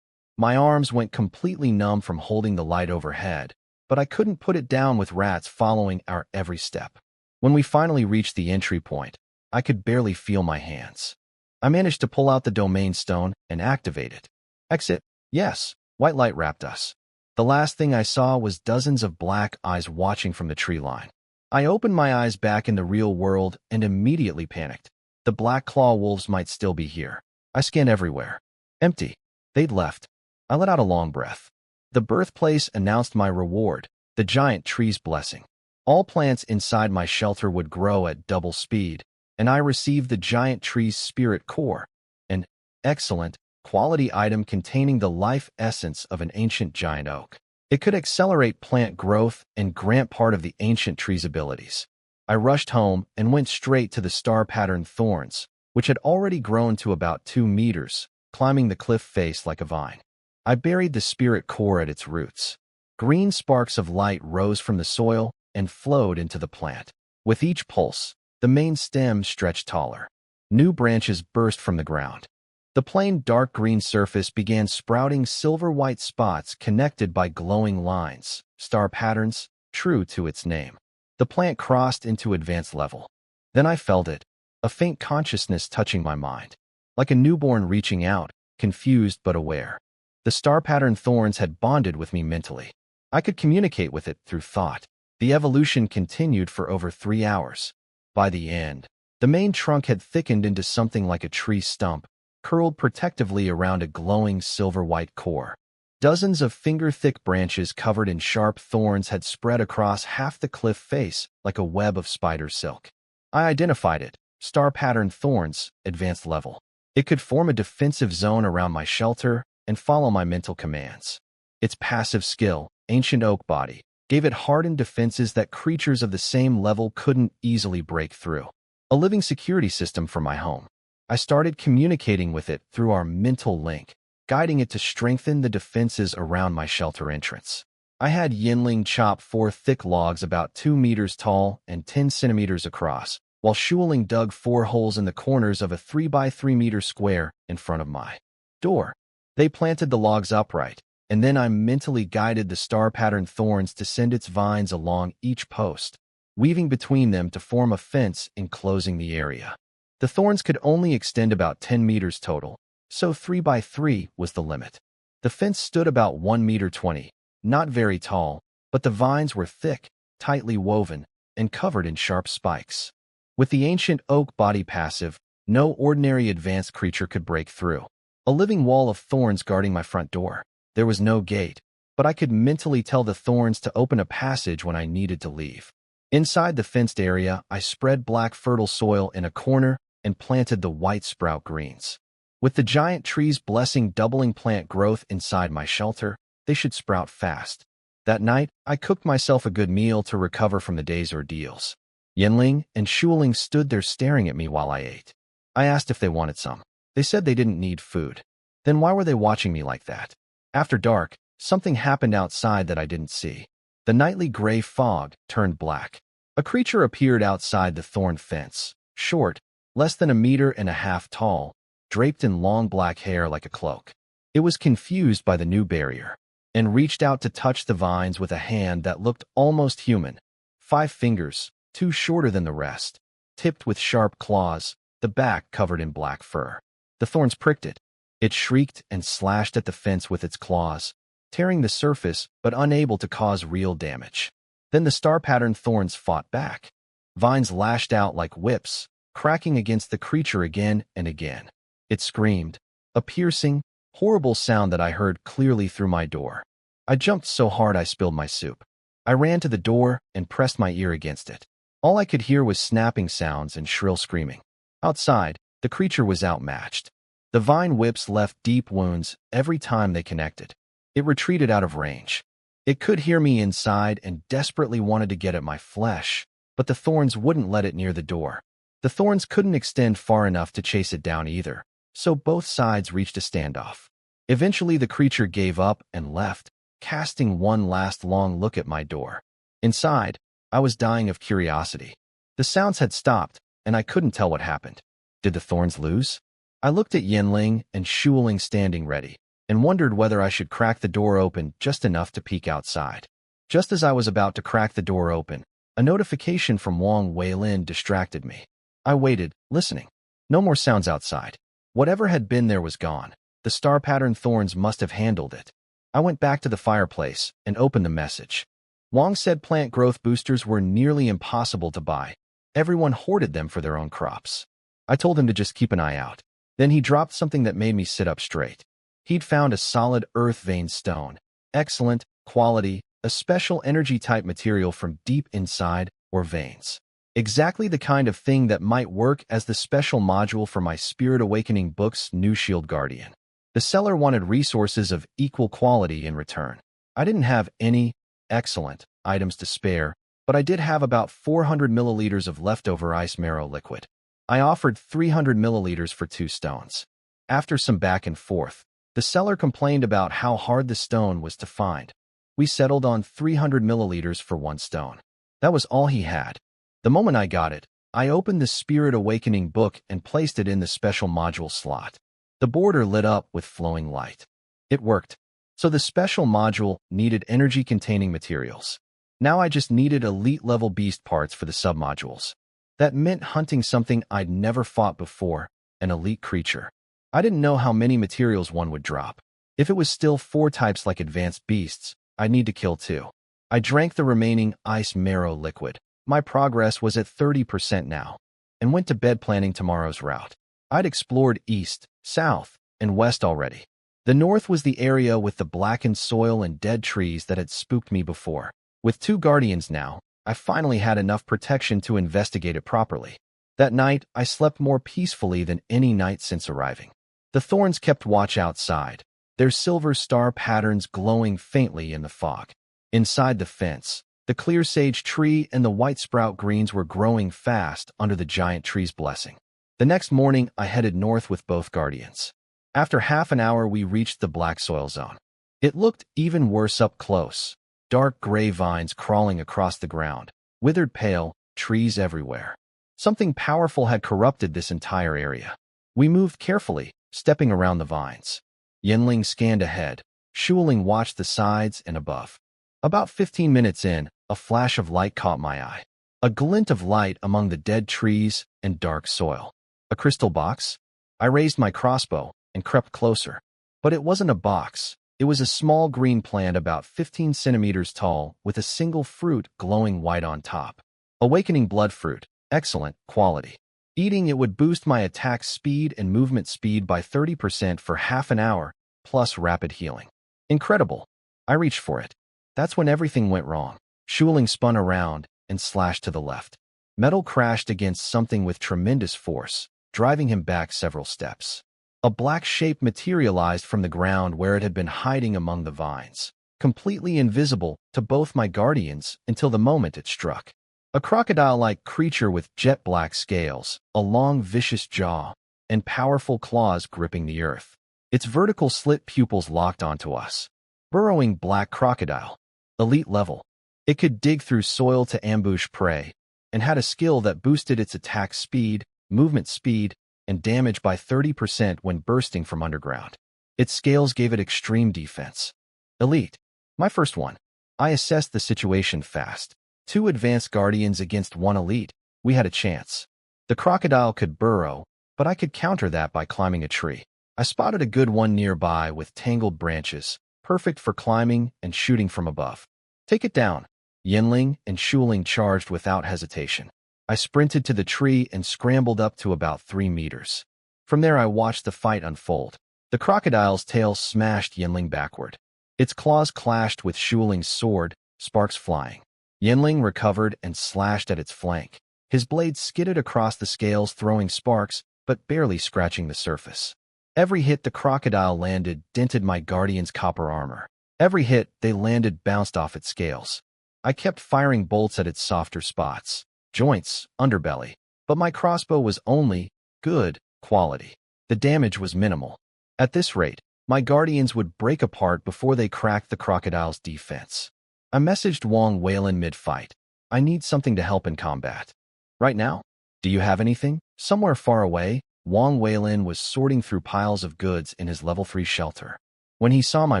My arms went completely numb from holding the light overhead, but I couldn't put it down with rats following our every step. When we finally reached the entry point, I could barely feel my hands. I managed to pull out the domain stone and activate it. Exit. Yes, white light wrapped us. The last thing I saw was dozens of black eyes watching from the tree line. I opened my eyes back in the real world and immediately panicked. The black claw wolves might still be here. I scanned everywhere. Empty. They'd left. I let out a long breath. The birthplace announced my reward, the giant tree's blessing. All plants inside my shelter would grow at double speed, and I received the giant tree's spirit core, an excellent, quality item containing the life essence of an ancient giant oak. It could accelerate plant growth and grant part of the ancient tree's abilities. I rushed home and went straight to the star-patterned thorns, which had already grown to about 2 meters, climbing the cliff face like a vine. I buried the spirit core at its roots. Green sparks of light rose from the soil and flowed into the plant. With each pulse, the main stem stretched taller. New branches burst from the ground. The plain dark green surface began sprouting silver-white spots connected by glowing lines, star patterns, true to its name. The plant crossed into advanced level. Then I felt it, a faint consciousness touching my mind. Like a newborn reaching out, confused but aware. The star-pattern thorns had bonded with me mentally. I could communicate with it through thought. The evolution continued for over 3 hours. By the end, the main trunk had thickened into something like a tree stump, curled protectively around a glowing silver-white core. Dozens of finger-thick branches covered in sharp thorns had spread across half the cliff face like a web of spider silk. I identified it, star-pattern thorns, advanced level. It could form a defensive zone around my shelter and follow my mental commands. Its passive skill, Ancient Oak Body, gave it hardened defenses that creatures of the same level couldn't easily break through. A living security system for my home. I started communicating with it through our mental link, guiding it to strengthen the defenses around my shelter entrance. I had Yinling chop 4 thick logs about 2 meters tall and 10 centimeters across, while Shuling dug 4 holes in the corners of a 3 by 3 meter square in front of my door. They planted the logs upright, and then I mentally guided the star-pattern thorns to send its vines along each post, weaving between them to form a fence enclosing the area. The thorns could only extend about 10 meters total, so 3 by 3 was the limit. The fence stood about 1 meter 20, not very tall, but the vines were thick, tightly woven, and covered in sharp spikes. With the Ancient Oak Body passive, no ordinary advanced creature could break through. A living wall of thorns guarding my front door. There was no gate, but I could mentally tell the thorns to open a passage when I needed to leave. Inside the fenced area, I spread black fertile soil in a corner and planted the white sprout greens. With the giant trees blessing doubling plant growth inside my shelter, they should sprout fast. That night, I cooked myself a good meal to recover from the day's ordeals. Yinling and Shuling stood there staring at me while I ate. I asked if they wanted some. They said they didn't need food. Then why were they watching me like that? After dark, something happened outside that I didn't see. The nightly gray fog turned black. A creature appeared outside the thorn fence, short, less than 1.5 meters tall, draped in long black hair like a cloak. It was confused by the new barrier, and reached out to touch the vines with a hand that looked almost human. 5 fingers, 2 shorter than the rest, tipped with sharp claws, the back covered in black fur. The thorns pricked it. It shrieked and slashed at the fence with its claws, tearing the surface but unable to cause real damage. Then the star-pattern thorns fought back. Vines lashed out like whips, cracking against the creature again and again. It screamed, a piercing, horrible sound that I heard clearly through my door. I jumped so hard I spilled my soup. I ran to the door and pressed my ear against it. All I could hear was snapping sounds and shrill screaming. Outside, the creature was outmatched. The vine whips left deep wounds every time they connected. It retreated out of range. It could hear me inside and desperately wanted to get at my flesh, but the thorns wouldn't let it near the door. The thorns couldn't extend far enough to chase it down either, so both sides reached a standoff. Eventually the creature gave up and left, casting one last long look at my door. Inside, I was dying of curiosity. The sounds had stopped, and I couldn't tell what happened. Did the thorns lose? I looked at Yinling and Shuling standing ready, and wondered whether I should crack the door open just enough to peek outside. Just as I was about to crack the door open, a notification from Wang Weilin distracted me. I waited, listening. No more sounds outside. Whatever had been there was gone. The star-pattern thorns must have handled it. I went back to the fireplace and opened the message. Wang said plant growth boosters were nearly impossible to buy. Everyone hoarded them for their own crops. I told him to just keep an eye out. Then he dropped something that made me sit up straight. He'd found a solid earth vein stone. Excellent quality, a special energy-type material from deep inside or veins. Exactly the kind of thing that might work as the special module for my Spirit Awakening book's New Shield Guardian. The seller wanted resources of equal quality in return. I didn't have any excellent items to spare, but I did have about 400 milliliters of leftover ice marrow liquid. I offered 300 milliliters for 2 stones. After some back and forth, the seller complained about how hard the stone was to find. We settled on 300 milliliters for 1 stone. That was all he had. The moment I got it, I opened the Spirit Awakening book and placed it in the special module slot. The border lit up with flowing light. It worked. So the special module needed energy-containing materials. Now I just needed elite-level beast parts for the submodules. That meant hunting something I'd never fought before, an elite creature. I didn't know how many materials one would drop. If it was still 4 types like advanced beasts, I'd need to kill 2. I drank the remaining ice marrow liquid. My progress was at 30% now, and went to bed planning tomorrow's route. I'd explored east, south, and west already. The north was the area with the blackened soil and dead trees that had spooked me before. With 2 guardians now, I finally had enough protection to investigate it properly. That night, I slept more peacefully than any night since arriving. The thorns kept watch outside, their silver star patterns glowing faintly in the fog. Inside the fence, the clear sage tree and the white sprout greens were growing fast under the giant tree's blessing. The next morning, I headed north with both guardians. After half an hour, we reached the black soil zone. It looked even worse up close. Dark gray vines crawling across the ground, withered pale, trees everywhere. Something powerful had corrupted this entire area. We moved carefully, stepping around the vines. Yenling scanned ahead. Shuling watched the sides and above. About 15 minutes in, a flash of light caught my eye. A glint of light among the dead trees and dark soil. A crystal box? I raised my crossbow and crept closer. But it wasn't a box. It was a small green plant about 15 centimeters tall with a single fruit glowing white on top. Awakening blood fruit. Excellent quality. Eating it would boost my attack speed and movement speed by 30% for half an hour, plus rapid healing. Incredible. I reached for it. That's when everything went wrong. Shuling spun around and slashed to the left. Metal crashed against something with tremendous force, driving him back several steps. A black shape materialized from the ground where it had been hiding among the vines, completely invisible to both my guardians until the moment it struck. A crocodile-like creature with jet-black scales, a long vicious jaw, and powerful claws gripping the earth. Its vertical slit pupils locked onto us. Burrowing black crocodile. Elite level. It could dig through soil to ambush prey, and had a skill that boosted its attack speed, movement speed, and damage by 30% when bursting from underground. Its scales gave it extreme defense. Elite. My first one. I assessed the situation fast. 2 advanced guardians against 1 elite. We had a chance. The crocodile could burrow, but I could counter that by climbing a tree. I spotted a good one nearby with tangled branches, perfect for climbing and shooting from above. Take it down. Yenling and Shuling charged without hesitation. I sprinted to the tree and scrambled up to about 3 meters. From there I watched the fight unfold. The crocodile's tail smashed Yenling backward. Its claws clashed with Shuling's sword, sparks flying. Yenling recovered and slashed at its flank. His blade skidded across the scales, throwing sparks, but barely scratching the surface. Every hit the crocodile landed dented my guardian's copper armor. Every hit they landed bounced off its scales. I kept firing bolts at its softer spots, joints, underbelly, but my crossbow was only good quality. The damage was minimal. At this rate, my guardians would break apart before they cracked the crocodile's defense. I messaged Wang Weilin mid-fight. I need something to help in combat. Right now? Do you have anything? Somewhere far away, Wang Weilin was sorting through piles of goods in his level 3 shelter. When he saw my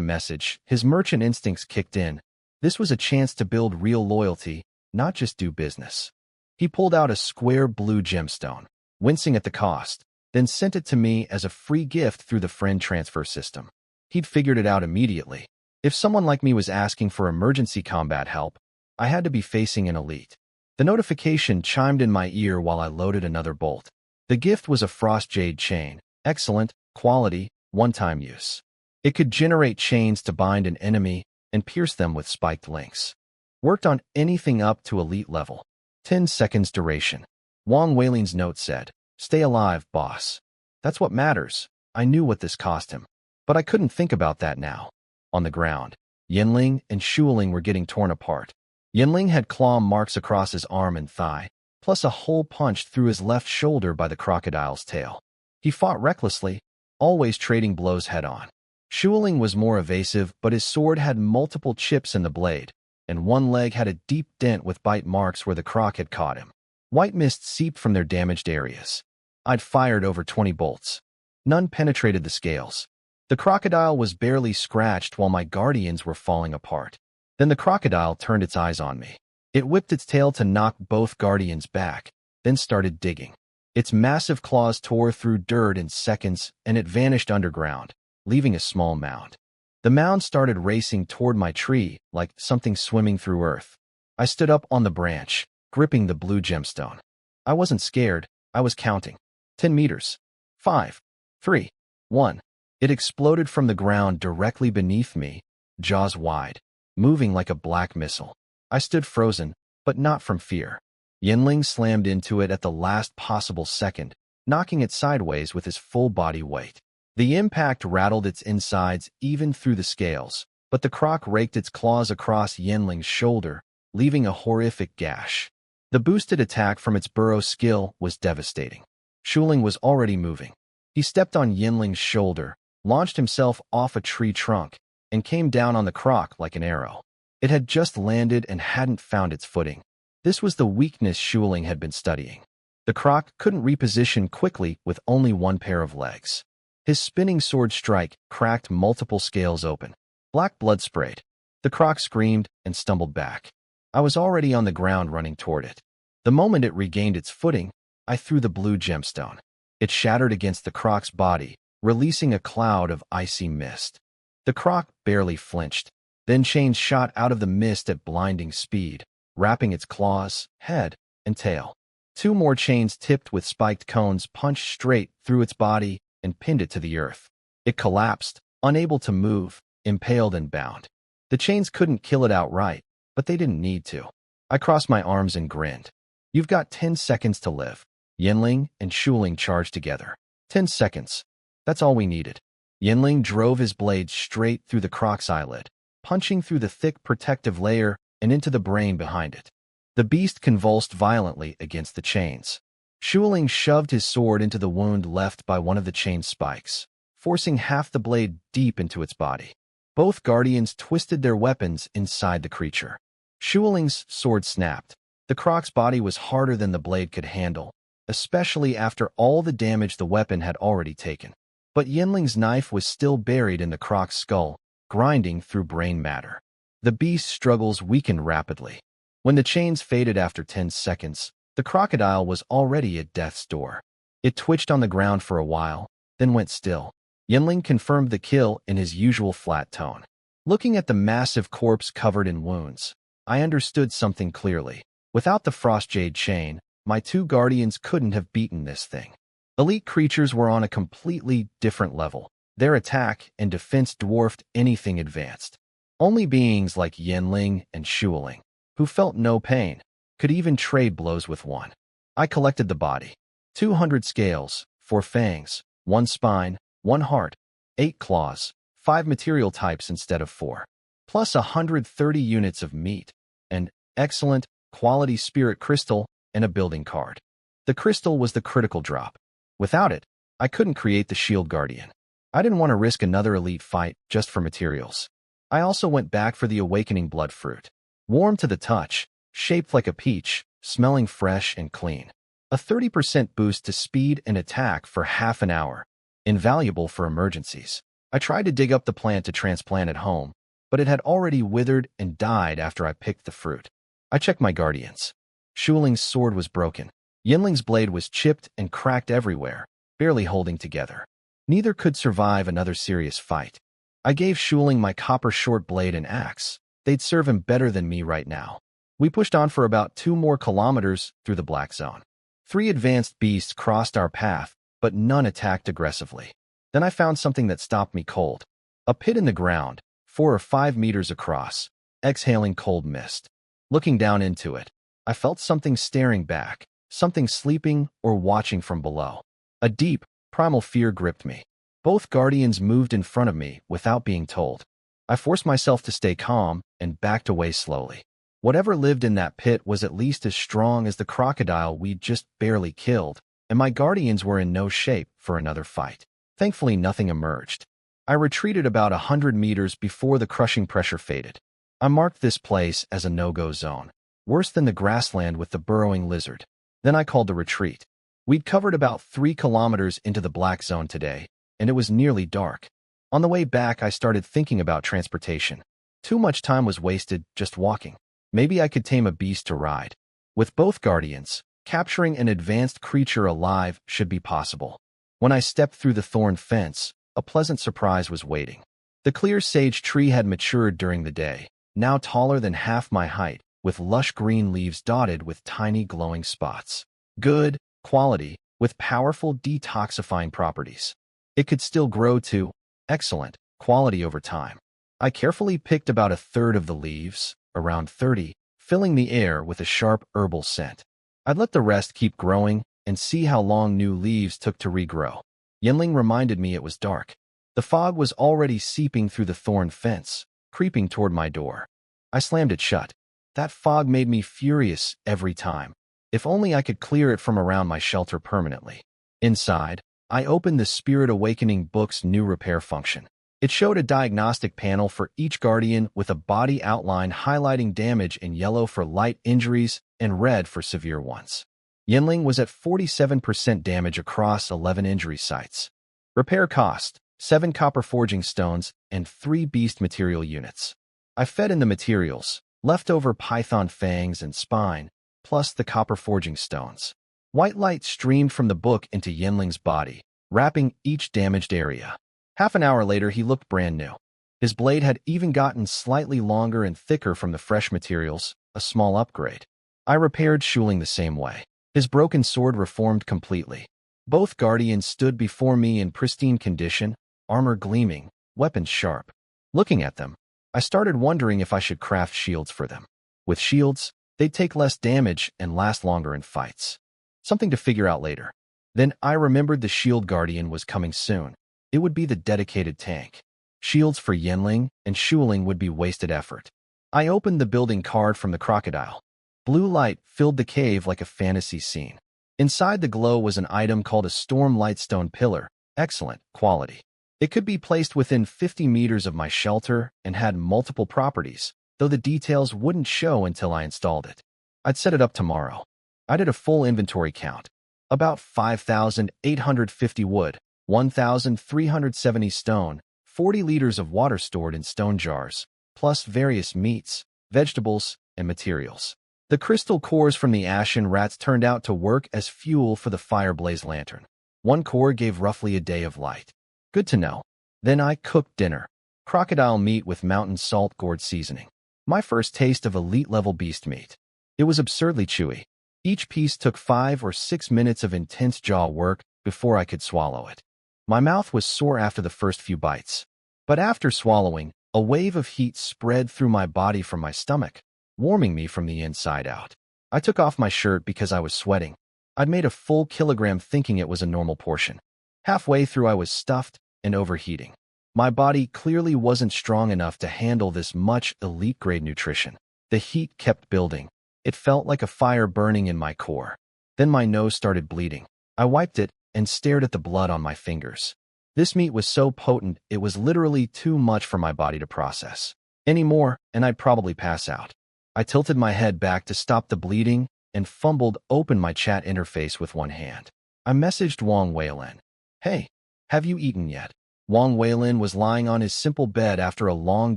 message, his merchant instincts kicked in. This was a chance to build real loyalty, not just do business. He pulled out a square blue gemstone, wincing at the cost, then sent it to me as a free gift through the friend transfer system. He'd figured it out immediately. If someone like me was asking for emergency combat help, I had to be facing an elite. The notification chimed in my ear while I loaded another bolt. The gift was a frost jade chain, excellent quality, one-time use. It could generate chains to bind an enemy and pierce them with spiked links. Worked on anything up to elite level. 10 seconds duration. Wang Weilin's note said, "Stay alive, boss." That's what matters. I knew what this cost him. But I couldn't think about that now. On the ground, Yenling and Shuling were getting torn apart. Yenling had claw marks across his arm and thigh, plus a hole punched through his left shoulder by the crocodile's tail. He fought recklessly, always trading blows head-on. Shuling was more evasive, but his sword had multiple chips in the blade, and one leg had a deep dent with bite marks where the croc had caught him. White mist seeped from their damaged areas. I'd fired over 20 bolts. None penetrated the scales. The crocodile was barely scratched while my guardians were falling apart. Then the crocodile turned its eyes on me. It whipped its tail to knock both guardians back, then started digging. Its massive claws tore through dirt in seconds, and it vanished underground, leaving a small mound. The mound started racing toward my tree like something swimming through earth. I stood up on the branch, gripping the blue gemstone. I wasn't scared, I was counting. 10 meters. 5, 3, 1. It exploded from the ground directly beneath me, jaws wide, moving like a black missile. I stood frozen, but not from fear. Yinling slammed into it at the last possible second, knocking it sideways with his full body weight. The impact rattled its insides even through the scales, but the croc raked its claws across Yinling's shoulder, leaving a horrific gash. The boosted attack from its burrow skill was devastating. Shuling was already moving. He stepped on Yinling's shoulder, launched himself off a tree trunk, and came down on the croc like an arrow. It had just landed and hadn't found its footing. This was the weakness Shuling had been studying. The croc couldn't reposition quickly with only one pair of legs. His spinning sword strike cracked multiple scales open. Black blood sprayed. The croc screamed and stumbled back. I was already on the ground running toward it. The moment it regained its footing, I threw the blue gemstone. It shattered against the croc's body, releasing a cloud of icy mist. The croc barely flinched. Then chains shot out of the mist at blinding speed, wrapping its claws, head, and tail. 2 more chains tipped with spiked cones punched straight through its body and pinned it to the earth. It collapsed, unable to move, impaled and bound. The chains couldn't kill it outright, but they didn't need to. I crossed my arms and grinned. You've got 10 seconds to live. Yinling and Shuling charged together. 10 seconds. That's all we needed. Yinling drove his blade straight through the croc's eyelid, punching through the thick protective layer and into the brain behind it. The beast convulsed violently against the chains. Shuling shoved his sword into the wound left by one of the chain spikes, forcing half the blade deep into its body. Both guardians twisted their weapons inside the creature. Shuling's sword snapped. The croc's body was harder than the blade could handle, especially after all the damage the weapon had already taken. But Yinling's knife was still buried in the croc's skull, grinding through brain matter. The beast's struggles weakened rapidly. When the chains faded after 10 seconds, the crocodile was already at death's door. It twitched on the ground for a while, then went still. Yinling confirmed the kill in his usual flat tone. Looking at the massive corpse covered in wounds, I understood something clearly. Without the frost jade chain, my 2 guardians couldn't have beaten this thing. Elite creatures were on a completely different level. Their attack and defense dwarfed anything advanced. Only beings like Yinling and Shuling, who felt no pain, could even trade blows with one. I collected the body. 200 scales, 4 fangs, 1 spine, 1 heart, 8 claws, 5 material types instead of 4, plus 130 units of meat, an excellent quality spirit crystal, and a building card. The crystal was the critical drop. Without it, I couldn't create the shield guardian. I didn't want to risk another elite fight just for materials. I also went back for the awakening blood fruit. Warm to the touch, shaped like a peach, smelling fresh and clean. A 30% boost to speed and attack for half an hour. Invaluable for emergencies. I tried to dig up the plant to transplant at home, but it had already withered and died after I picked the fruit. I checked my guardians. Shuling's sword was broken. Yinling's blade was chipped and cracked everywhere, barely holding together. Neither could survive another serious fight. I gave Shuling my copper short blade and axe. They'd serve him better than me right now. We pushed on for about 2 more kilometers through the black zone. 3 advanced beasts crossed our path, but none attacked aggressively. Then I found something that stopped me cold. A pit in the ground, 4 or 5 meters across, exhaling cold mist. Looking down into it, I felt something staring back, something sleeping or watching from below. A deep, primal fear gripped me. Both guardians moved in front of me without being told. I forced myself to stay calm and backed away slowly. Whatever lived in that pit was at least as strong as the crocodile we'd just barely killed, and my guardians were in no shape for another fight. Thankfully, nothing emerged. I retreated about 100 meters before the crushing pressure faded. I marked this place as a no-go zone, worse than the grassland with the burrowing lizard. Then I called the retreat. We'd covered about 3 kilometers into the black zone today, and it was nearly dark. On the way back, I started thinking about transportation. Too much time was wasted just walking. Maybe I could tame a beast to ride. With both guardians, capturing an advanced creature alive should be possible. When I stepped through the thorn fence, a pleasant surprise was waiting. The clear sage tree had matured during the day, now taller than half my height, with lush green leaves dotted with tiny glowing spots. Good quality, with powerful detoxifying properties. It could still grow to excellent quality over time. I carefully picked about a third of the leaves, around 30, filling the air with a sharp herbal scent. I'd let the rest keep growing and see how long new leaves took to regrow. Yinling reminded me it was dark. The fog was already seeping through the thorn fence, creeping toward my door. I slammed it shut. That fog made me furious every time. If only I could clear it from around my shelter permanently. Inside, I opened the Spirit Awakening book's new repair function. It showed a diagnostic panel for each guardian with a body outline highlighting damage in yellow for light injuries and red for severe ones. Yinling was at 47% damage across 11 injury sites. Repair cost, 7 copper forging stones and 3 beast material units. I fed in the materials, leftover python fangs and spine, plus the copper forging stones. White light streamed from the book into Yinling's body, wrapping each damaged area. Half an hour later, he looked brand new. His blade had even gotten slightly longer and thicker from the fresh materials, a small upgrade. I repaired Shuling the same way. His broken sword reformed completely. Both guardians stood before me in pristine condition, armor gleaming, weapons sharp. Looking at them, I started wondering if I should craft shields for them. With shields, they'd take less damage and last longer in fights. Something to figure out later. Then I remembered the shield guardian was coming soon. It would be the dedicated tank. Shields for Yinling and Shuling would be wasted effort. I opened the building card from the crocodile. Blue light filled the cave like a fantasy scene. Inside the glow was an item called a storm lightstone pillar, excellent quality. It could be placed within 50 meters of my shelter and had multiple properties, though the details wouldn't show until I installed it. I'd set it up tomorrow. I did a full inventory count. About 5,850 wood, 1,370 stone, 40 liters of water stored in stone jars, plus various meats, vegetables, and materials. The crystal cores from the ashen rats turned out to work as fuel for the fireblaze lantern. One core gave roughly a day of light. Good to know. Then I cooked dinner. Crocodile meat with mountain salt gourd seasoning. My first taste of elite-level beast meat. It was absurdly chewy. Each piece took 5 or 6 minutes of intense jaw work before I could swallow it. My mouth was sore after the first few bites. But after swallowing, a wave of heat spread through my body from my stomach, warming me from the inside out. I took off my shirt because I was sweating. I'd made a full kilogram thinking it was a normal portion. Halfway through I was stuffed and overheating. My body clearly wasn't strong enough to handle this much elite-grade nutrition. The heat kept building. It felt like a fire burning in my core. Then my nose started bleeding. I wiped it and stared at the blood on my fingers. This meat was so potent it was literally too much for my body to process. Any more, and I'd probably pass out. I tilted my head back to stop the bleeding and fumbled open my chat interface with one hand. I messaged Wang Weilin. Hey, have you eaten yet? Wang Weilin was lying on his simple bed after a long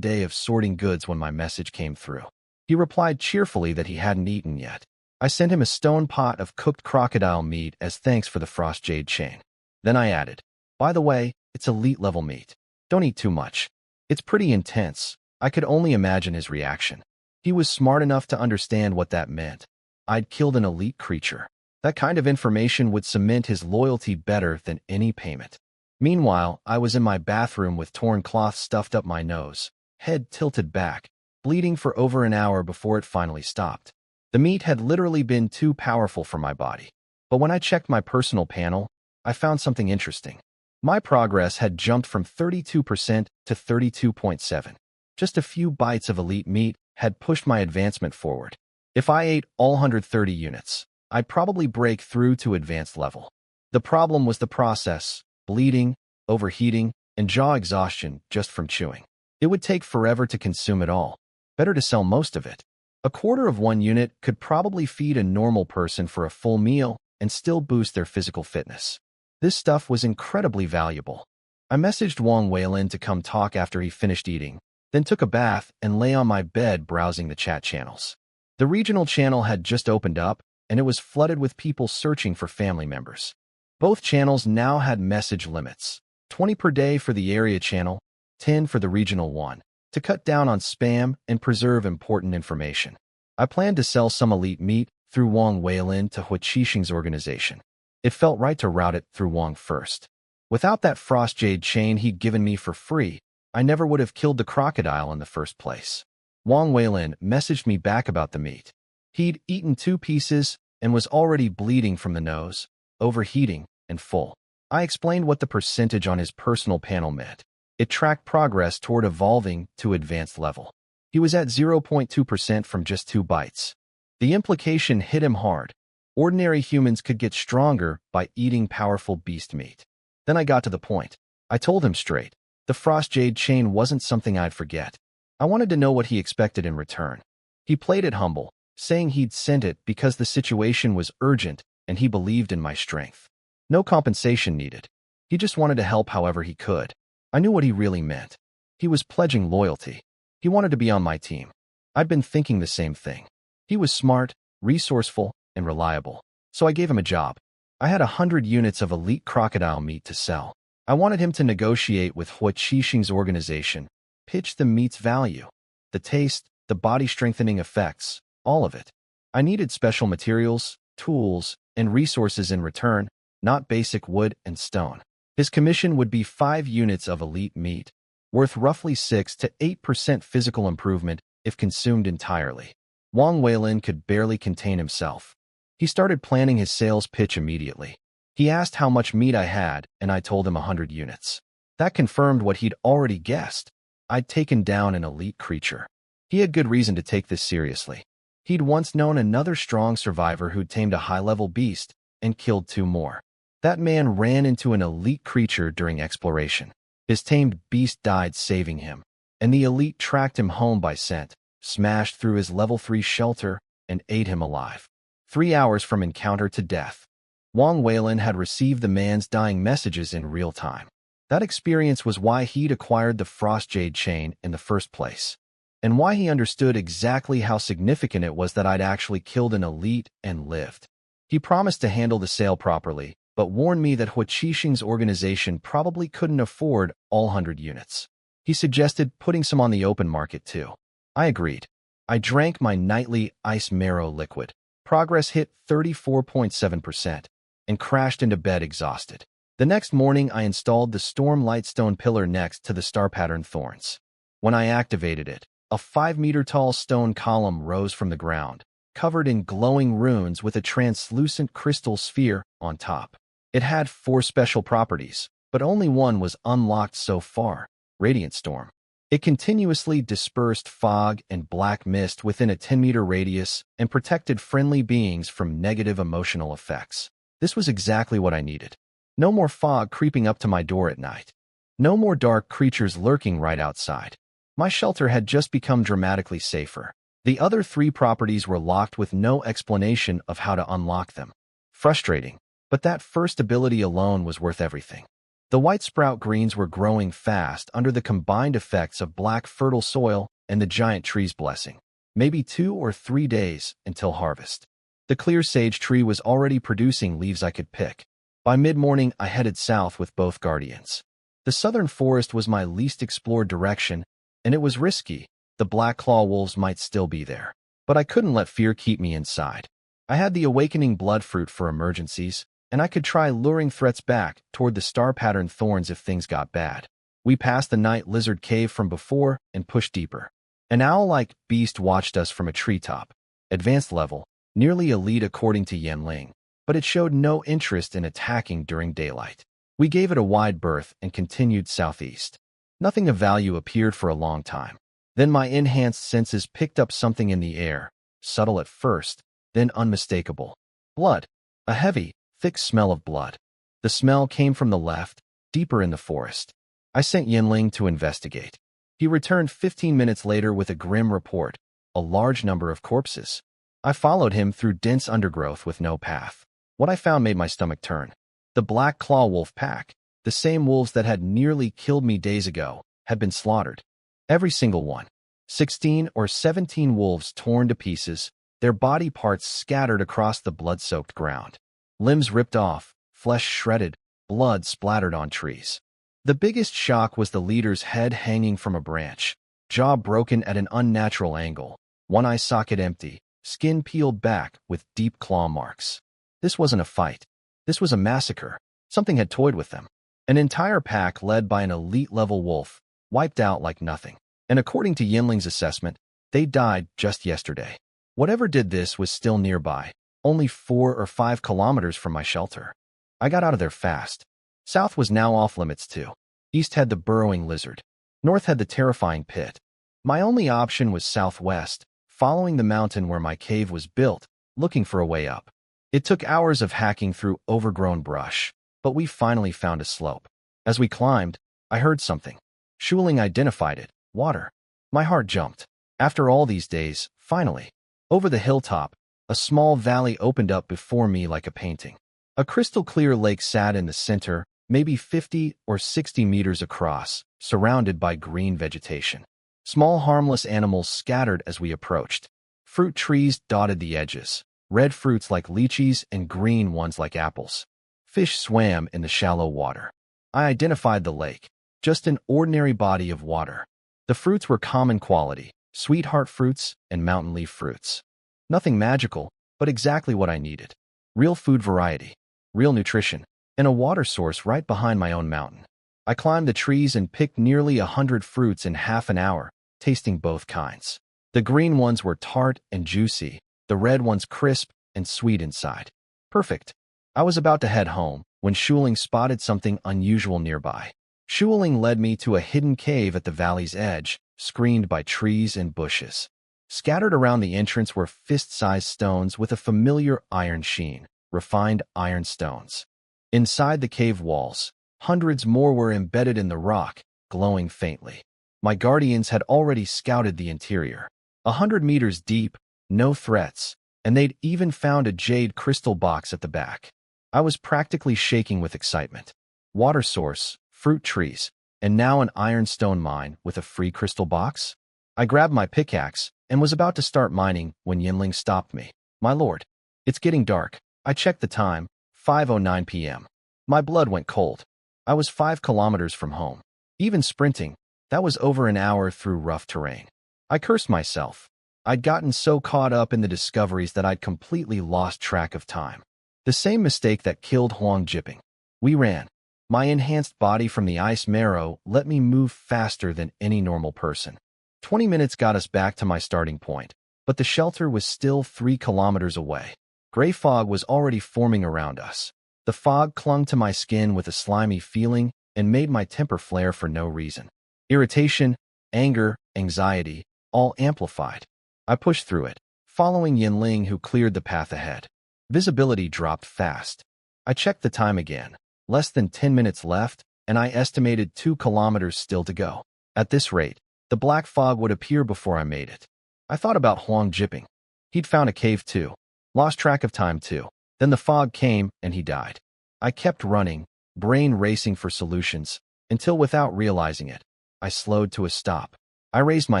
day of sorting goods when my message came through. He replied cheerfully that he hadn't eaten yet. I sent him a stone pot of cooked crocodile meat as thanks for the frost jade chain. Then I added, by the way, it's elite-level meat. Don't eat too much. It's pretty intense. I could only imagine his reaction. He was smart enough to understand what that meant. I'd killed an elite creature. That kind of information would cement his loyalty better than any payment. Meanwhile, I was in my bathroom with torn cloth stuffed up my nose, head tilted back, bleeding for over an hour before it finally stopped. The meat had literally been too powerful for my body. But when I checked my personal panel, I found something interesting. My progress had jumped from 32% to 32.7. Just a few bites of elite meat had pushed my advancement forward. If I ate all 130 units, I'd probably break through to advanced level. The problem was the process, bleeding, overheating, and jaw exhaustion just from chewing. It would take forever to consume it all. Better to sell most of it. A quarter of 1 unit could probably feed a normal person for a full meal and still boost their physical fitness. This stuff was incredibly valuable. I messaged Wang Weilin to come talk after he finished eating, then took a bath and lay on my bed browsing the chat channels. The regional channel had just opened up, and it was flooded with people searching for family members. Both channels now had message limits, 20 per day for the area channel, 10 for the regional one, to cut down on spam and preserve important information. I planned to sell some elite meat through Wang Weilin to Hua Qixing's organization. It felt right to route it through Wang first. Without that frost jade chain he'd given me for free, I never would have killed the crocodile in the first place. Wang Weilin messaged me back about the meat. He'd eaten 2 pieces and was already bleeding from the nose, overheating, and full. I explained what the percentage on his personal panel meant. It tracked progress toward evolving to advanced level. He was at 0.2% from just 2 bites. The implication hit him hard. Ordinary humans could get stronger by eating powerful beast meat. Then I got to the point. I told him straight. The frost jade chain wasn't something I'd forget. I wanted to know what he expected in return. He played it humble, saying he'd sent it because the situation was urgent and he believed in my strength. No compensation needed. He just wanted to help however he could. I knew what he really meant. He was pledging loyalty. He wanted to be on my team. I'd been thinking the same thing. He was smart, resourceful, and reliable. So I gave him a job. I had 100 units of elite crocodile meat to sell. I wanted him to negotiate with Hua Qixing's organization, pitch the meat's value, the taste, the body-strengthening effects, all of it. I needed special materials, tools, and resources in return, not basic wood and stone. His commission would be 5 units of elite meat, worth roughly 6 to 8% physical improvement if consumed entirely. Wang Weilin could barely contain himself. He started planning his sales pitch immediately. He asked how much meat I had, and I told him 100 units. That confirmed what he'd already guessed. I'd taken down an elite creature. He had good reason to take this seriously. He'd once known another strong survivor who'd tamed a high-level beast and killed 2 more. That man ran into an elite creature during exploration. His tamed beast died saving him, and the elite tracked him home by scent, smashed through his level 3 shelter, and ate him alive. 3 hours from encounter to death. Wang Weilin had received the man's dying messages in real time. That experience was why he'd acquired the Frost Jade chain in the first place, and why he understood exactly how significant it was that I'd actually killed an elite and lived. He promised to handle the sale properly, but warned me that Hua Qixing's organization probably couldn't afford all 100 units. He suggested putting some on the open market too. I agreed. I drank my nightly ice marrow liquid. Progress hit 34.7% and crashed into bed exhausted. The next morning, I installed the Storm Lightstone pillar next to the star pattern thorns. When I activated it, a 5-meter-tall stone column rose from the ground, covered in glowing runes with a translucent crystal sphere on top. It had 4 special properties, but only one was unlocked so far: Radiant Storm. It continuously dispersed fog and black mist within a 10-meter radius and protected friendly beings from negative emotional effects. This was exactly what I needed. No more fog creeping up to my door at night. No more dark creatures lurking right outside. My shelter had just become dramatically safer. The other 3 properties were locked with no explanation of how to unlock them. Frustrating, but that first ability alone was worth everything. The white sprout greens were growing fast under the combined effects of black fertile soil and the giant tree's blessing. Maybe 2 or 3 days until harvest. The clear sage tree was already producing leaves I could pick. By mid-morning, I headed south with both guardians. The southern forest was my least explored direction, and it was risky. The black claw wolves might still be there. But I couldn't let fear keep me inside. I had the awakening blood fruit for emergencies, and I could try luring threats back toward the star pattern thorns if things got bad. We passed the night lizard cave from before and pushed deeper. An owl-like beast watched us from a treetop. Advanced level, nearly elite according to Yanling, but it showed no interest in attacking during daylight. We gave it a wide berth and continued southeast. Nothing of value appeared for a long time. Then my enhanced senses picked up something in the air, subtle at first, then unmistakable. Blood. A heavy, thick smell of blood. The smell came from the left, deeper in the forest. I sent Yinling to investigate. He returned 15 minutes later with a grim report: a large number of corpses. I followed him through dense undergrowth with no path. What I found made my stomach turn. The Black Claw Wolf pack, the same wolves that had nearly killed me days ago, had been slaughtered. Every single one. 16 or 17 wolves torn to pieces, their body parts scattered across the blood-soaked ground. Limbs ripped off, flesh shredded, blood splattered on trees. The biggest shock was the leader's head hanging from a branch, jaw broken at an unnatural angle, one eye socket empty, skin peeled back with deep claw marks. This wasn't a fight. This was a massacre. Something had toyed with them. An entire pack led by an elite-level wolf, wiped out like nothing. And according to Yinling's assessment, they died just yesterday. Whatever did this was still nearby, only 4 or 5 kilometers from my shelter. I got out of there fast. South was now off limits too. East had the burrowing lizard. North had the terrifying pit. My only option was southwest, following the mountain where my cave was built, looking for a way up. It took hours of hacking through overgrown brush, but we finally found a slope. As we climbed, I heard something. Shuling identified it. Water. My heart jumped. After all these days, finally. Over the hilltop, a small valley opened up before me like a painting. A crystal-clear lake sat in the center, maybe 50 or 60 meters across, surrounded by green vegetation. Small harmless animals scattered as we approached. Fruit trees dotted the edges, red fruits like lychees and green ones like apples. Fish swam in the shallow water. I identified the lake, just an ordinary body of water. The fruits were common quality, sweetheart fruits and mountain leaf fruits. Nothing magical, but exactly what I needed. Real food variety, real nutrition, and a water source right behind my own mountain. I climbed the trees and picked nearly 100 fruits in half an hour, tasting both kinds. The green ones were tart and juicy, the red ones crisp and sweet inside. Perfect. I was about to head home when Shuling spotted something unusual nearby. Shuling led me to a hidden cave at the valley's edge, screened by trees and bushes. Scattered around the entrance were fist-sized stones with a familiar iron sheen, refined iron stones. Inside the cave walls, hundreds more were embedded in the rock, glowing faintly. My guardians had already scouted the interior. 100 meters deep, no threats, and they'd even found a jade crystal box at the back. I was practically shaking with excitement. Water source, fruit trees, and now an ironstone mine with a free crystal box? I grabbed my pickaxe and was about to start mining when Yinling stopped me. My lord, it's getting dark. I checked the time, 5:09 p.m. My blood went cold. I was 5 kilometers from home. Even sprinting, that was over an hour through rough terrain. I cursed myself. I'd gotten so caught up in the discoveries that I'd completely lost track of time. The same mistake that killed Huang Jiping. We ran. My enhanced body from the ice marrow let me move faster than any normal person. 20 minutes got us back to my starting point, but the shelter was still 3 kilometers away. Gray fog was already forming around us. The fog clung to my skin with a slimy feeling and made my temper flare for no reason. Irritation, anger, anxiety, all amplified. I pushed through it, following Yinling who cleared the path ahead. Visibility dropped fast. I checked the time again. Less than 10 minutes left, and I estimated 2 kilometers still to go. At this rate, the black fog would appear before I made it. I thought about Huang Jiping. He'd found a cave too. Lost track of time too. Then the fog came and he died. I kept running, brain racing for solutions, until without realizing it, I slowed to a stop. I raised my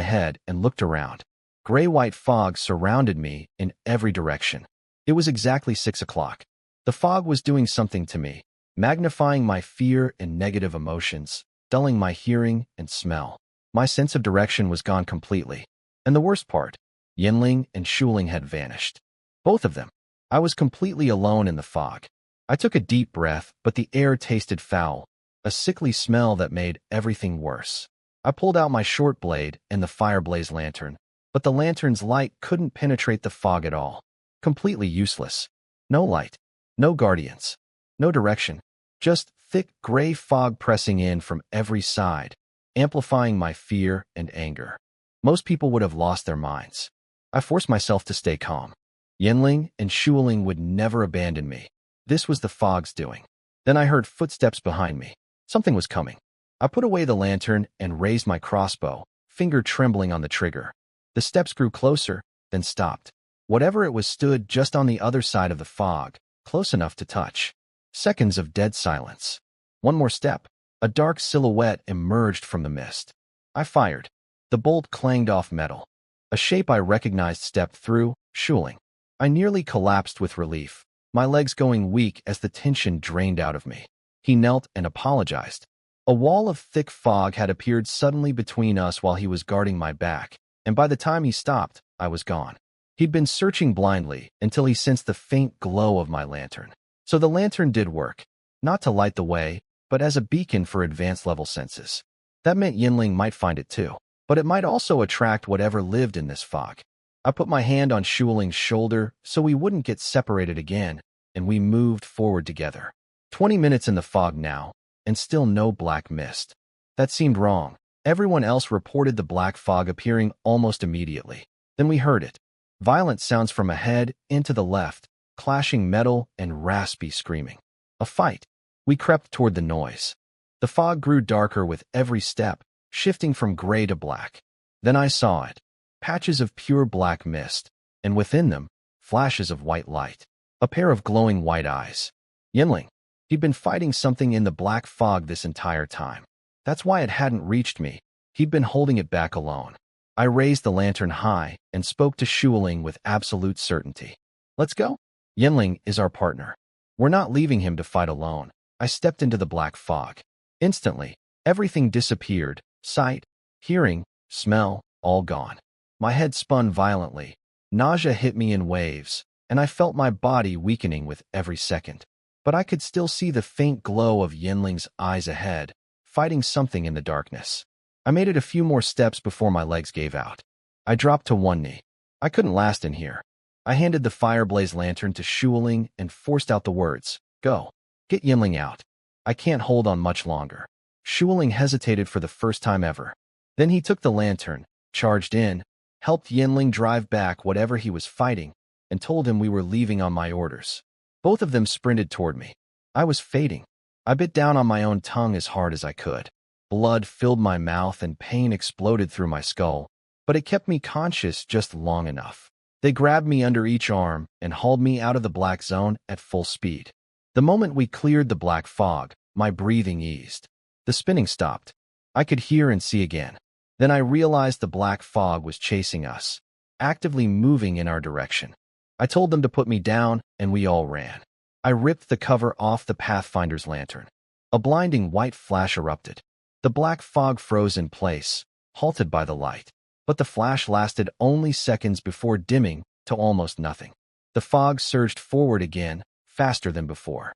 head and looked around. Gray-white fog surrounded me in every direction. It was exactly 6 o'clock. The fog was doing something to me, magnifying my fear and negative emotions, dulling my hearing and smell. My sense of direction was gone completely. And the worst part, Yinling and Shuling had vanished. Both of them. I was completely alone in the fog. I took a deep breath, but the air tasted foul, a sickly smell that made everything worse. I pulled out my short blade and the fireblaze lantern, but the lantern's light couldn't penetrate the fog at all. Completely useless. No light. No guardians. No direction. Just thick gray fog pressing in from every side, amplifying my fear and anger. Most people would have lost their minds. I forced myself to stay calm. Yinling and Shuling would never abandon me. This was the fog's doing. Then I heard footsteps behind me. Something was coming. I put away the lantern and raised my crossbow, finger trembling on the trigger. The steps grew closer, then stopped. Whatever it was stood just on the other side of the fog, close enough to touch. Seconds of dead silence. One more step. A dark silhouette emerged from the mist. I fired. The bolt clanged off metal. A shape I recognized stepped through, Shuling. I nearly collapsed with relief, my legs going weak as the tension drained out of me. He knelt and apologized. A wall of thick fog had appeared suddenly between us while he was guarding my back, and by the time he stopped, I was gone. He'd been searching blindly until he sensed the faint glow of my lantern. So the lantern did work, not to light the way, but as a beacon for advanced-level senses. That meant Yinling might find it too, but it might also attract whatever lived in this fog. I put my hand on Shuling's shoulder so we wouldn't get separated again, and we moved forward together. 20 minutes in the fog now, and still no black mist. That seemed wrong. Everyone else reported the black fog appearing almost immediately. Then we heard it. Violent sounds from ahead and to the left, clashing metal and raspy screaming. A fight. We crept toward the noise. The fog grew darker with every step, shifting from gray to black. Then I saw it. Patches of pure black mist, and within them, flashes of white light. A pair of glowing white eyes. Yinling. He'd been fighting something in the black fog this entire time. That's why it hadn't reached me. He'd been holding it back alone. I raised the lantern high and spoke to Shuling with absolute certainty. Let's go. Yinling is our partner. We're not leaving him to fight alone. I stepped into the black fog. Instantly, everything disappeared. Sight, hearing, smell, all gone. My head spun violently. Nausea hit me in waves, and I felt my body weakening with every second. But I could still see the faint glow of Yinling's eyes ahead, fighting something in the darkness. I made it a few more steps before my legs gave out. I dropped to one knee. I couldn't last in here. I handed the fireblaze lantern to Shuling and forced out the words, "Go. Get Yinling out. I can't hold on much longer." Shuling hesitated for the first time ever. Then he took the lantern, charged in, helped Yinling drive back whatever he was fighting, and told him we were leaving on my orders. Both of them sprinted toward me. I was fading. I bit down on my own tongue as hard as I could. Blood filled my mouth and pain exploded through my skull, but it kept me conscious just long enough. They grabbed me under each arm and hauled me out of the black zone at full speed. The moment we cleared the black fog, my breathing eased. The spinning stopped. I could hear and see again. Then I realized the black fog was chasing us, actively moving in our direction. I told them to put me down, and we all ran. I ripped the cover off the Pathfinder's lantern. A blinding white flash erupted. The black fog froze in place, halted by the light. But the flash lasted only seconds before dimming to almost nothing. The fog surged forward again, faster than before.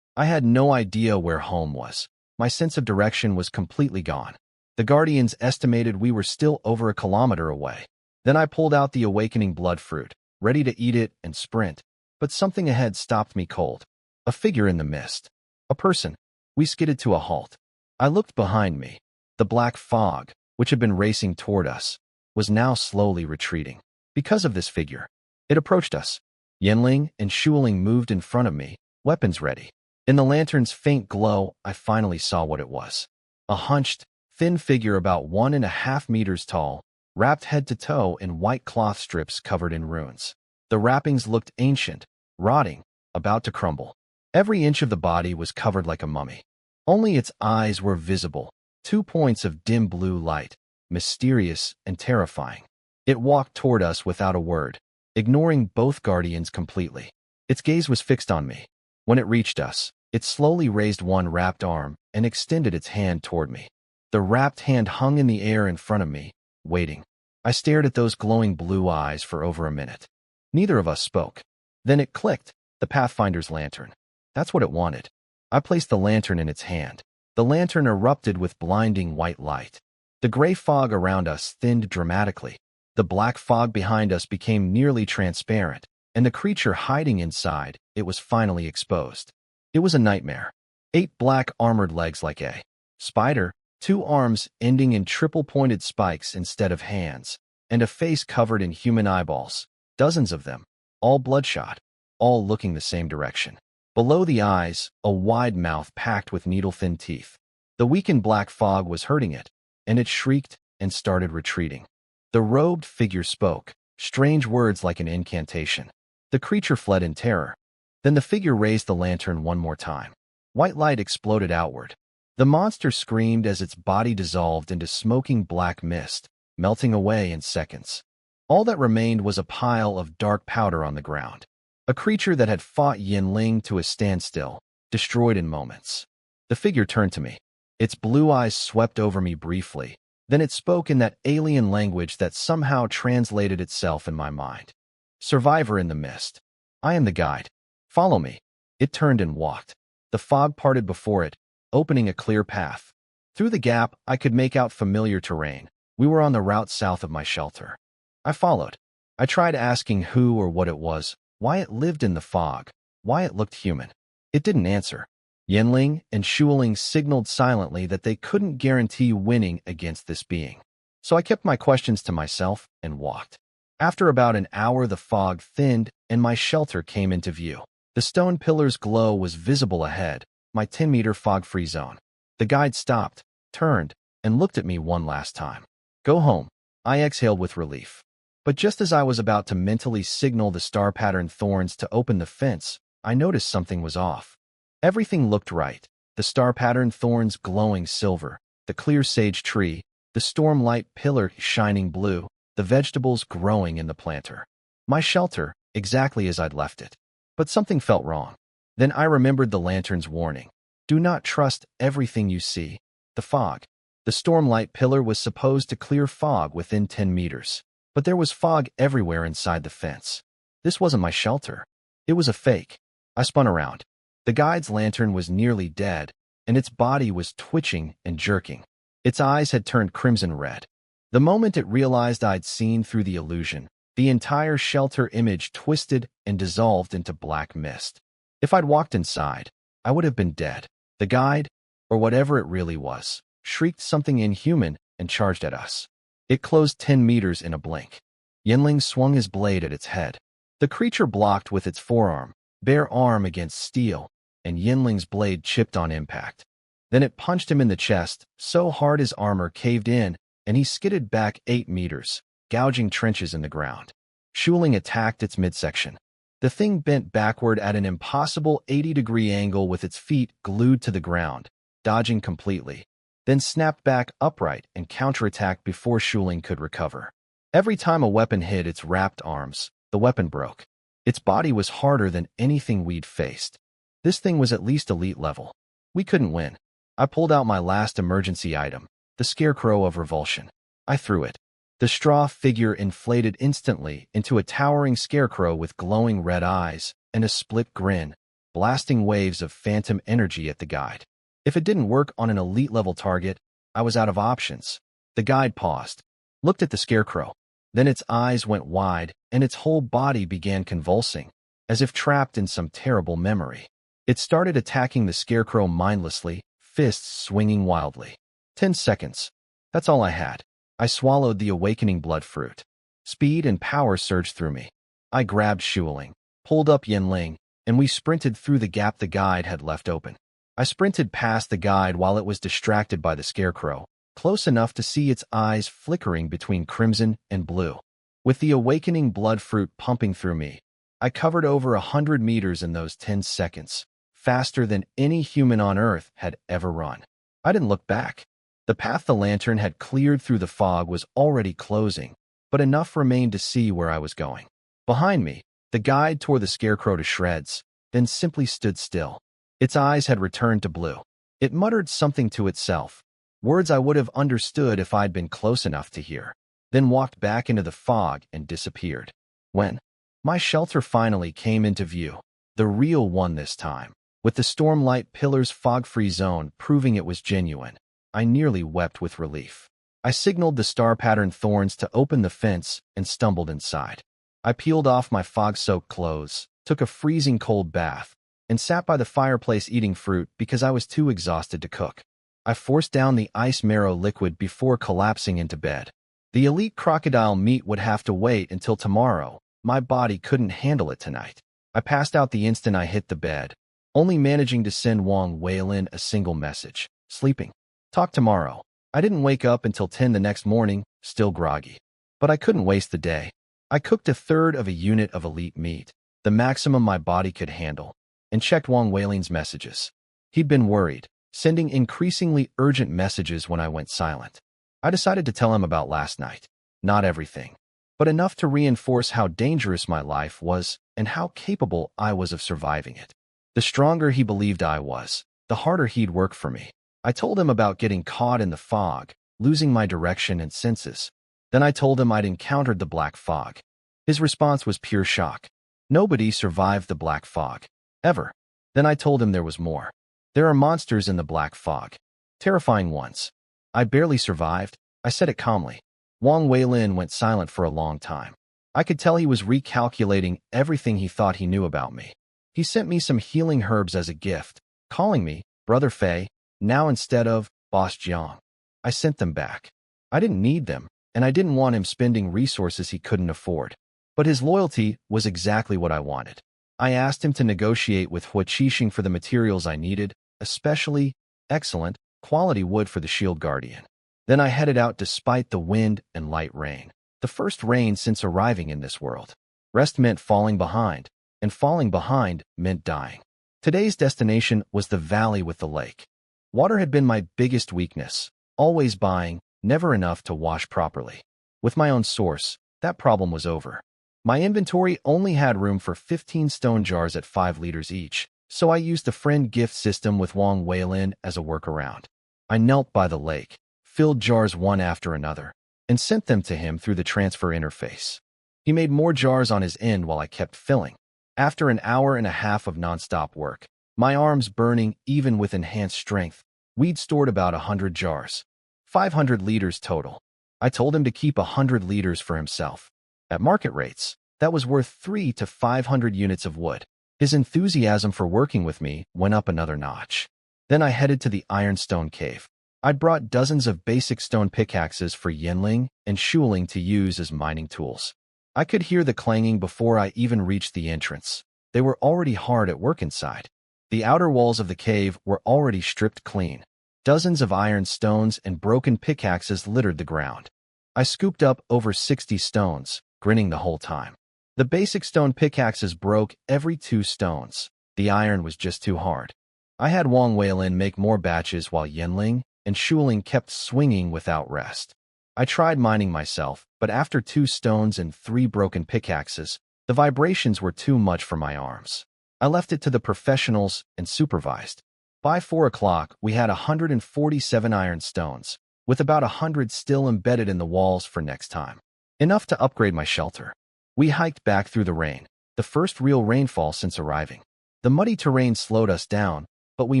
I had no idea where home was. My sense of direction was completely gone. The Guardians estimated we were still over a kilometer away. Then I pulled out the awakening blood fruit, ready to eat it and sprint, but something ahead stopped me cold. A figure in the mist. A person. We skidded to a halt. I looked behind me. The black fog, which had been racing toward us, was now slowly retreating. Because of this figure, it approached us. Yinling and Shuling moved in front of me, weapons ready. In the lantern's faint glow, I finally saw what it was. A hunched, thin figure about 1.5 meters tall, wrapped head to toe in white cloth strips covered in runes. The wrappings looked ancient, rotting, about to crumble. Every inch of the body was covered like a mummy. Only its eyes were visible, 2 points of dim blue light, mysterious and terrifying. It walked toward us without a word, ignoring both guardians completely. Its gaze was fixed on me. When it reached us, it slowly raised one wrapped arm and extended its hand toward me. The wrapped hand hung in the air in front of me, waiting. I stared at those glowing blue eyes for over a minute. Neither of us spoke. Then it clicked, the Pathfinder's lantern. That's what it wanted. I placed the lantern in its hand. The lantern erupted with blinding white light. The gray fog around us thinned dramatically. The black fog behind us became nearly transparent, and the creature hiding inside it was finally exposed. It was a nightmare. 8 black armored legs like a spider, 2 arms ending in triple-pointed spikes instead of hands, and a face covered in human eyeballs, dozens of them, all bloodshot, all looking the same direction. Below the eyes, a wide mouth packed with needle-thin teeth. The weakened black fog was hurting it, and it shrieked and started retreating. The robed figure spoke, strange words like an incantation. The creature fled in terror. Then the figure raised the lantern one more time. White light exploded outward. The monster screamed as its body dissolved into smoking black mist, melting away in seconds. All that remained was a pile of dark powder on the ground. A creature that had fought Yinling to a standstill, destroyed in moments. The figure turned to me. Its blue eyes swept over me briefly. Then it spoke in that alien language that somehow translated itself in my mind. Survivor in the mist. I am the guide. Follow me. It turned and walked. The fog parted before it, opening a clear path. Through the gap, I could make out familiar terrain. We were on the route south of my shelter. I followed. I tried asking who or what it was, why it lived in the fog, why it looked human. It didn't answer. Yinling and Shuling signaled silently that they couldn't guarantee winning against this being. So I kept my questions to myself and walked. After about an hour, the fog thinned and my shelter came into view. The stone pillar's glow was visible ahead, my 10-meter fog-free zone. The guide stopped, turned, and looked at me one last time. Go home. I exhaled with relief. But just as I was about to mentally signal the star-patterned thorns to open the fence, I noticed something was off. Everything looked right. The star-patterned thorns glowing silver, the clear sage tree, the stormlight pillar shining blue, the vegetables growing in the planter. My shelter, exactly as I'd left it. But something felt wrong. Then I remembered the lantern's warning. Do not trust everything you see. The fog. The stormlight pillar was supposed to clear fog within 10 meters. But there was fog everywhere inside the fence. This wasn't my shelter. It was a fake. I spun around. The guide's lantern was nearly dead, and its body was twitching and jerking. Its eyes had turned crimson red. The moment it realized I'd seen through the illusion, the entire shelter image twisted and dissolved into black mist. If I'd walked inside, I would have been dead. The guide, or whatever it really was, shrieked something inhuman and charged at us. It closed 10 meters in a blink. Yinling swung his blade at its head. The creature blocked with its forearm, bare arm against steel, and Yinling's blade chipped on impact. Then it punched him in the chest, so hard his armor caved in, and he skidded back 8 meters, gouging trenches in the ground. Shuling attacked its midsection. The thing bent backward at an impossible 80-degree angle with its feet glued to the ground, dodging completely, then snapped back upright and counterattacked before Shuling could recover. Every time a weapon hit its wrapped arms, the weapon broke. Its body was harder than anything we'd faced. This thing was at least elite level. We couldn't win. I pulled out my last emergency item, the Scarecrow of Revulsion. I threw it. The straw figure inflated instantly into a towering scarecrow with glowing red eyes and a split grin, blasting waves of phantom energy at the guide. If it didn't work on an elite-level target, I was out of options. The guide paused, looked at the scarecrow. Then its eyes went wide and its whole body began convulsing, as if trapped in some terrible memory. It started attacking the scarecrow mindlessly, fists swinging wildly. 10 seconds. That's all I had. I swallowed the awakening blood fruit. Speed and power surged through me. I grabbed Shuling, pulled up Yinling, and we sprinted through the gap the guide had left open. I sprinted past the guide while it was distracted by the scarecrow, close enough to see its eyes flickering between crimson and blue. With the awakening blood fruit pumping through me, I covered over 100 meters in those 10 seconds, faster than any human on Earth had ever run. I didn't look back. The path the lantern had cleared through the fog was already closing, but enough remained to see where I was going. Behind me, the guide tore the scarecrow to shreds, then simply stood still. Its eyes had returned to blue. It muttered something to itself, words I would have understood if I'd been close enough to hear, then walked back into the fog and disappeared. When my shelter finally came into view, the real one this time, with the stormlight pillar's fog-free zone proving it was genuine, I nearly wept with relief. I signaled the star-patterned thorns to open the fence and stumbled inside. I peeled off my fog-soaked clothes, took a freezing cold bath, and sat by the fireplace eating fruit because I was too exhausted to cook. I forced down the ice marrow liquid before collapsing into bed. The elite crocodile meat would have to wait until tomorrow. My body couldn't handle it tonight. I passed out the instant I hit the bed, only managing to send Wang Weilin a single message. Sleeping. Talk tomorrow. I didn't wake up until 10 the next morning, still groggy. But I couldn't waste the day. I cooked a third of a unit of elite meat, the maximum my body could handle, and checked Wang Weilin's messages. He'd been worried, sending increasingly urgent messages when I went silent. I decided to tell him about last night. Not everything. but enough to reinforce how dangerous my life was and how capable I was of surviving it. The stronger he believed I was, the harder he'd work for me. I told him about getting caught in the fog, losing my direction and senses. Then I told him I'd encountered the black fog. His response was pure shock. Nobody survived the black fog. Ever. Then I told him there was more. There are monsters in the black fog. Terrifying ones. I barely survived. I said it calmly. Wang Weilin went silent for a long time. I could tell he was recalculating everything he thought he knew about me. He sent me some healing herbs as a gift, calling me Brother Fei, now instead of Boss Jiang. I sent them back. I didn't need them, and I didn't want him spending resources he couldn't afford. But his loyalty was exactly what I wanted. I asked him to negotiate with Hua Qixing for the materials I needed, especially excellent quality wood for the Shield Guardian. Then I headed out despite the wind and light rain. The first rain since arriving in this world. Rest meant falling behind, and falling behind meant dying. Today's destination was the valley with the lake. Water had been my biggest weakness, always buying, never enough to wash properly. With my own source, that problem was over. My inventory only had room for 15 stone jars at 5 liters each, so I used the friend gift system with Wang Weilin as a workaround. I knelt by the lake, filled jars one after another, and sent them to him through the transfer interface. He made more jars on his end while I kept filling. After an hour and a half of nonstop work, my arms burning even with enhanced strength, we'd stored about 100 jars. 500 liters total. I told him to keep 100 liters for himself. At market rates, that was worth 300 to 500 units of wood. His enthusiasm for working with me went up another notch. Then I headed to the Ironstone Cave. I'd brought dozens of basic stone pickaxes for Yanling and Shuling to use as mining tools. I could hear the clanging before I even reached the entrance. They were already hard at work inside. The outer walls of the cave were already stripped clean. Dozens of iron stones and broken pickaxes littered the ground. I scooped up over 60 stones, grinning the whole time. The basic stone pickaxes broke every 2 stones. The iron was just too hard. I had Wang Weilin make more batches while Yanling and Shuling kept swinging without rest. I tried mining myself, but after 2 stones and 3 broken pickaxes, the vibrations were too much for my arms. I left it to the professionals and supervised. By 4 o'clock, we had 147 iron stones, with about 100 still embedded in the walls for next time. Enough to upgrade my shelter. We hiked back through the rain, the first real rainfall since arriving. The muddy terrain slowed us down, but we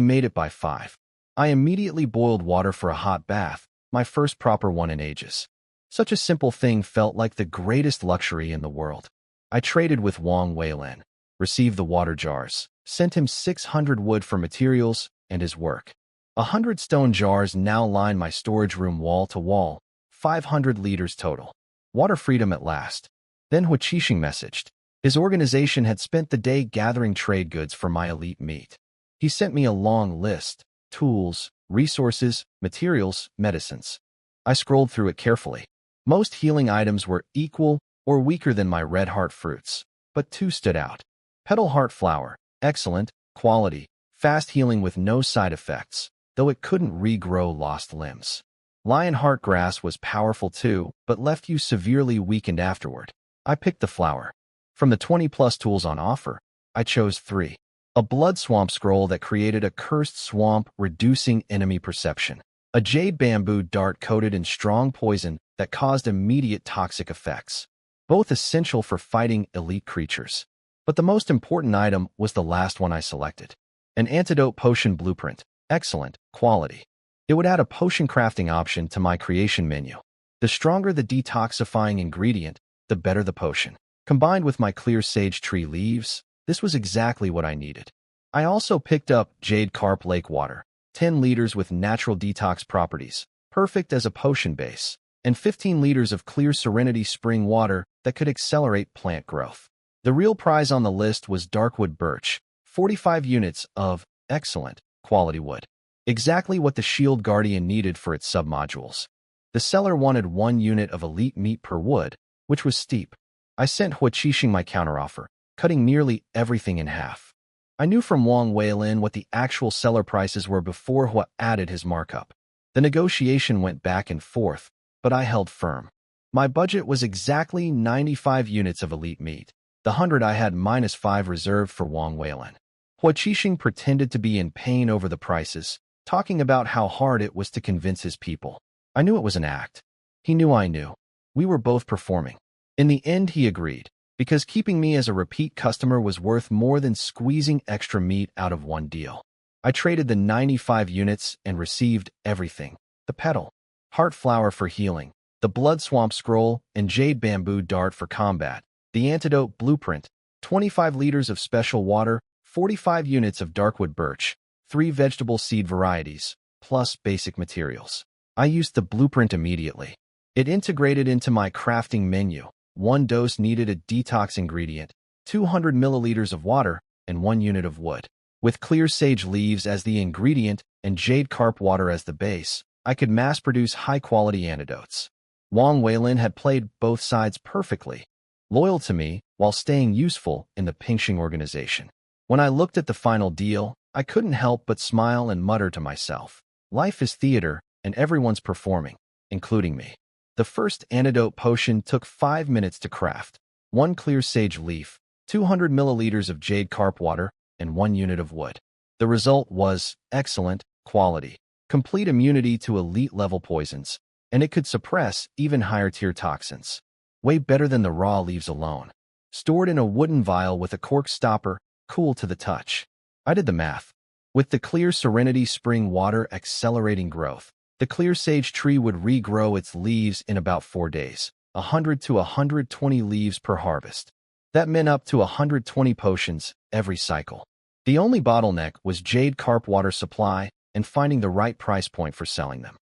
made it by 5. I immediately boiled water for a hot bath, my first proper one in ages. Such a simple thing felt like the greatest luxury in the world. I traded with Wang Weilin, received the water jars, sent him 600 wood for materials and his work. 100 stone jars now line my storage room wall to wall, 500 liters total. Water freedom at last. Then Hua Qixing messaged. His organization had spent the day gathering trade goods for my elite meat. He sent me a long list: tools, resources, materials, medicines. I scrolled through it carefully. Most healing items were equal or weaker than my red heart fruits, but 2 stood out. Petal heart flower, excellent, quality, fast healing with no side effects, though it couldn't regrow lost limbs. Lion heart grass was powerful too, but left you severely weakened afterward. I picked the flower. From the 20+ tools on offer, I chose 3. A blood swamp scroll that created a cursed swamp, reducing enemy perception. A jade bamboo dart coated in strong poison that caused immediate toxic effects. Both essential for fighting elite creatures. But the most important item was the last one I selected. An antidote potion blueprint. Excellent quality. It would add a potion crafting option to my creation menu. The stronger the detoxifying ingredient, the better the potion. Combined with my clear sage tree leaves, this was exactly what I needed. I also picked up Jade Carp Lake Water, 10 liters with natural detox properties, perfect as a potion base, and 15 liters of clear Serenity spring water that could accelerate plant growth. The real prize on the list was Darkwood Birch, 45 units of excellent quality wood. Exactly what the Shield Guardian needed for its submodules. The seller wanted 1 unit of elite meat per wood, which was steep. I sent Hua Qixing my counteroffer, cutting nearly everything in half. I knew from Wang Weilin what the actual seller prices were before Hua added his markup. The negotiation went back and forth, but I held firm. My budget was exactly 95 units of elite meat. The 100 I had -5 reserved for Wang Weilin. Hua Qixing pretended to be in pain over the prices, talking about how hard it was to convince his people. I knew it was an act. He knew I knew. We were both performing. In the end, he agreed, because keeping me as a repeat customer was worth more than squeezing extra meat out of one deal. I traded the 95 units and received everything: the petal, heart flower for healing, the blood swamp scroll, and jade bamboo dart for combat, the antidote blueprint, 25 liters of special water, 45 units of darkwood birch, 3 vegetable seed varieties, plus basic materials. I used the blueprint immediately. It integrated into my crafting menu. 1 dose needed a detox ingredient, 200 milliliters of water, and 1 unit of wood. With clear sage leaves as the ingredient and jade carp water as the base, I could mass-produce high-quality antidotes. Wang Weilin had played both sides perfectly, loyal to me while staying useful in the Pingxing organization. When I looked at the final deal, I couldn't help but smile and mutter to myself, life is theater, and everyone's performing, including me. The first antidote potion took 5 minutes to craft: 1 clear sage leaf, 200 milliliters of jade carp water, and 1 unit of wood. The result was excellent quality, complete immunity to elite-level poisons, and it could suppress even higher-tier toxins. Way better than the raw leaves alone. Stored in a wooden vial with a cork stopper, cool to the touch. I did the math. With the clear Serenity spring water accelerating growth, the clear sage tree would regrow its leaves in about 4 days, 100 to 120 leaves per harvest. That meant up to 120 potions every cycle. The only bottleneck was jade carp water supply and finding the right price point for selling them.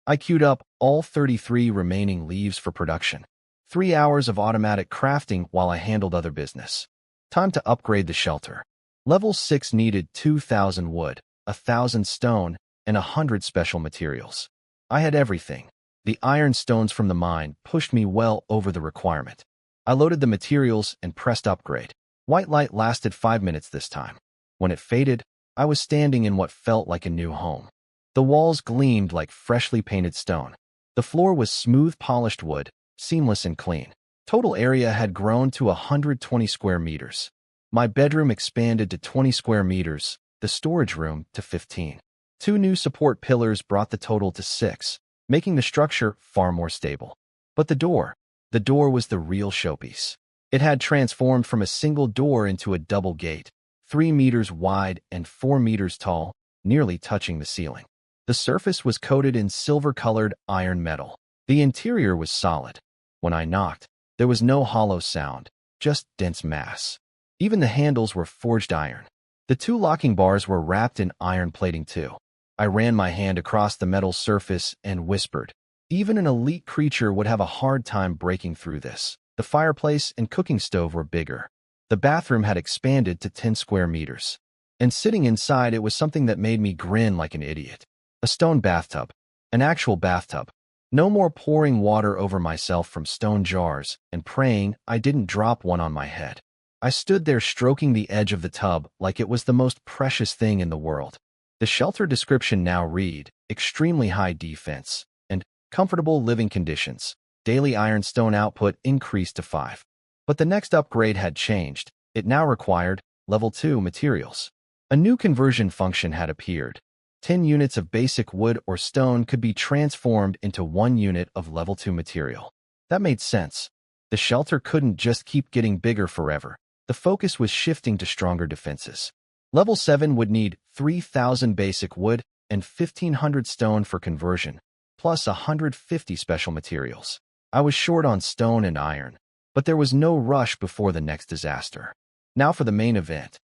I queued up all 33 remaining leaves for production. 3 hours of automatic crafting while I handled other business. Time to upgrade the shelter. Level 6 needed 2,000 wood, 1,000 stone, and 100 special materials. I had everything. The iron stones from the mine pushed me well over the requirement. I loaded the materials and pressed upgrade. White light lasted 5 minutes this time. When it faded, I was standing in what felt like a new home. The walls gleamed like freshly painted stone. The floor was smooth polished wood, seamless and clean. Total area had grown to 120 square meters. My bedroom expanded to 20 square meters, the storage room to 15. 2 new support pillars brought the total to 6, making the structure far more stable. But the door was the real showpiece. It had transformed from a single door into a double gate, 3 meters wide and 4 meters tall, nearly touching the ceiling. The surface was coated in silver-colored iron metal. The interior was solid. When I knocked, there was no hollow sound, just dense mass. Even the handles were forged iron. The 2 locking bars were wrapped in iron plating too. I ran my hand across the metal surface and whispered, even an elite creature would have a hard time breaking through this. The fireplace and cooking stove were bigger. The bathroom had expanded to 10 square meters. And sitting inside, it was something that made me grin like an idiot. A stone bathtub. An actual bathtub. No more pouring water over myself from stone jars and praying I didn't drop one on my head. I stood there stroking the edge of the tub like it was the most precious thing in the world. The shelter description now read, extremely high defense and comfortable living conditions. Daily ironstone output increased to 5. But the next upgrade had changed. It now required level 2 materials. A new conversion function had appeared. 10 units of basic wood or stone could be transformed into 1 unit of level 2 material. That made sense. The shelter couldn't just keep getting bigger forever. The focus was shifting to stronger defenses. Level 7 would need 3,000 basic wood and 1,500 stone for conversion, plus 150 special materials. I was short on stone and iron, but there was no rush before the next disaster. Now for the main event.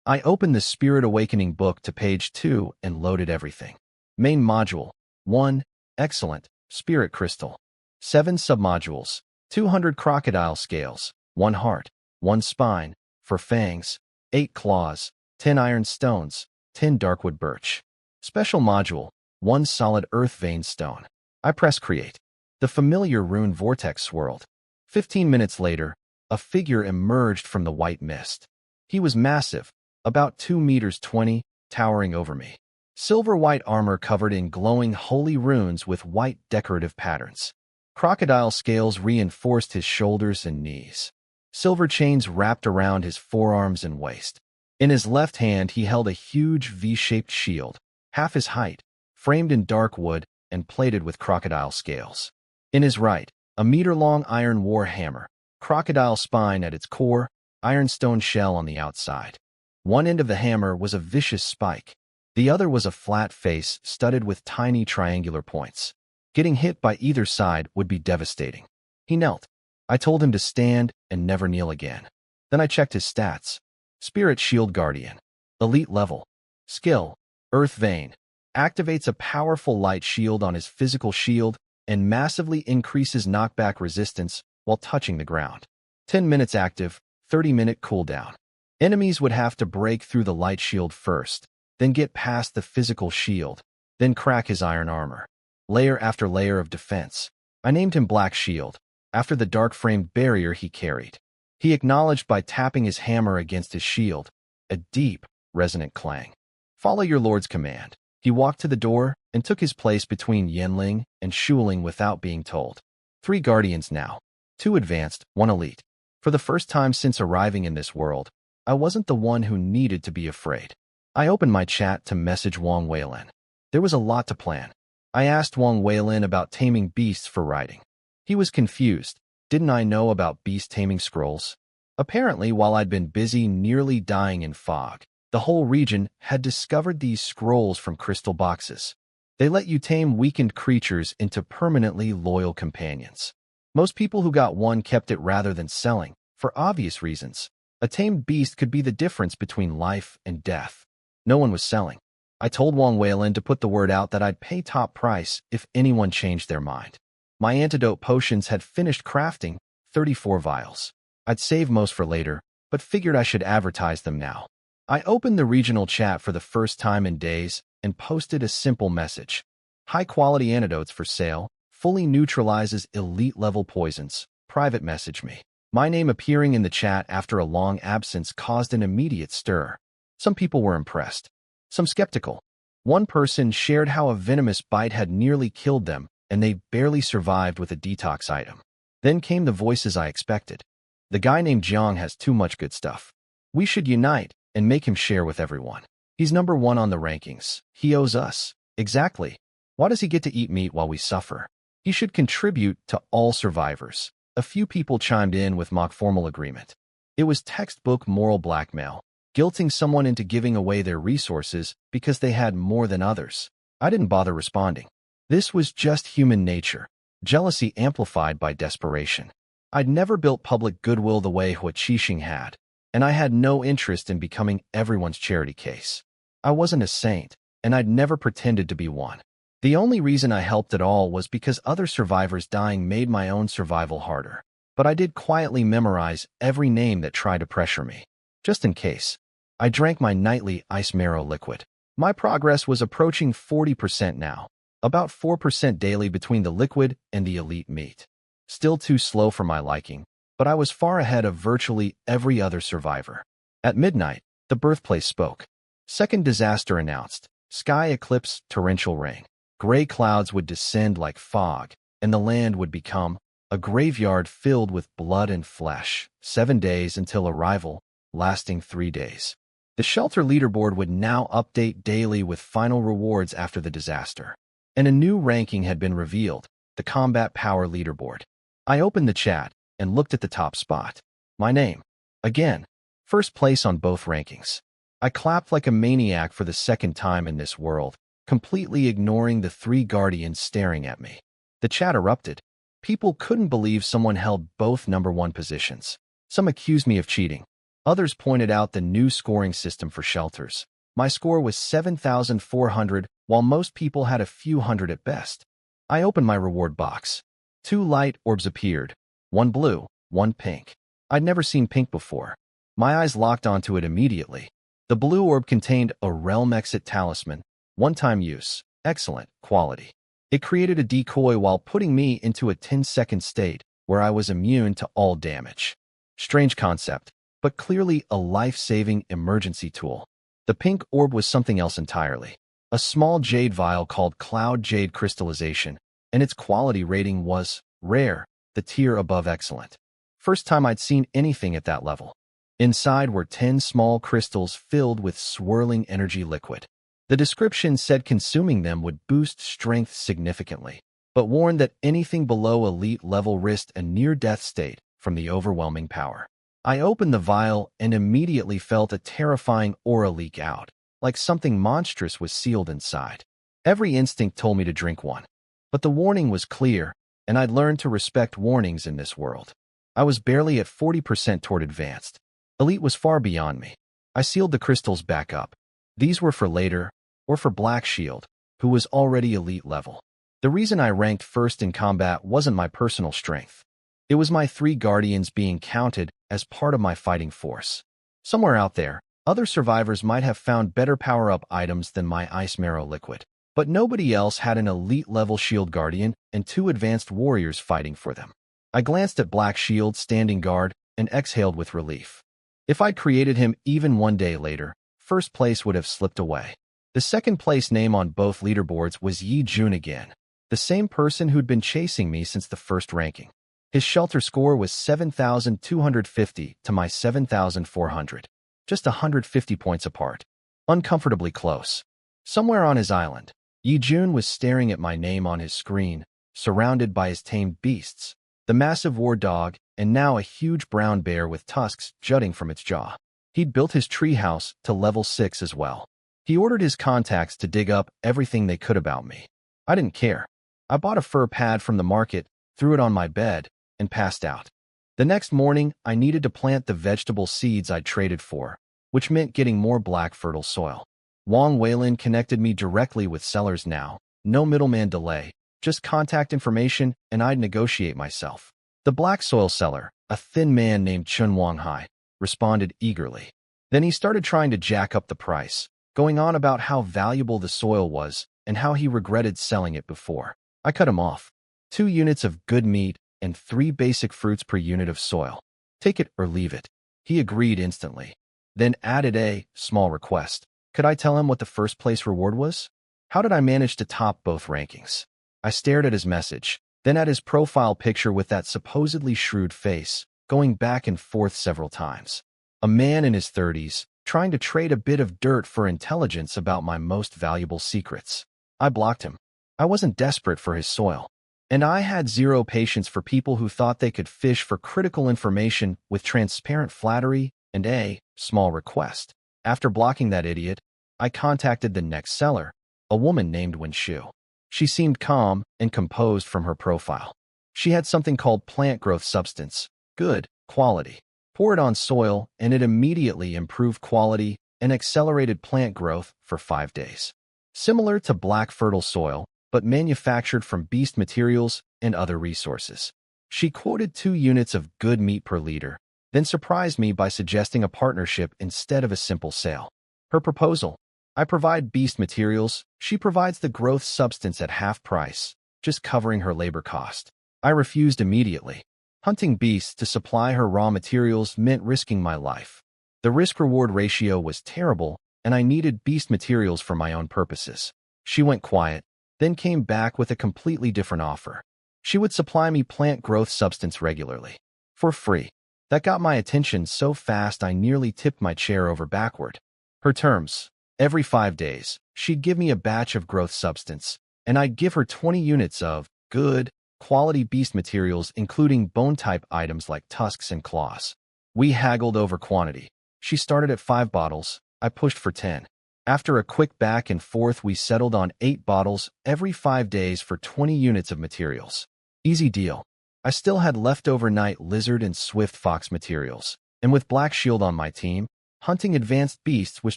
I opened the Spirit Awakening book to page 2 and loaded everything. Main module. 1. Excellent. Spirit Crystal. 7 submodules. 200 crocodile scales. 1 heart. 1 spine. For fangs. 8 claws. 10 iron stones. 10 darkwood birch. Special module. 1 solid earth vein stone. I press create. The familiar rune vortex swirled. 15 minutes later, a figure emerged from the white mist. He was massive, about 2 meters 20, towering over me. Silver-white armor covered in glowing holy runes with white decorative patterns. Crocodile scales reinforced his shoulders and knees. Silver chains wrapped around his forearms and waist. In his left hand, he held a huge V-shaped shield, half his height, framed in dark wood and plated with crocodile scales. In his right, a meter-long iron war hammer, crocodile spine at its core, ironstone shell on the outside. One end of the hammer was a vicious spike. The other was a flat face studded with tiny triangular points. Getting hit by either side would be devastating. He knelt. I told him to stand and never kneel again. Then I checked his stats. Spirit Shield Guardian. Elite level. Skill. Earth Vein. Activates a powerful light shield on his physical shield and massively increases knockback resistance while touching the ground. 10 minutes active, 30-minute cooldown. Enemies would have to break through the light shield first, then get past the physical shield, then crack his iron armor. Layer after layer of defense. I named him Black Shield, after the dark-framed barrier he carried. He acknowledged by tapping his hammer against his shield, a deep, resonant clang. Follow your lord's command. He walked to the door and took his place between Yanling and Shuling without being told. 3 guardians now. 2 advanced, 1 elite. For the first time since arriving in this world, I wasn't the one who needed to be afraid. I opened my chat to message Wang Weilin. There was a lot to plan. I asked Wang Weilin about taming beasts for riding. He was confused. Didn't I know about beast taming scrolls? Apparently, while I'd been busy nearly dying in fog, the whole region had discovered these scrolls from crystal boxes. They let you tame weakened creatures into permanently loyal companions. Most people who got one kept it rather than selling, for obvious reasons. A tamed beast could be the difference between life and death. No one was selling. I told Wang Weilin to put the word out that I'd pay top price if anyone changed their mind. My antidote potions had finished crafting, 34 vials. I'd save most for later, but figured I should advertise them now. I opened the regional chat for the first time in days and posted a simple message. High-quality antidotes for sale, fully neutralizes elite-level poisons. Private message me. My name appearing in the chat after a long absence caused an immediate stir. Some people were impressed. Some skeptical. One person shared how a venomous bite had nearly killed them, and they barely survived with a detox item. Then came the voices I expected. The guy named Jiang has too much good stuff. We should unite and make him share with everyone. He's number 1 on the rankings. He owes us. Exactly. Why does he get to eat meat while we suffer? He should contribute to all survivors. A few people chimed in with mock formal agreement. It was textbook moral blackmail, guilting someone into giving away their resources because they had more than others. I didn't bother responding. This was just human nature, jealousy amplified by desperation. I'd never built public goodwill the way Hua Qixing had, and I had no interest in becoming everyone's charity case. I wasn't a saint, and I'd never pretended to be one. The only reason I helped at all was because other survivors dying made my own survival harder. But I did quietly memorize every name that tried to pressure me, just in case. I drank my nightly ice marrow liquid. My progress was approaching 40% now, about 4% daily between the liquid and the elite meat. Still too slow for my liking, but I was far ahead of virtually every other survivor. At midnight, the birthplace spoke. Second disaster announced. Sky eclipse, torrential rain. Gray clouds would descend like fog, and the land would become a graveyard filled with blood and flesh. 7 days until arrival, lasting 3 days. The shelter leaderboard would now update daily with final rewards after the disaster. And a new ranking had been revealed, the combat power leaderboard. I opened the chat and looked at the top spot. My name. Again. First place on both rankings. I clapped like a maniac for the second time in this world, completely ignoring the 3 guardians staring at me. The chat erupted. People couldn't believe someone held both number 1 positions. Some accused me of cheating. Others pointed out the new scoring system for shelters. My score was 7,400, while most people had a few hundred at best. I opened my reward box. 2 light orbs appeared. 1 blue, 1 pink. I'd never seen pink before. My eyes locked onto it immediately. The blue orb contained a Realm Exit Talisman, one-time use, excellent quality. It created a decoy while putting me into a 10-second state where I was immune to all damage. Strange concept, but clearly a life-saving emergency tool. The pink orb was something else entirely. A small jade vial called Cloud Jade Crystallization, and its quality rating was rare, the tier above excellent. First time I'd seen anything at that level. Inside were 10 small crystals filled with swirling energy liquid. The description said consuming them would boost strength significantly, but warned that anything below elite level risked a near-death state from the overwhelming power. I opened the vial and immediately felt a terrifying aura leak out, like something monstrous was sealed inside. Every instinct told me to drink one, but the warning was clear, and I'd learned to respect warnings in this world. I was barely at 40% toward advanced. Elite was far beyond me. I sealed the crystals back up. These were for later, or for Black Shield, who was already elite level. The reason I ranked first in combat wasn't my personal strength. It was my 3 guardians being counted as part of my fighting force. Somewhere out there, other survivors might have found better power-up items than my ice marrow liquid, but nobody else had an elite-level shield guardian and 2 advanced warriors fighting for them. I glanced at Black Shield standing guard and exhaled with relief. If I'd created him even one day later, first place would have slipped away. The second place name on both leaderboards was Yi Jun again, the same person who'd been chasing me since the first ranking. His shelter score was 7,250 to my 7,400, just 150 points apart. Uncomfortably close. Somewhere on his island, Yi Jun was staring at my name on his screen, surrounded by his tamed beasts, the massive war dog, and now a huge brown bear with tusks jutting from its jaw. He'd built his treehouse to level 6 as well. He ordered his contacts to dig up everything they could about me. I didn't care. I bought a fur pad from the market, threw it on my bed, and passed out. The next morning, I needed to plant the vegetable seeds I'd traded for, which meant getting more black fertile soil. Wang Weilin connected me directly with sellers now, no middleman delay, just contact information and I'd negotiate myself. The black soil seller, a thin man named Chun Wanghai, responded eagerly. Then he started trying to jack up the price, going on about how valuable the soil was and how he regretted selling it before. I cut him off. 2 units of good meat and 3 basic fruits per unit of soil. Take it or leave it. He agreed instantly. Then added a small request. Could I tell him what the first place reward was? How did I manage to top both rankings? I stared at his message, then at his profile picture with that supposedly shrewd face, going back and forth several times. A man in his 30s, trying to trade a bit of dirt for intelligence about my most valuable secrets. I blocked him. I wasn't desperate for his soil. And I had zero patience for people who thought they could fish for critical information with transparent flattery and a small request. After blocking that idiot, I contacted the next seller, a woman named Wenshu. She seemed calm and composed from her profile. She had something called plant growth substance, good quality. Pour it on soil and it immediately improved quality and accelerated plant growth for 5 days. Similar to black fertile soil, but manufactured from beast materials and other resources. She quoted 2 units of good meat per liter, then surprised me by suggesting a partnership instead of a simple sale. Her proposal: I provide beast materials, she provides the growth substance at half price, just covering her labor cost. I refused immediately. Hunting beasts to supply her raw materials meant risking my life. The risk-reward ratio was terrible, and I needed beast materials for my own purposes. She went quiet, then came back with a completely different offer. She would supply me plant growth substance regularly, for free. That got my attention so fast I nearly tipped my chair over backward. Her terms: every 5 days, she'd give me a batch of growth substance, and I'd give her 20 units of good quality beast materials, including bone-type items like tusks and claws. We haggled over quantity. She started at 5 bottles, I pushed for 10. After a quick back and forth, we settled on 8 bottles every 5 days for 20 units of materials. Easy deal. I still had leftover night lizard and swift fox materials, and with Black Shield on my team, hunting advanced beasts was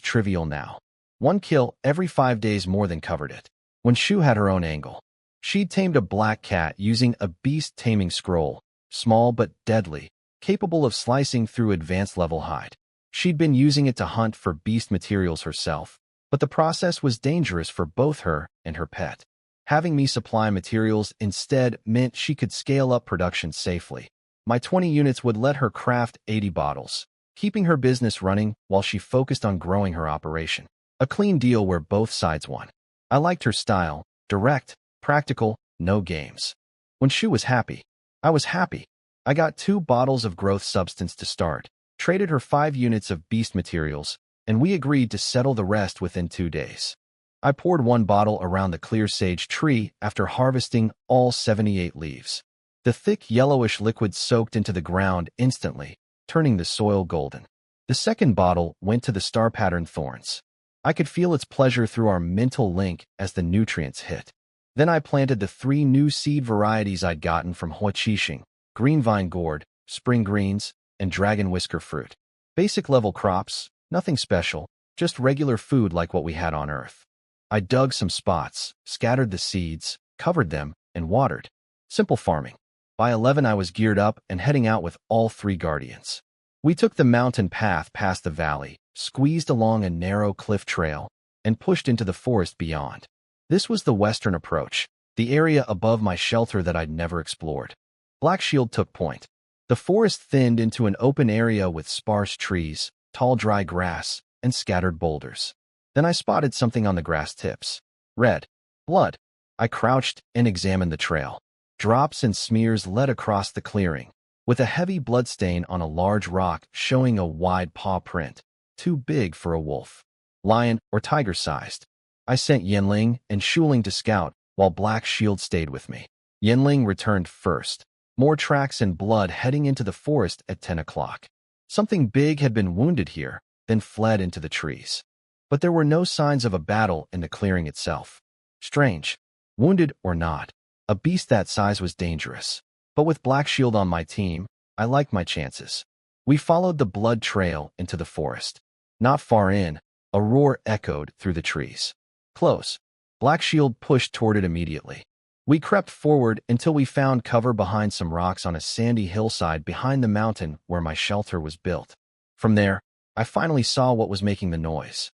trivial now. 1 kill every 5 days more than covered it. When Shu had her own angle. She'd tamed a black cat using a beast taming scroll, small but deadly, capable of slicing through advanced level hide. She'd been using it to hunt for beast materials herself, but the process was dangerous for both her and her pet. Having me supply materials instead meant she could scale up production safely. My 20 units would let her craft 80 bottles, keeping her business running while she focused on growing her operation. A clean deal where both sides won. I liked her style: direct, practical, no games. When Shu was happy, I was happy. I got 2 bottles of growth substance to start, traded her 5 units of beast materials, and we agreed to settle the rest within 2 days. I poured 1 bottle around the clear sage tree after harvesting all 78 leaves. The thick yellowish liquid soaked into the ground instantly, turning the soil golden. The second bottle went to the star pattern thorns. I could feel its pleasure through our mental link as the nutrients hit. Then I planted the 3 new seed varieties I'd gotten from Huachishing: green vine gourd, spring greens, and dragon whisker fruit. Basic level crops, nothing special, just regular food like what we had on Earth. I dug some spots, scattered the seeds, covered them, and watered. Simple farming. By 11 I was geared up and heading out with all 3 guardians. We took the mountain path past the valley, squeezed along a narrow cliff trail, and pushed into the forest beyond. This was the western approach, the area above my shelter that I'd never explored. Black Shield took point. The forest thinned into an open area with sparse trees, tall dry grass, and scattered boulders. Then I spotted something on the grass tips. Red. Blood. I crouched and examined the trail. Drops and smears led across the clearing, with a heavy bloodstain on a large rock showing a wide paw print, too big for a wolf, lion, or tiger-sized. I sent Yanling and Shuling to scout, while Black Shield stayed with me. Yanling returned first. More tracks and blood heading into the forest at 10 o'clock. Something big had been wounded here, then fled into the trees. But there were no signs of a battle in the clearing itself. Strange. Wounded or not, a beast that size was dangerous. But with Black Shield on my team, I liked my chances. We followed the blood trail into the forest. Not far in, a roar echoed through the trees. Close. Black Shield pushed toward it immediately. We crept forward until we found cover behind some rocks on a sandy hillside behind the mountain where my shelter was built. From there, I finally saw what was making the noise.